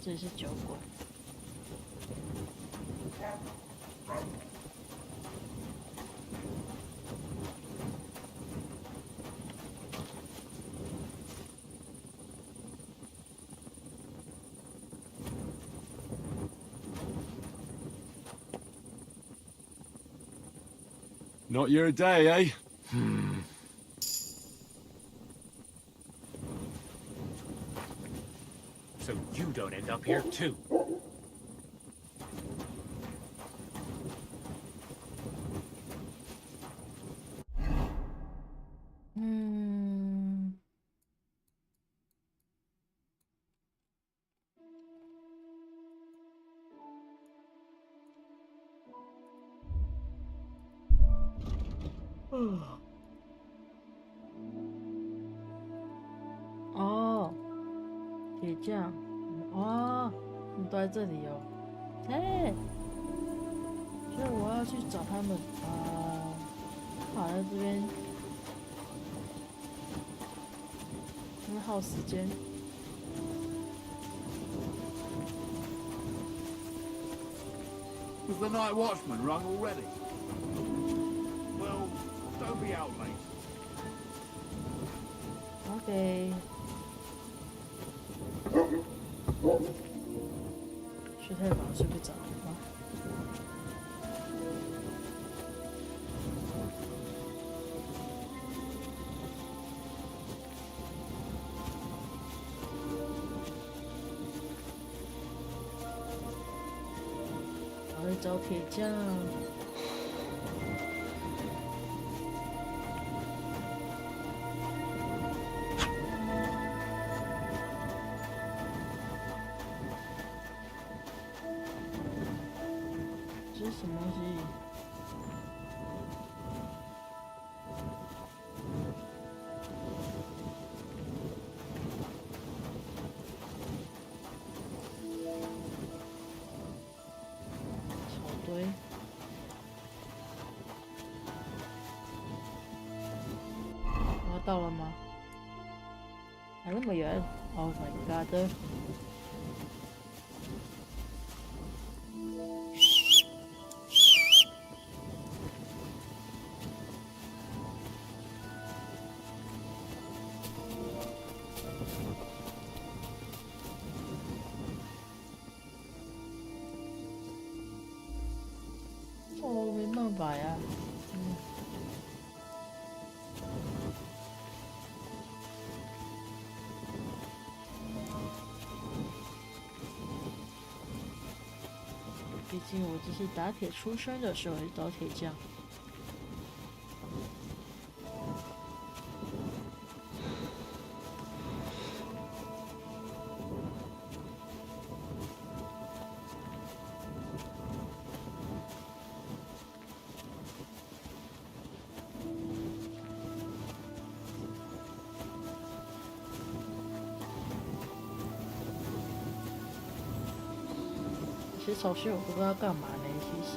这里是酒馆。Not your day, eh? So you don't end up here too. Oh. 铁匠，哦，你们都在这里哦。哎，所以我要去找他们啊。好，在这边，很耗时间。Was the night watchman rung already? Well, don't be out late. OK。睡太饱睡不着吗？我在找铁匠。这是什么东西？草堆。我要到了吗？还那么远 ！Oh my god！哦，没办法呀。毕竟我只是打铁出身的，是我是找铁匠。其实手续我不知道干嘛呢，其实。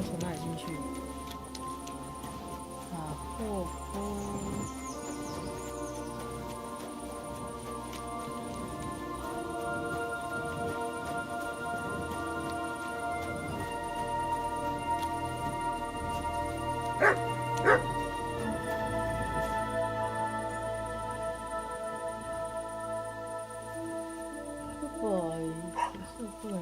从哪里进去？啊，货夫。不好意思，是不能。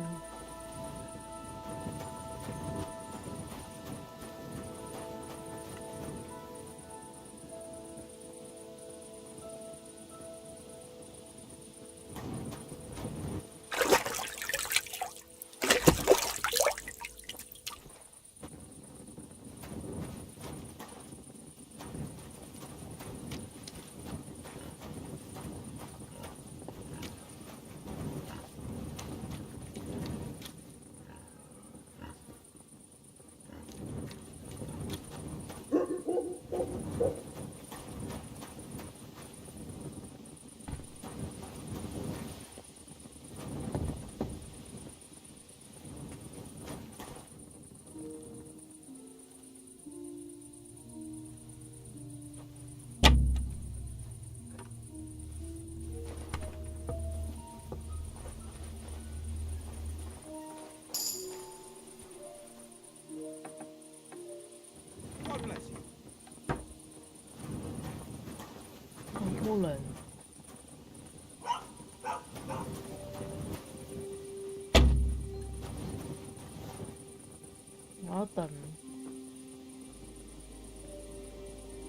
稍等。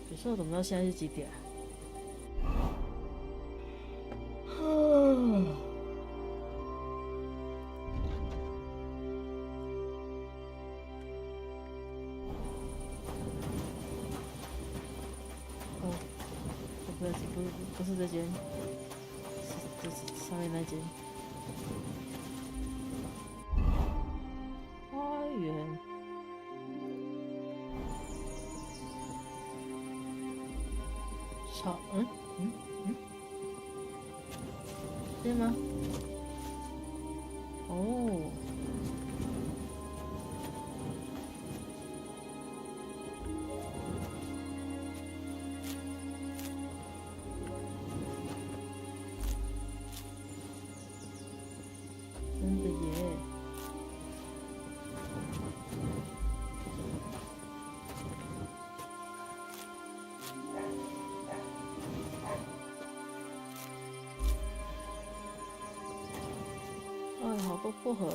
可是我怎么知道现在是几点啊？哦，不是这间，是上面那间。花园。对吗？哦，真的耶！哎，好多薄荷。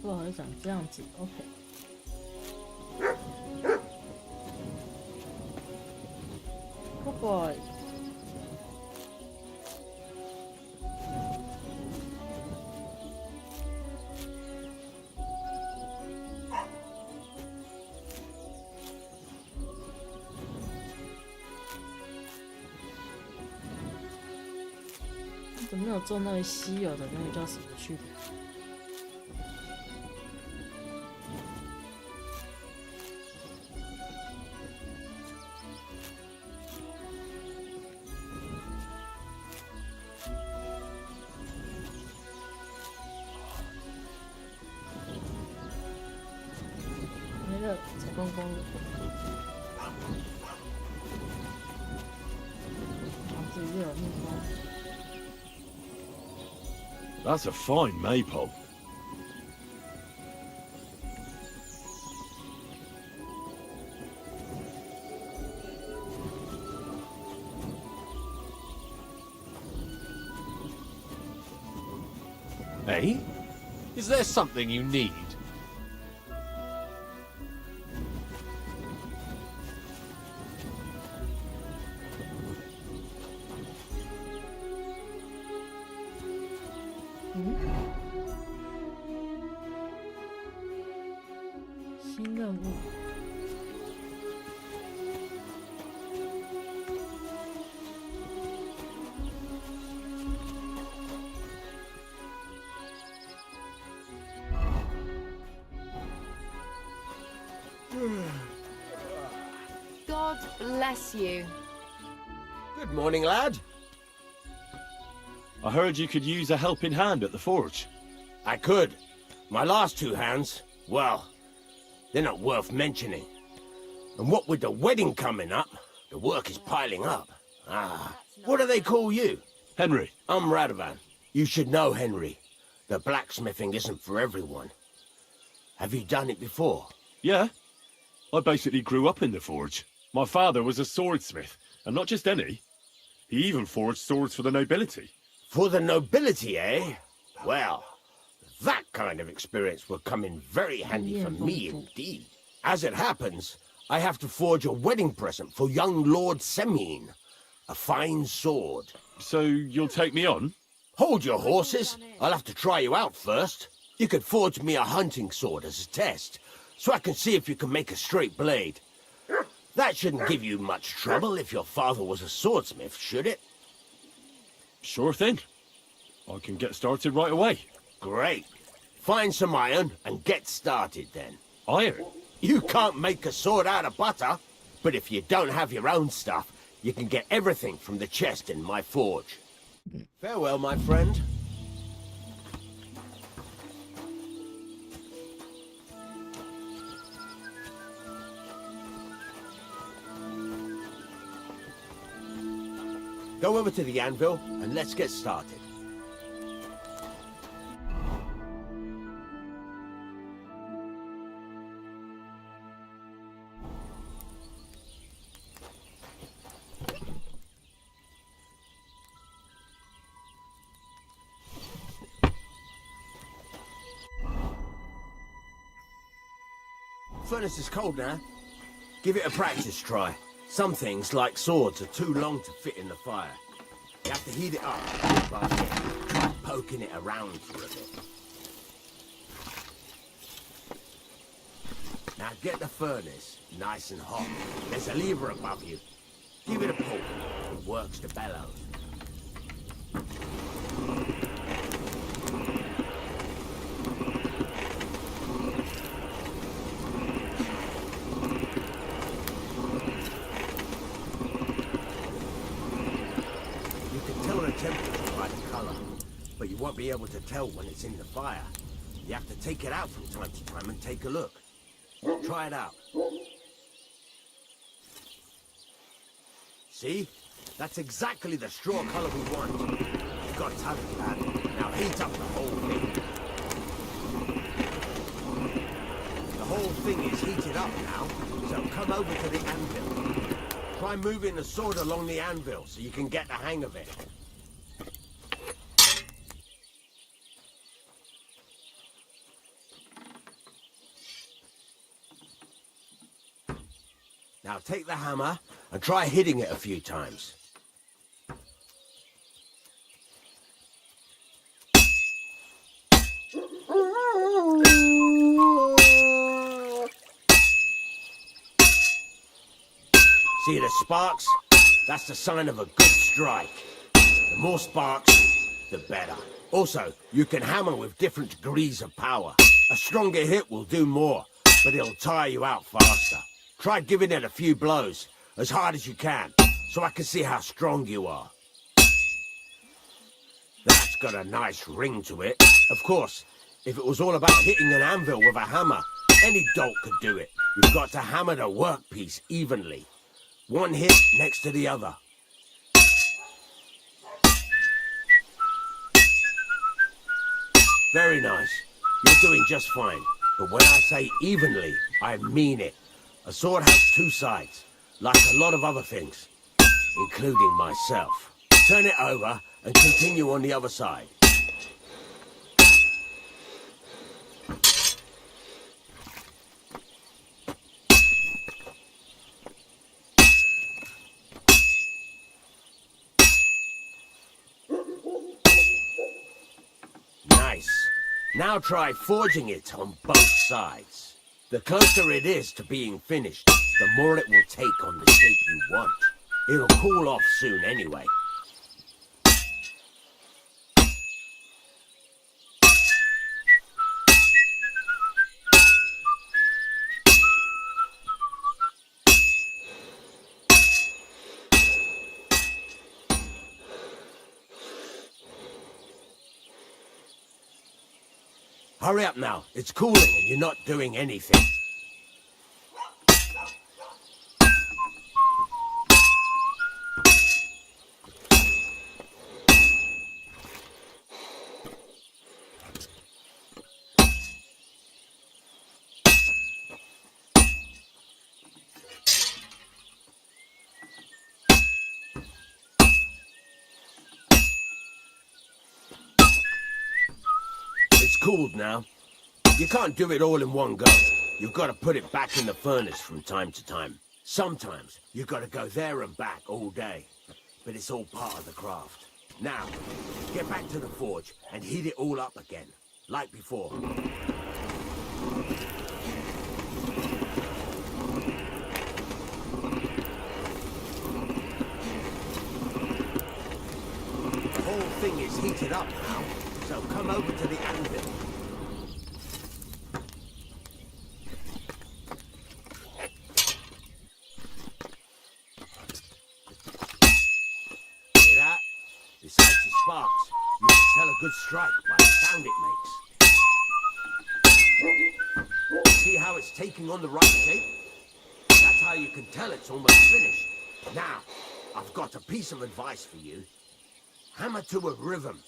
薄荷长这样子 ，OK。Good boy。怎么没有做那个稀有的那个叫什么去的？没了，采光光了。这里又有蜜蜂。That's a fine maypole. Eh? Is there something you need? God bless you. Good morning, lad. I heard you could use a helping hand at the forge. I could. My last two hands, well, they're not worth mentioning. And what with the wedding coming up, the work is piling up. Ah, what do they call you? Henry. I'm Radovan. You should know, Henry. The blacksmithing isn't for everyone. Have you done it before? Yeah. I basically grew up in the forge. My father was a swordsmith, and not just any. He even forged swords for the nobility. For the nobility, eh? Well, that kind of experience will come in very handy for me indeed. As it happens, I have to forge a wedding present for young Lord Semine. A fine sword. So you'll take me on? Hold your horses. I'll have to try you out first. You could forge me a hunting sword as a test, so I can see if you can make a straight blade. That shouldn't give you much trouble if your father was a swordsmith, should it? Sure thing. I can get started right away. Great. Find some iron and get started then. Iron? You can't make a sword out of butter. But if you don't have your own stuff, you can get everything from the chest in my forge. Farewell, my friend. Go over to the anvil and let's get started. Furnace is cold now. Give it a practice try. Some things, like swords, are too long to fit in the fire. You have to heat it up bit by bit. Try poking it around for a bit. Now get the furnace nice and hot. There's a lever above you. Give it a pull. It works the bellows. But you won't be able to tell when it's in the fire. You have to take it out from time to time and take a look. Try it out. See? That's exactly the straw colour we want. You've got talent, lad. Now heat up the whole thing. The whole thing is heated up now, so come over to the anvil. Try moving the sword along the anvil so you can get the hang of it. Now take the hammer and try hitting it a few times. See the sparks? That's the sign of a good strike. The more sparks, the better. Also, you can hammer with different degrees of power. A stronger hit will do more, but it'll tire you out faster. Try giving it a few blows, as hard as you can, so I can see how strong you are. That's got a nice ring to it. Of course, if it was all about hitting an anvil with a hammer, any dolt could do it. You've got to hammer the workpiece evenly. One hit next to the other. Very nice. You're doing just fine. But when I say evenly, I mean it. A sword has two sides, like a lot of other things, including myself. Turn it over and continue on the other side. Nice. Now try forging it on both sides. The closer it is to being finished, the more it will take on the shape you want. It'll cool off soon anyway. Hurry up now. It's cooling and you're not doing anything. Cooled now. You can't do it all in one go. You've got to put it back in the furnace from time to time. Sometimes you've got to go there and back all day. But it's all part of the craft. Now, get back to the forge and heat it all up again, like before. The whole thing is heated up now. So come over to the anvil. good strike by the sound it makes. See how it's taking on the right shape? That's how you can tell it's almost finished. Now, I've got a piece of advice for you. Hammer to a rhythm.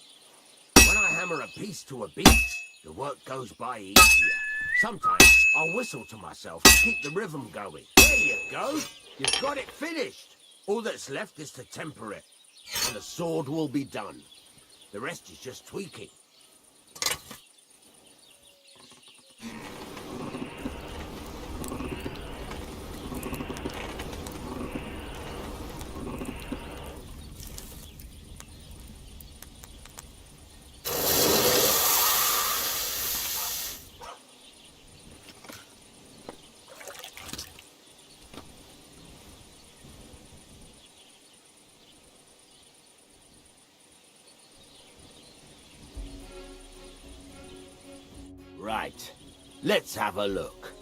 When I hammer a piece to a beat, the work goes by easier. Sometimes I'll whistle to myself to keep the rhythm going. There you go. You've got it finished. All that's left is to temper it, and the sword will be done. The rest is just tweaking. Right. Let's have a look.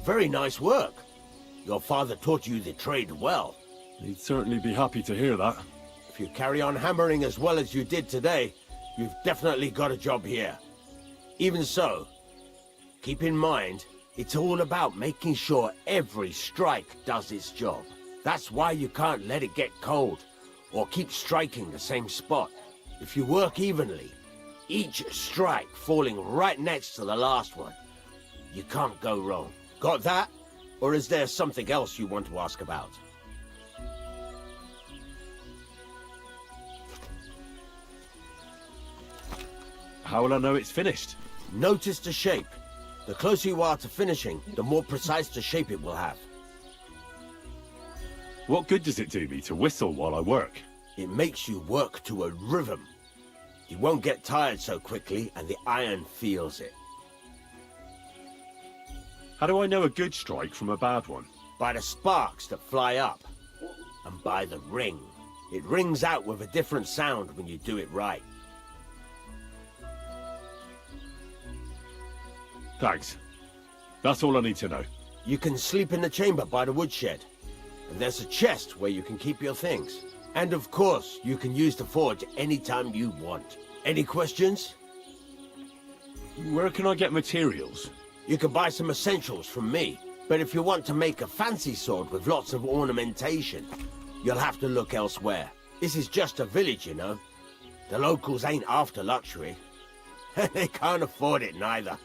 Very nice work. Your father taught you the trade well. He'd certainly be happy to hear that. If you carry on hammering as well as you did today, you've definitely got a job here. Even so, keep in mind, it's all about making sure every strike does its job. That's why you can't let it get cold, or keep striking the same spot. If you work evenly, each strike falling right next to the last one, you can't go wrong. Got that? Or is there something else you want to ask about? How will I know it's finished? Notice the shape. The closer you are to finishing, the more precise the shape it will have. What good does it do me to whistle while I work? It makes you work to a rhythm. You won't get tired so quickly, and the iron feels it. How do I know a good strike from a bad one? By the sparks that fly up, and by the ring. It rings out with a different sound when you do it right. Thanks. That's all I need to know. You can sleep in the chamber by the woodshed. And there's a chest where you can keep your things. And of course, you can use the forge anytime you want. Any questions? Where can I get materials? You can buy some essentials from me. But if you want to make a fancy sword with lots of ornamentation, you'll have to look elsewhere. This is just a village, you know. The locals ain't after luxury. They can't afford it neither.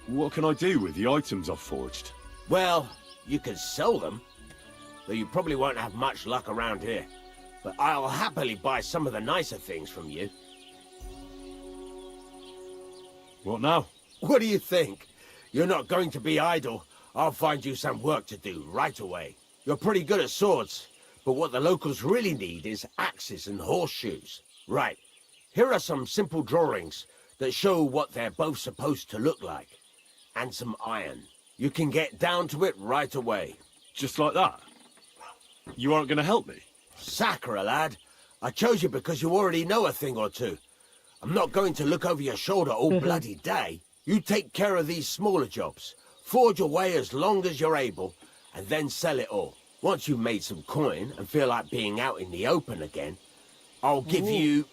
What can I do with the items I've forged? Well, you can sell them. Though you probably won't have much luck around here. But I'll happily buy some of the nicer things from you. What now? What do you think? You're not going to be idle. I'll find you some work to do right away. You're pretty good at swords, but what the locals really need is axes and horseshoes. Right, here are some simple drawings that show what they're both supposed to look like. And some iron. You can get down to it right away. Just like that? You aren't going to help me? Sacre, lad. I chose you because you already know a thing or two. I'm not going to look over your shoulder all bloody day. You take care of these smaller jobs. Forge away as long as you're able, and then sell it all. Once you've made some coin and feel like being out in the open again, I'll give you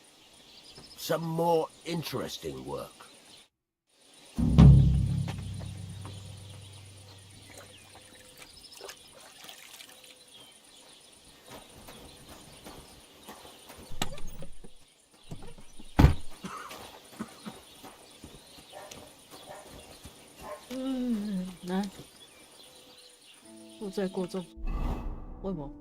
some more interesting work.来，负债过重，为什么？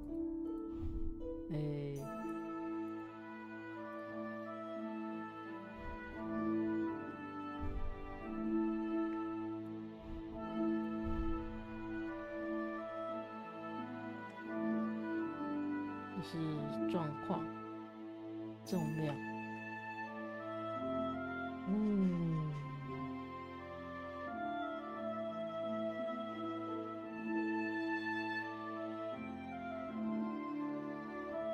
这是状况，重量，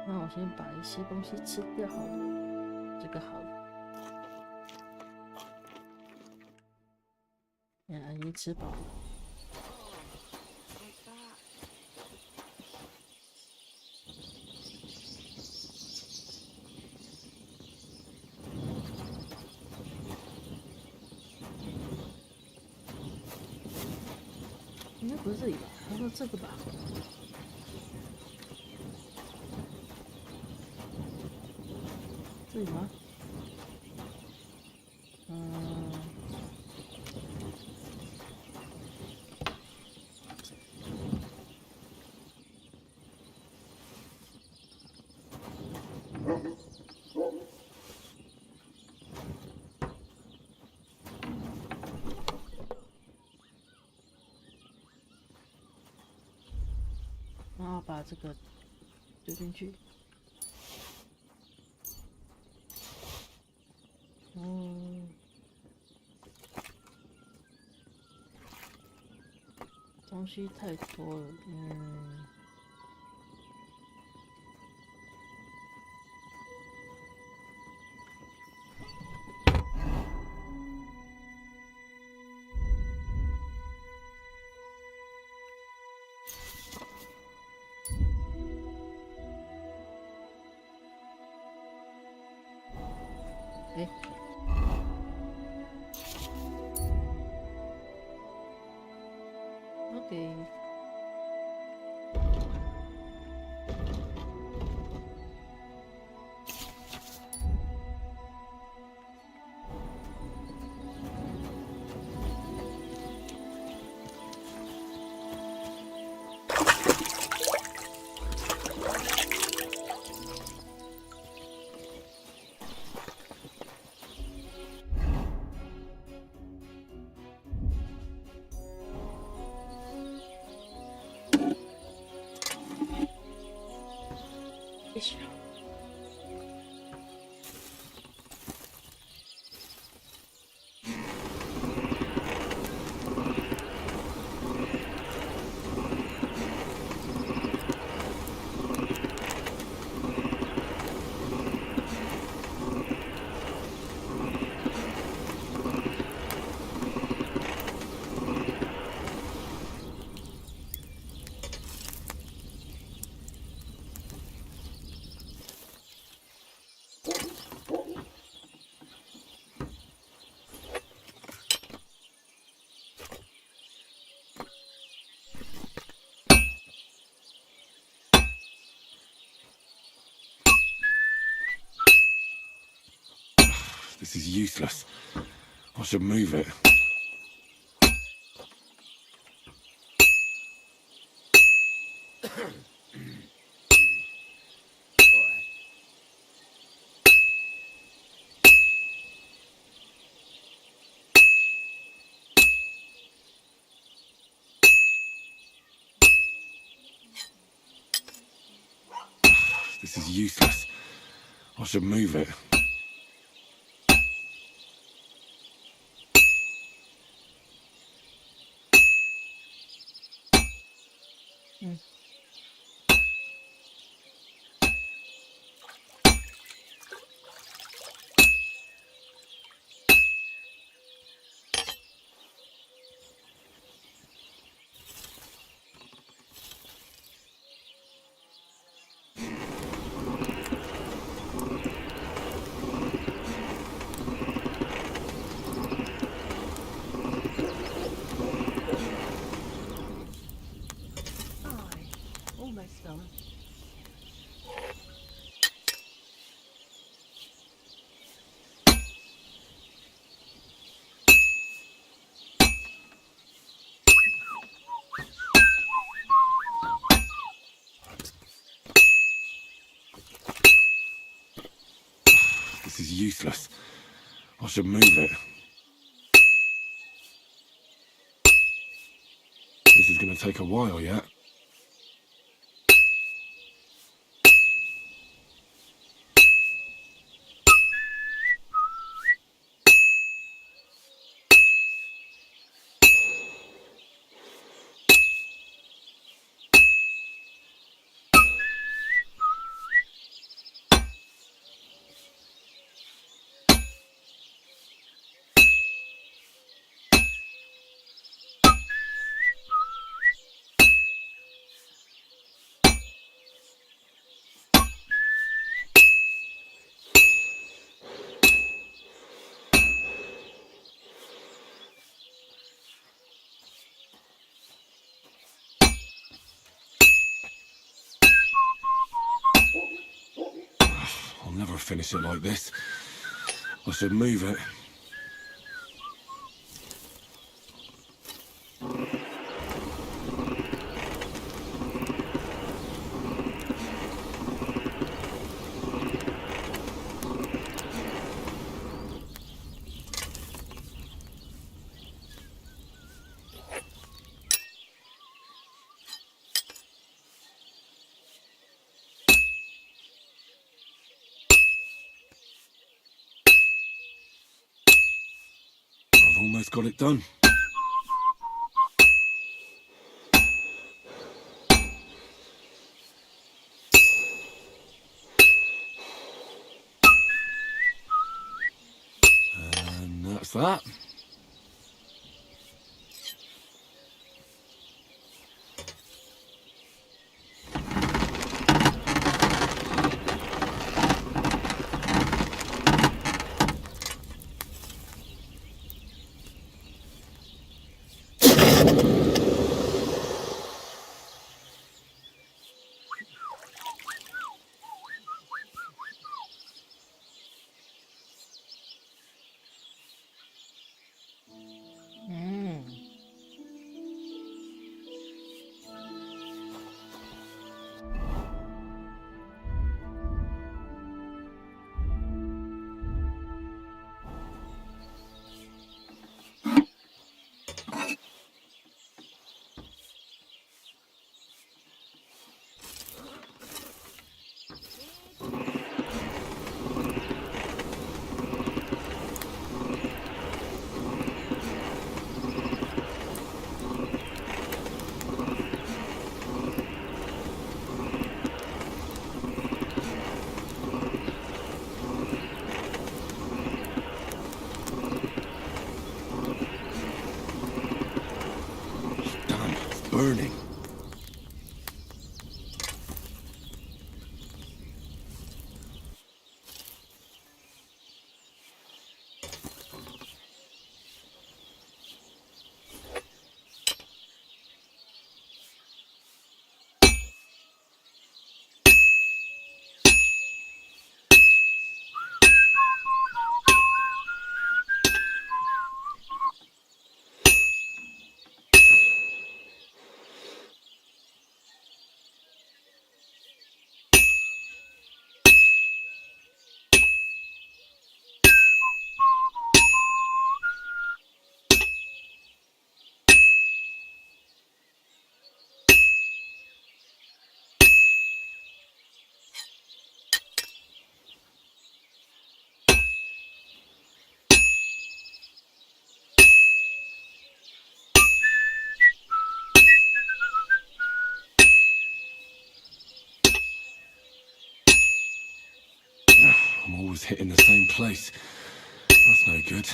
那我先把一些东西吃掉好了，这个好了。已经吃饱了。该不是这里吧？他说这个吧。这里吗？然后把这个丢进去。东西太多了，OK。This is useless. I should move it. This is useless. I should move it. Almost done. This is useless. I should move it. This is going to take a while yet. finish it like this. I should move it. I've almost got it done. And that's that. Burning. I'm always hitting the same place. That's no good.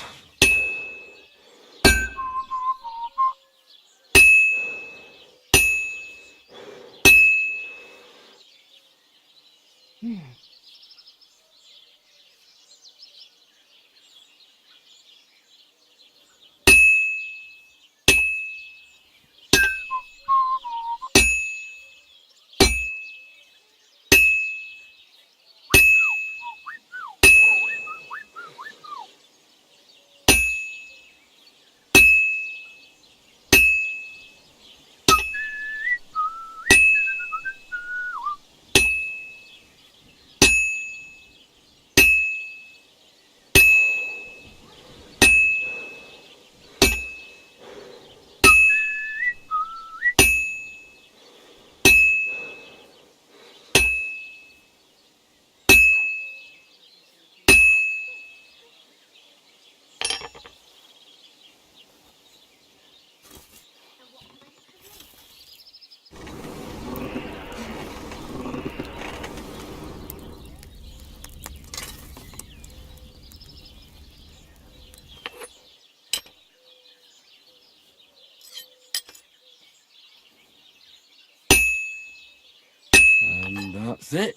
And that's it.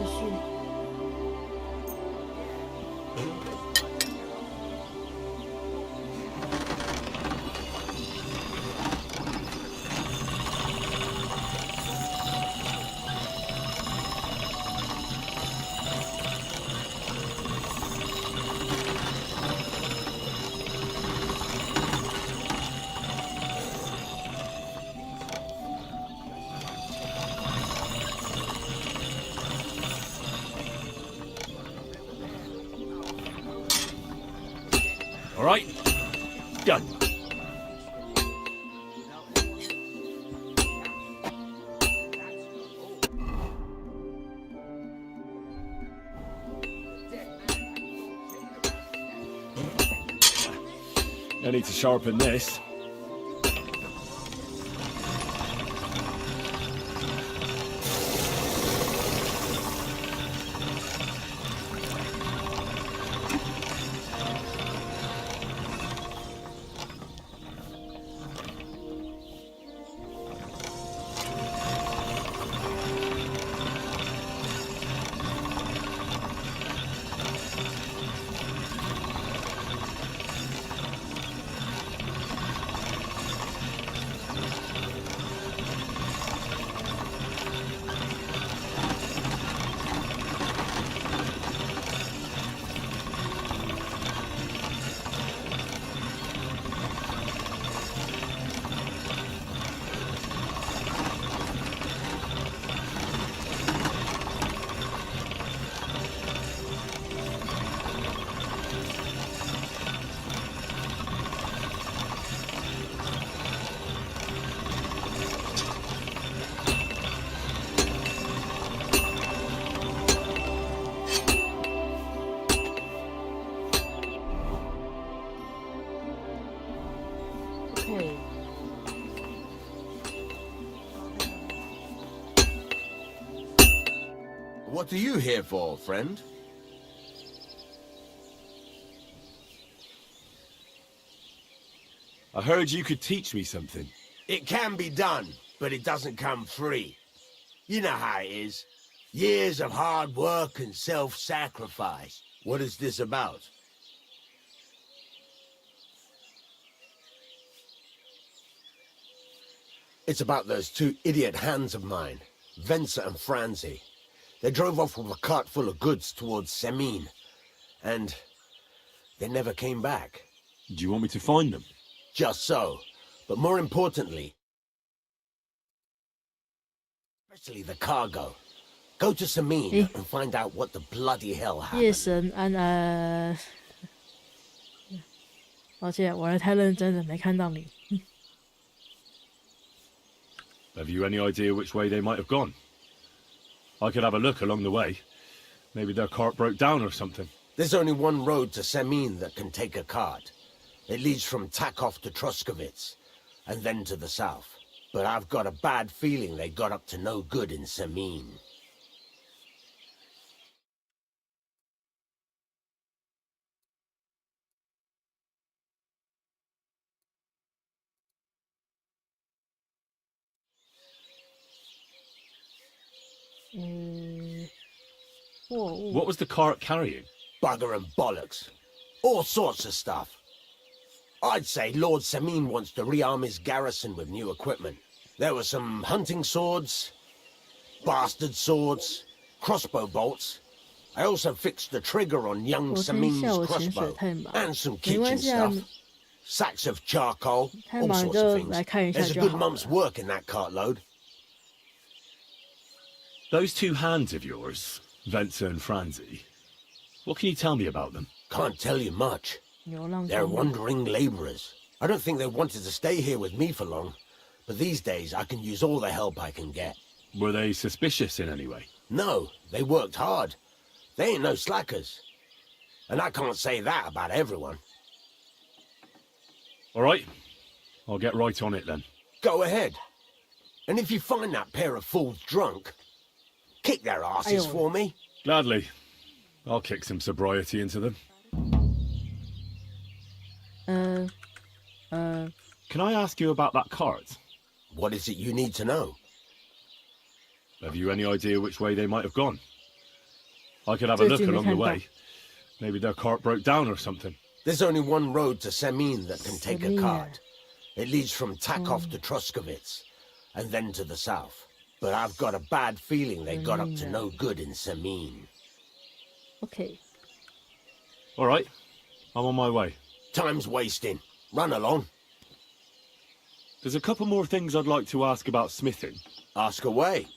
继续。All right, done. I need to sharpen this. What are you here for, friend? I heard you could teach me something. It can be done, but it doesn't come free. You know how it is. Years of hard work and self-sacrifice. What is this about? It's about those two idiot hands of mine, Venser and Franzi. They drove off with a cart full of goods towards Semine, and they never came back. Do you want me to find them? Just so. But more importantly, especially the cargo. Go to Semine and find out what the bloody hell happened. 夜神安安，抱歉，玩得太认真了，没看到你。Have you any idea which way they might have gone? I could have a look along the way. Maybe their cart broke down or something. There's only one road to Semine that can take a cart. It leads from Takov to Troskovitz, and then to the south. But I've got a bad feeling they got up to no good in Semine. What was the cart carrying? Bugger and bollocks. All sorts of stuff. I'd say Lord Semine wants to rearm his garrison with new equipment. There were some hunting swords, bastard swords, crossbow bolts. I also fixed the trigger on young Semine's crossbow, and some kitchen stuff. Sacks of charcoal, all sorts of things. There's a good month's work in that cartload. Those two hands of yours, Venser and Franzi, what can you tell me about them? Can't tell you much. They're wandering laborers. I don't think they wanted to stay here with me for long, but these days I can use all the help I can get. Were they suspicious in any way? No, they worked hard. They ain't no slackers. And I can't say that about everyone. All right, I'll get right on it then. Go ahead. And if you find that pair of fools drunk, kick their asses for me. Gladly. I'll kick some sobriety into them. Can I ask you about that cart? What is it you need to know? Have you any idea which way they might have gone? I could have a look along the way. Maybe their cart broke down or something. There's only one road to Semin that can take a cart. It leads from Takov to Troskovitz, and then to the south. But I've got a bad feeling they got up to no good in Semin. Okay. All right. I'm on my way. Time's wasting. Run along. There's a couple more things I'd like to ask about smithing. Ask away.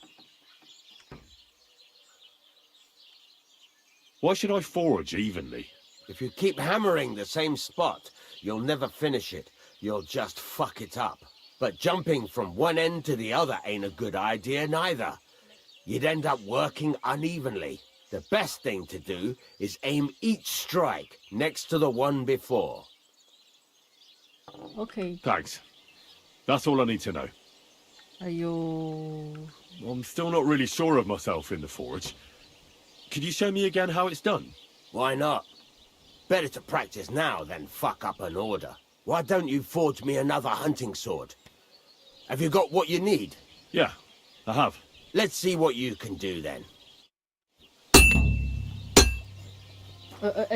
Why should I forge evenly? If you keep hammering the same spot, you'll never finish it. You'll just fuck it up. But jumping from one end to the other ain't a good idea neither. You'd end up working unevenly. The best thing to do is aim each strike next to the one before. Okay. Thanks. That's all I need to know. Ayo. I'm still not really sure of myself in the forge. Could you show me again how it's done? Why not? Better to practice now than fuck up an order. Why don't you forge me another hunting sword? Have you got what you need? Yeah, I have. Let's see what you can do then. Are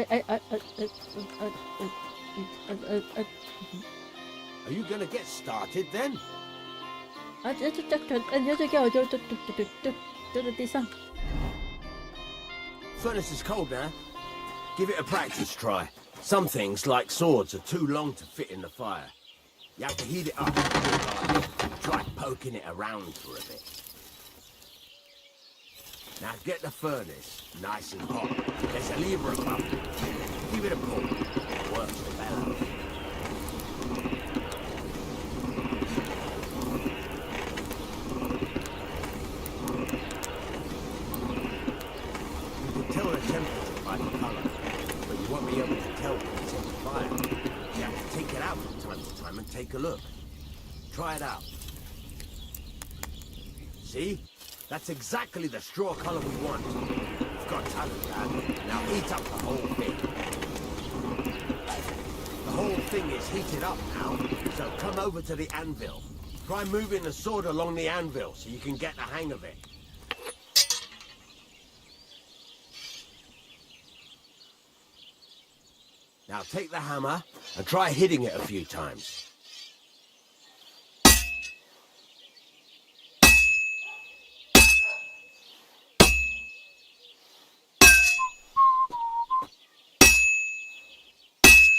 you gonna get started then? Furnace is cold now. Give it a practice try. Some things, like swords, are too long to fit in the fire. You have to heat it up. Try poking it around for a bit. Now get the furnace nice and hot. There's a lever above it. Give it a pull. Works the bellows. You can tell the temperature by the colour, but you won't be able to tell when it's in the fire. You have to take it out from time to time and take a look. Try it out. See? That's exactly the straw colour we want. You've got talent, Dad. Now heat up the whole thing. The whole thing is heated up now, so come over to the anvil. Try moving the sword along the anvil so you can get the hang of it. Now take the hammer and try hitting it a few times.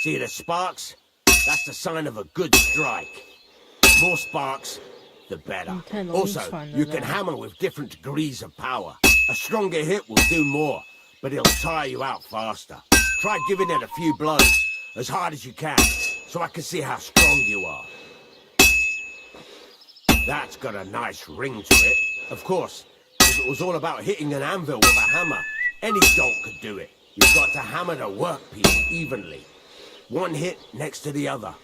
See the sparks? That's the sign of a good strike. The more sparks, the better. Also, you can hammer with different degrees of power. A stronger hit will do more, but it'll tire you out faster. Try giving it a few blows, as hard as you can, so I can see how strong you are. That's got a nice ring to it. Of course, if it was all about hitting an anvil with a hammer, any dolt could do it. You've got to hammer the workpiece evenly. One hit next to the other.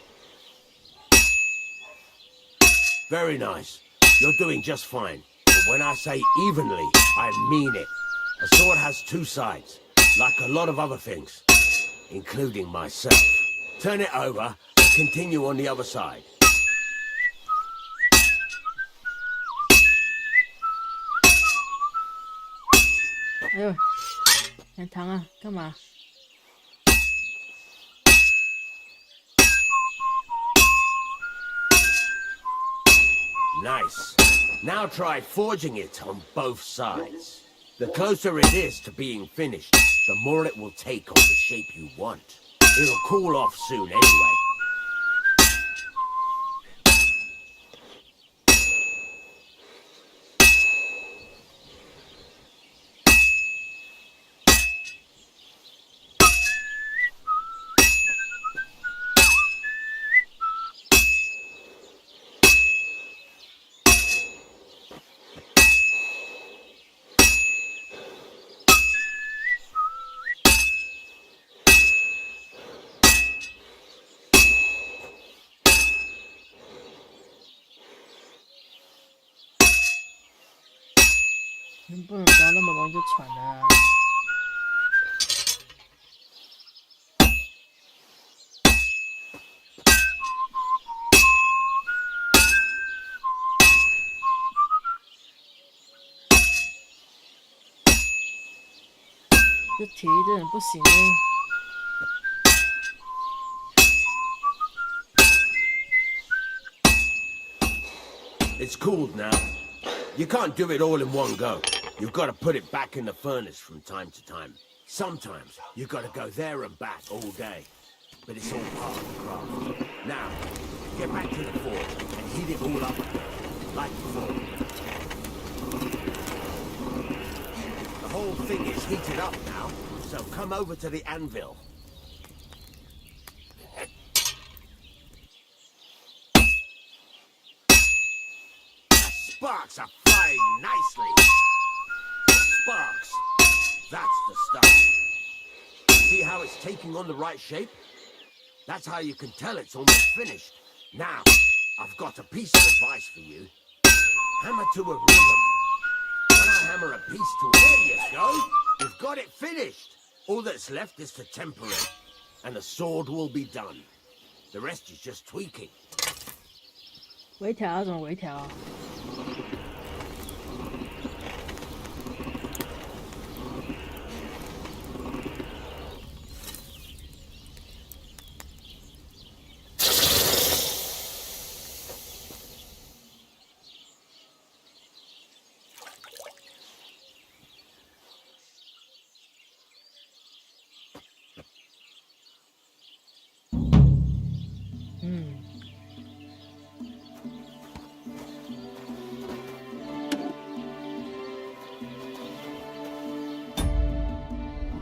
Very nice. You're doing just fine. But when I say evenly, I mean it. A sword has two sides, like a lot of other things, including myself. Turn it over and continue on the other side. Ayo, 奶糖啊，干嘛？ Nice. Now try forging it on both sides. The closer it is to being finished, the more it will take on the shape you want. It'll cool off soon anyway.能不能不要那么容易就喘了啊？这体力真的不行欸。It's cooled now. You can't do it all in one go. You've got to put it back in the furnace from time to time. Sometimes you've got to go there and back all day. But it's all part of the craft. Now, get back to the forge and heat it all up again, like before. The whole thing is heated up now, so come over to the anvil. Sparks are flying nicely. Sparks. That's the stuff. See how it's taking on the right shape? That's how you can tell it's almost finished. Now, I've got a piece of advice for you. Hammer to a rhythm. When I hammer a piece to it, there you go. You've got it finished. All that's left is to temper it, and the sword will be done. The rest is just tweaking. 微调要怎么微调？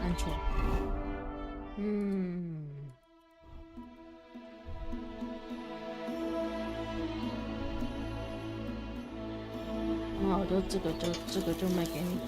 按错。那我就这个就卖给你了。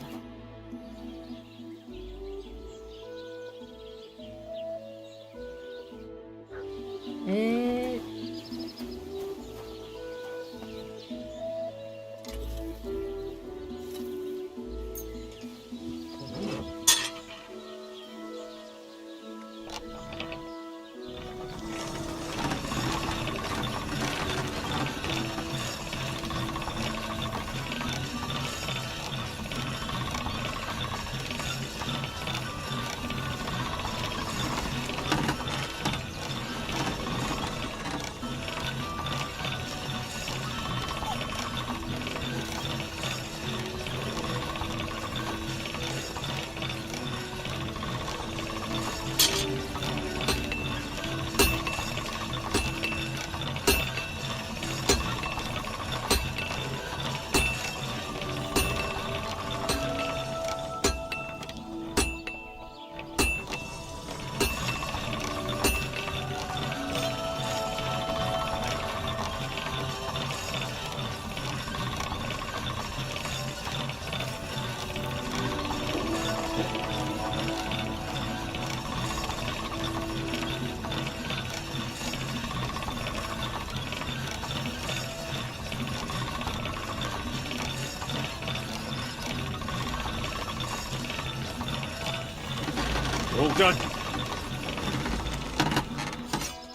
All done.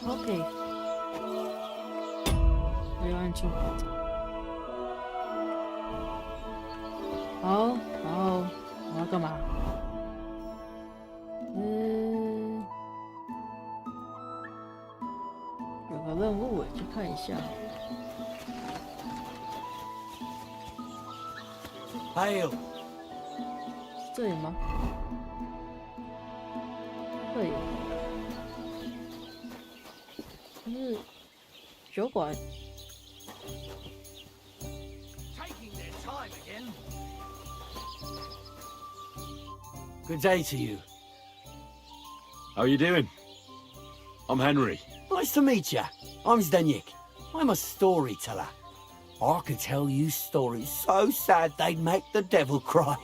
OK。没有按错。好，然后我要干嘛？有个任务我去看一下。Hail. 是这里吗？这里。就是酒馆。Good day to you. How are you doing? I'm Henry. Nice to meet you. I'm Zdeněk. I'm a storyteller. I could tell you stories so sad they'd make the devil cry.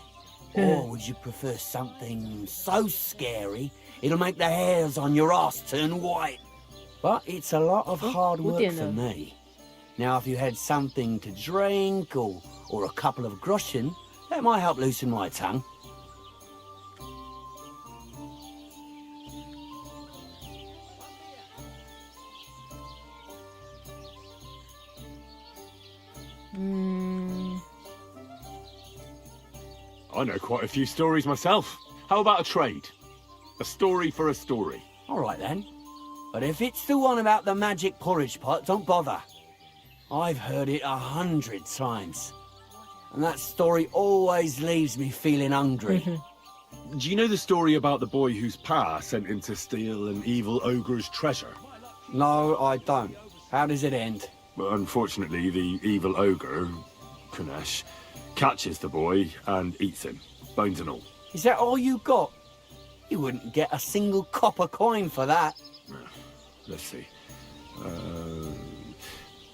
Or would you prefer something so scary it'll make the hairs on your ass turn white? But it's a lot of hard work for me. Now, if you had something to drink or a couple of groschen, that might help loosen my tongue. I know quite a few stories myself. How about a trade? A story for a story. All right then. But if it's the one about the magic porridge pot, don't bother. I've heard it 100 times. And that story always leaves me feeling hungry. Do you know the story about the boy whose pa sent him to steal an evil ogre's treasure? No, I don't. How does it end? Well, unfortunately, the evil ogre, Kunesh, catches the boy and eats him, bones and all. Is that all you got? You wouldn't get a single copper coin for that. Let's see.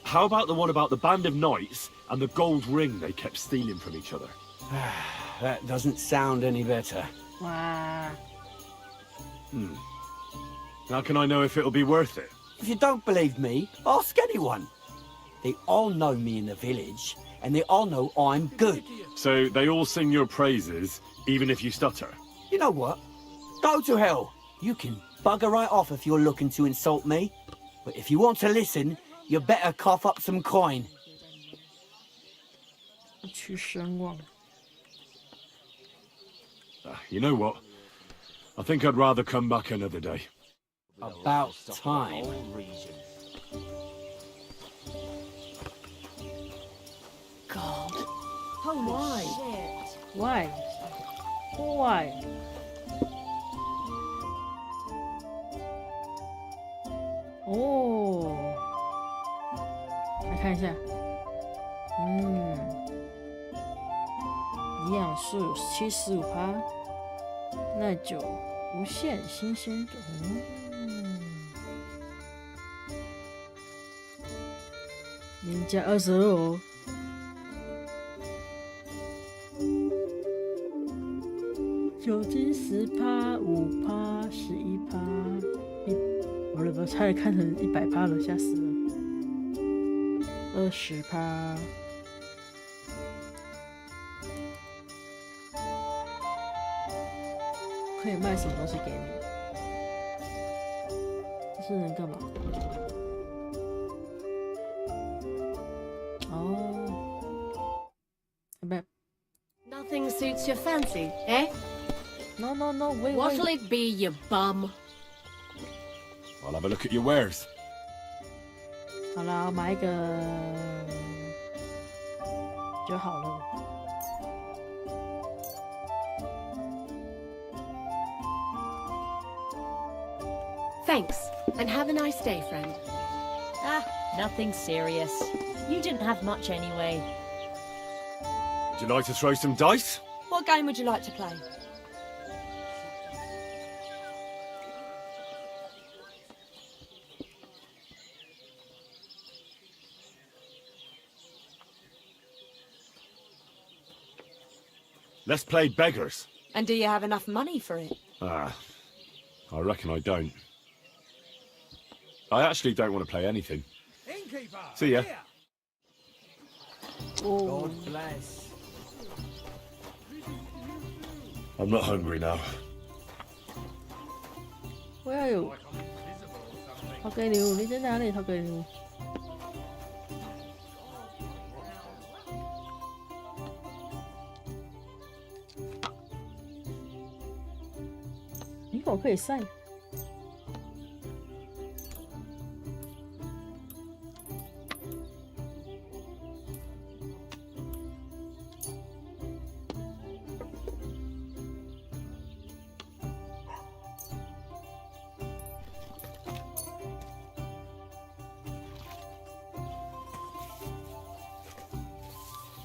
How about the one about the band of knights and the gold ring they kept stealing from each other? That doesn't sound any better. Wow. How can I know if it'll be worth it? If you don't believe me, ask anyone. They all know me in the village, and they all know I'm good. So they all sing your praises, even if you stutter? You know what? Go to hell. You can bugger right off if you're looking to insult me. But if you want to listen, you better cough up some coin. 去声望。 You know what? I think I'd rather come back another day. About time. God. Oh, why? Shit. Why? Why? Oh. 来看一下。营养素75%，耐久无限新鲜度。您加22哦。酒精10%、5%、11%，我的差点看成100%了，吓死了。20%。 可以卖什么东西给你？这是能干嘛？哦，不。 Nothing suits your fancy, eh? No, no, no, wait, What'll wait. it be, you bum? I'll have a look at your wares. 好啦，买一个就好了。 Thanks, and have a nice day, friend. Ah, nothing serious. You didn't have much anyway. Would you like to throw some dice? What game would you like to play? Let's play beggars. And do you have enough money for it? I reckon I don't. I actually don't want to play anything. See ya. God bless. I'm not hungry now. 我要有头给牛，你在哪里？头给牛。苹果可以晒。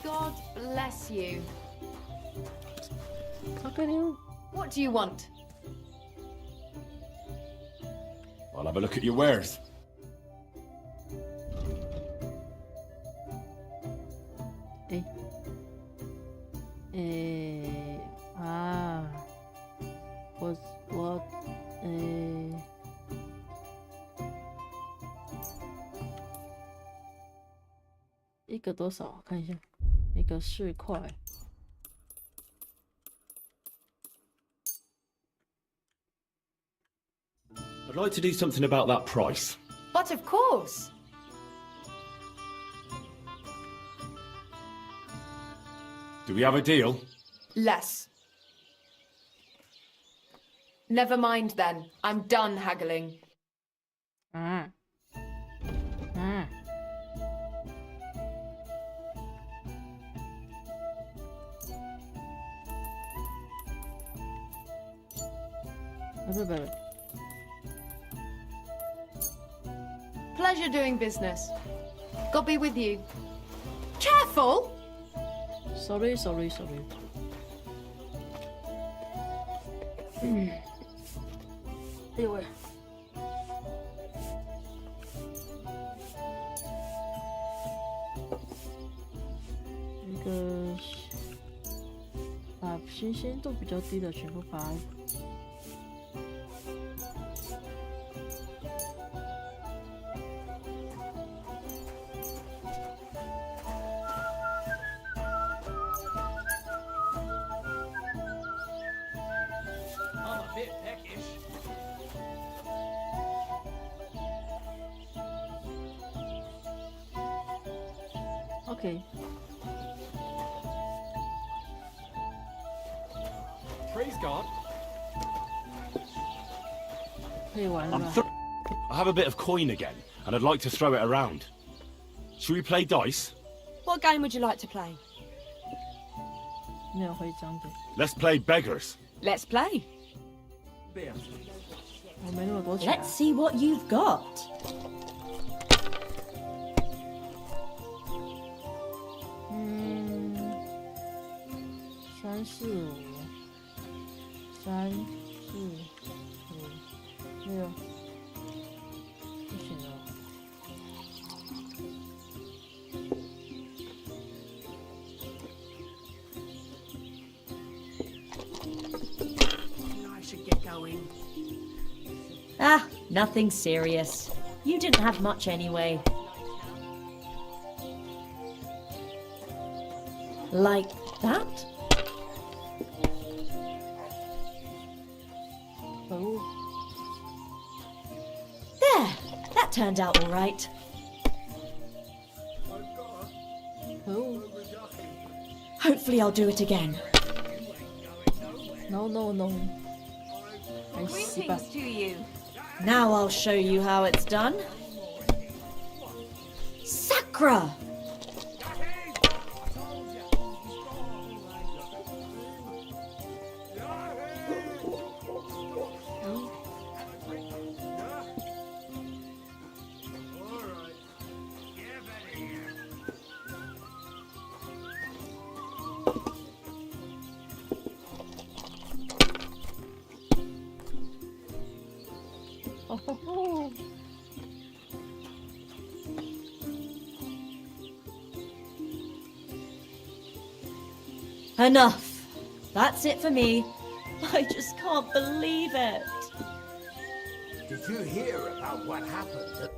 God bless you. Okay, what do you want? I'll have a look at your wares. What 一个多少？看一下，一个4块。I'd like to do something about that price. But of course. Do we have a deal? Less. Never mind then. I'm done haggling. 不。 Pleasure doing business. God be with you. Careful! Sorry. 哎呦喂！一个把新鲜度比较低的全部把它。 Okay. Praise God. 可以玩了吧？ I have a bit of coin again, and I'd like to throw it around. Should we play dice? What game would you like to play? 没有徽章的。 Let's play beggars. Let's play. 我没那么多钱。 Let's see what you've got. 3、4、5，3、4、5、6，不行了。I should get going. Ah, nothing serious. You didn't have much anyway. Like that? Oh. There! That turned out all right. Oh. Hopefully I'll do it again. No. Greetings to you. Now I'll show you how it's done. Sakra! Oh. Enough. That's it for me. I just can't believe it. Did you hear about what happened at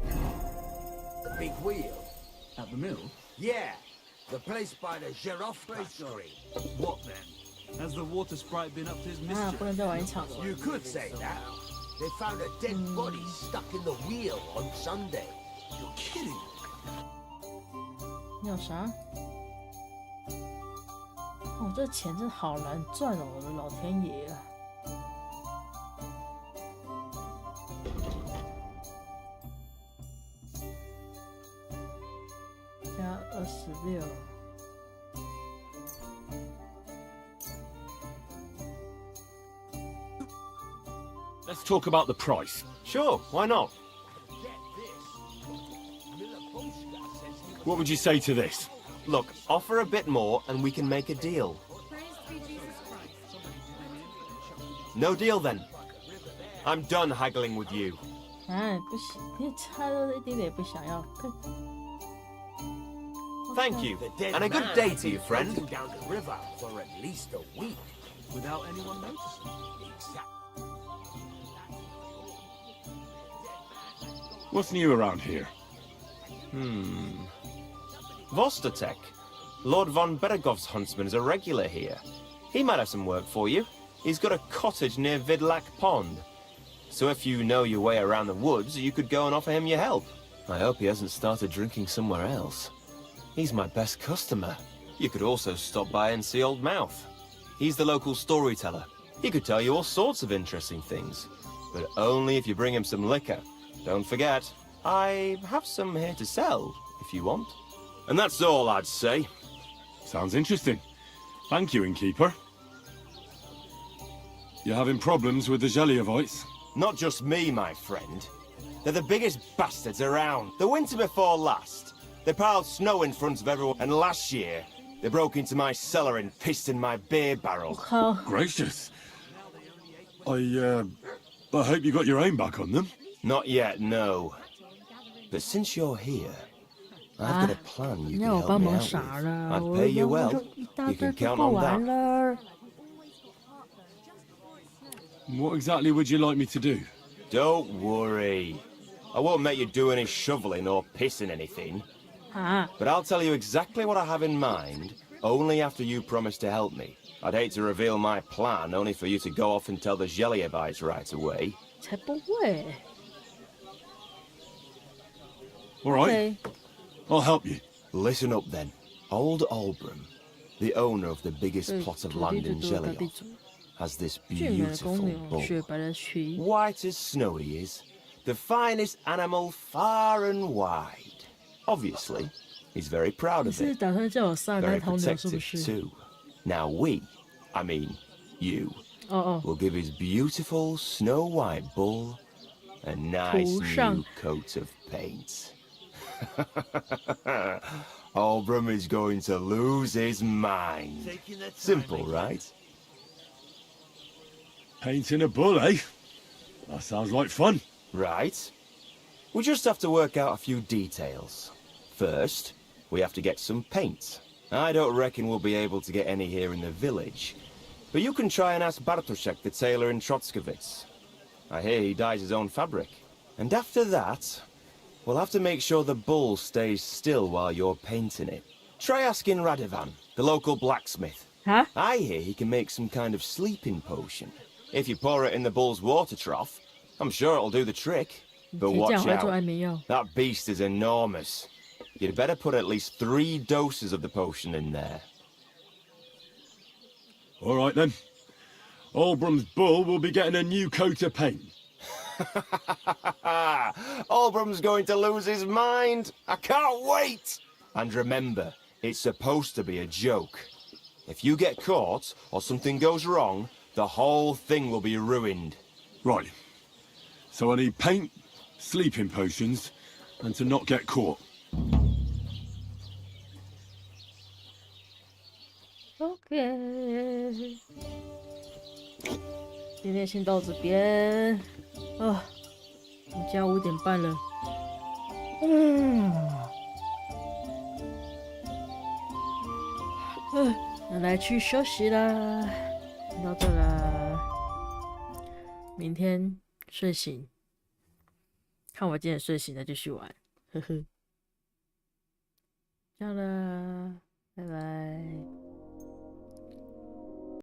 the big wheel? At the mill? Yeah, the place by the giraffe factory. What then? Has the water sprite been up to his mischief? 不能再玩一场了。 You could say that. They found a dead body stuck in the wheel on Sunday. You're kidding. 你有啥？哦，这钱真的好难赚哦！我的老天爷啊！加26。 Let's talk about the price. Sure, why not? What would you say to this? Look, offer a bit more and we can make a deal. No deal then. I'm done haggling with you. 哎，不行，你差了一点点，不想要。 Thank you, and a good day to you, friend. Down the river for at least a week. Without anyone noticing. What's new around here? Vostatek. Lord von Beregov's huntsman is a regular here. He might have some work for you. He's got a cottage near Vidlak Pond. So if you know your way around the woods, you could go and offer him your help. I hope he hasn't started drinking somewhere else. He's my best customer. You could also stop by and see Old Mouth. He's the local storyteller. He could tell you all sorts of interesting things, but only if you bring him some liquor. Don't forget, I have some here to sell, if you want. And that's all I'd say. Sounds interesting. Thank you, innkeeper. You having problems with the Zheliovites? Not just me, my friend. They're the biggest bastards around. The winter before last, they piled snow in front of everyone, and last year, they broke into my cellar and pissed in my beer barrel. Gracious. I hope you got your aim back on them. Not yet, no. But since you're here, I've got a plan you can help me out with. I'd pay you well. You can count on that. What exactly would you like me to do? Don't worry. I won't make you do any shoveling or pissing anything. But I'll tell you exactly what I have in mind, only after you promise to help me. I'd hate to reveal my plan, only for you to go off and tell the Zheliovites right away. 才不会。 All right. I'll help you. Listen up then. Old Albram, the owner of the biggest plot of land in Zheliov, has this beautiful bull. White as snow he is. The finest animal far and wide. Obviously, he's very proud of it. Very protective too. Now I mean you, will give his beautiful snow white bull a nice new coat of paint. Albram is going to lose his mind. Simple, right? Painting a bull, eh? That sounds like fun. Right. We just have to work out a few details. First, we have to get some paint. I don't reckon we'll be able to get any here in the village. But you can try and ask Bartoszek, the tailor in Trotskovitz. I hear he dyes his own fabric. And after that, we'll have to make sure the bull stays still while you're painting it. Try asking Radovan, the local blacksmith. Huh? I hear he can make some kind of sleeping potion. If you pour it in the bull's water trough, I'm sure it'll do the trick. But watch out. That beast is enormous. You'd better put at least 3 doses of the potion in there. All right then. Albram's bull will be getting a new coat of paint. Albram's going to lose his mind. I can't wait. And remember, it's supposed to be a joke. If you get caught or something goes wrong, the whole thing will be ruined. Right. So I need paint, sleeping potions, and to not get caught. OK， 今天先到这边啊，我家5点半了。那来去休息啦，到这啦。明天睡醒，看我今天睡醒再继续玩，呵呵。这样啦，拜拜。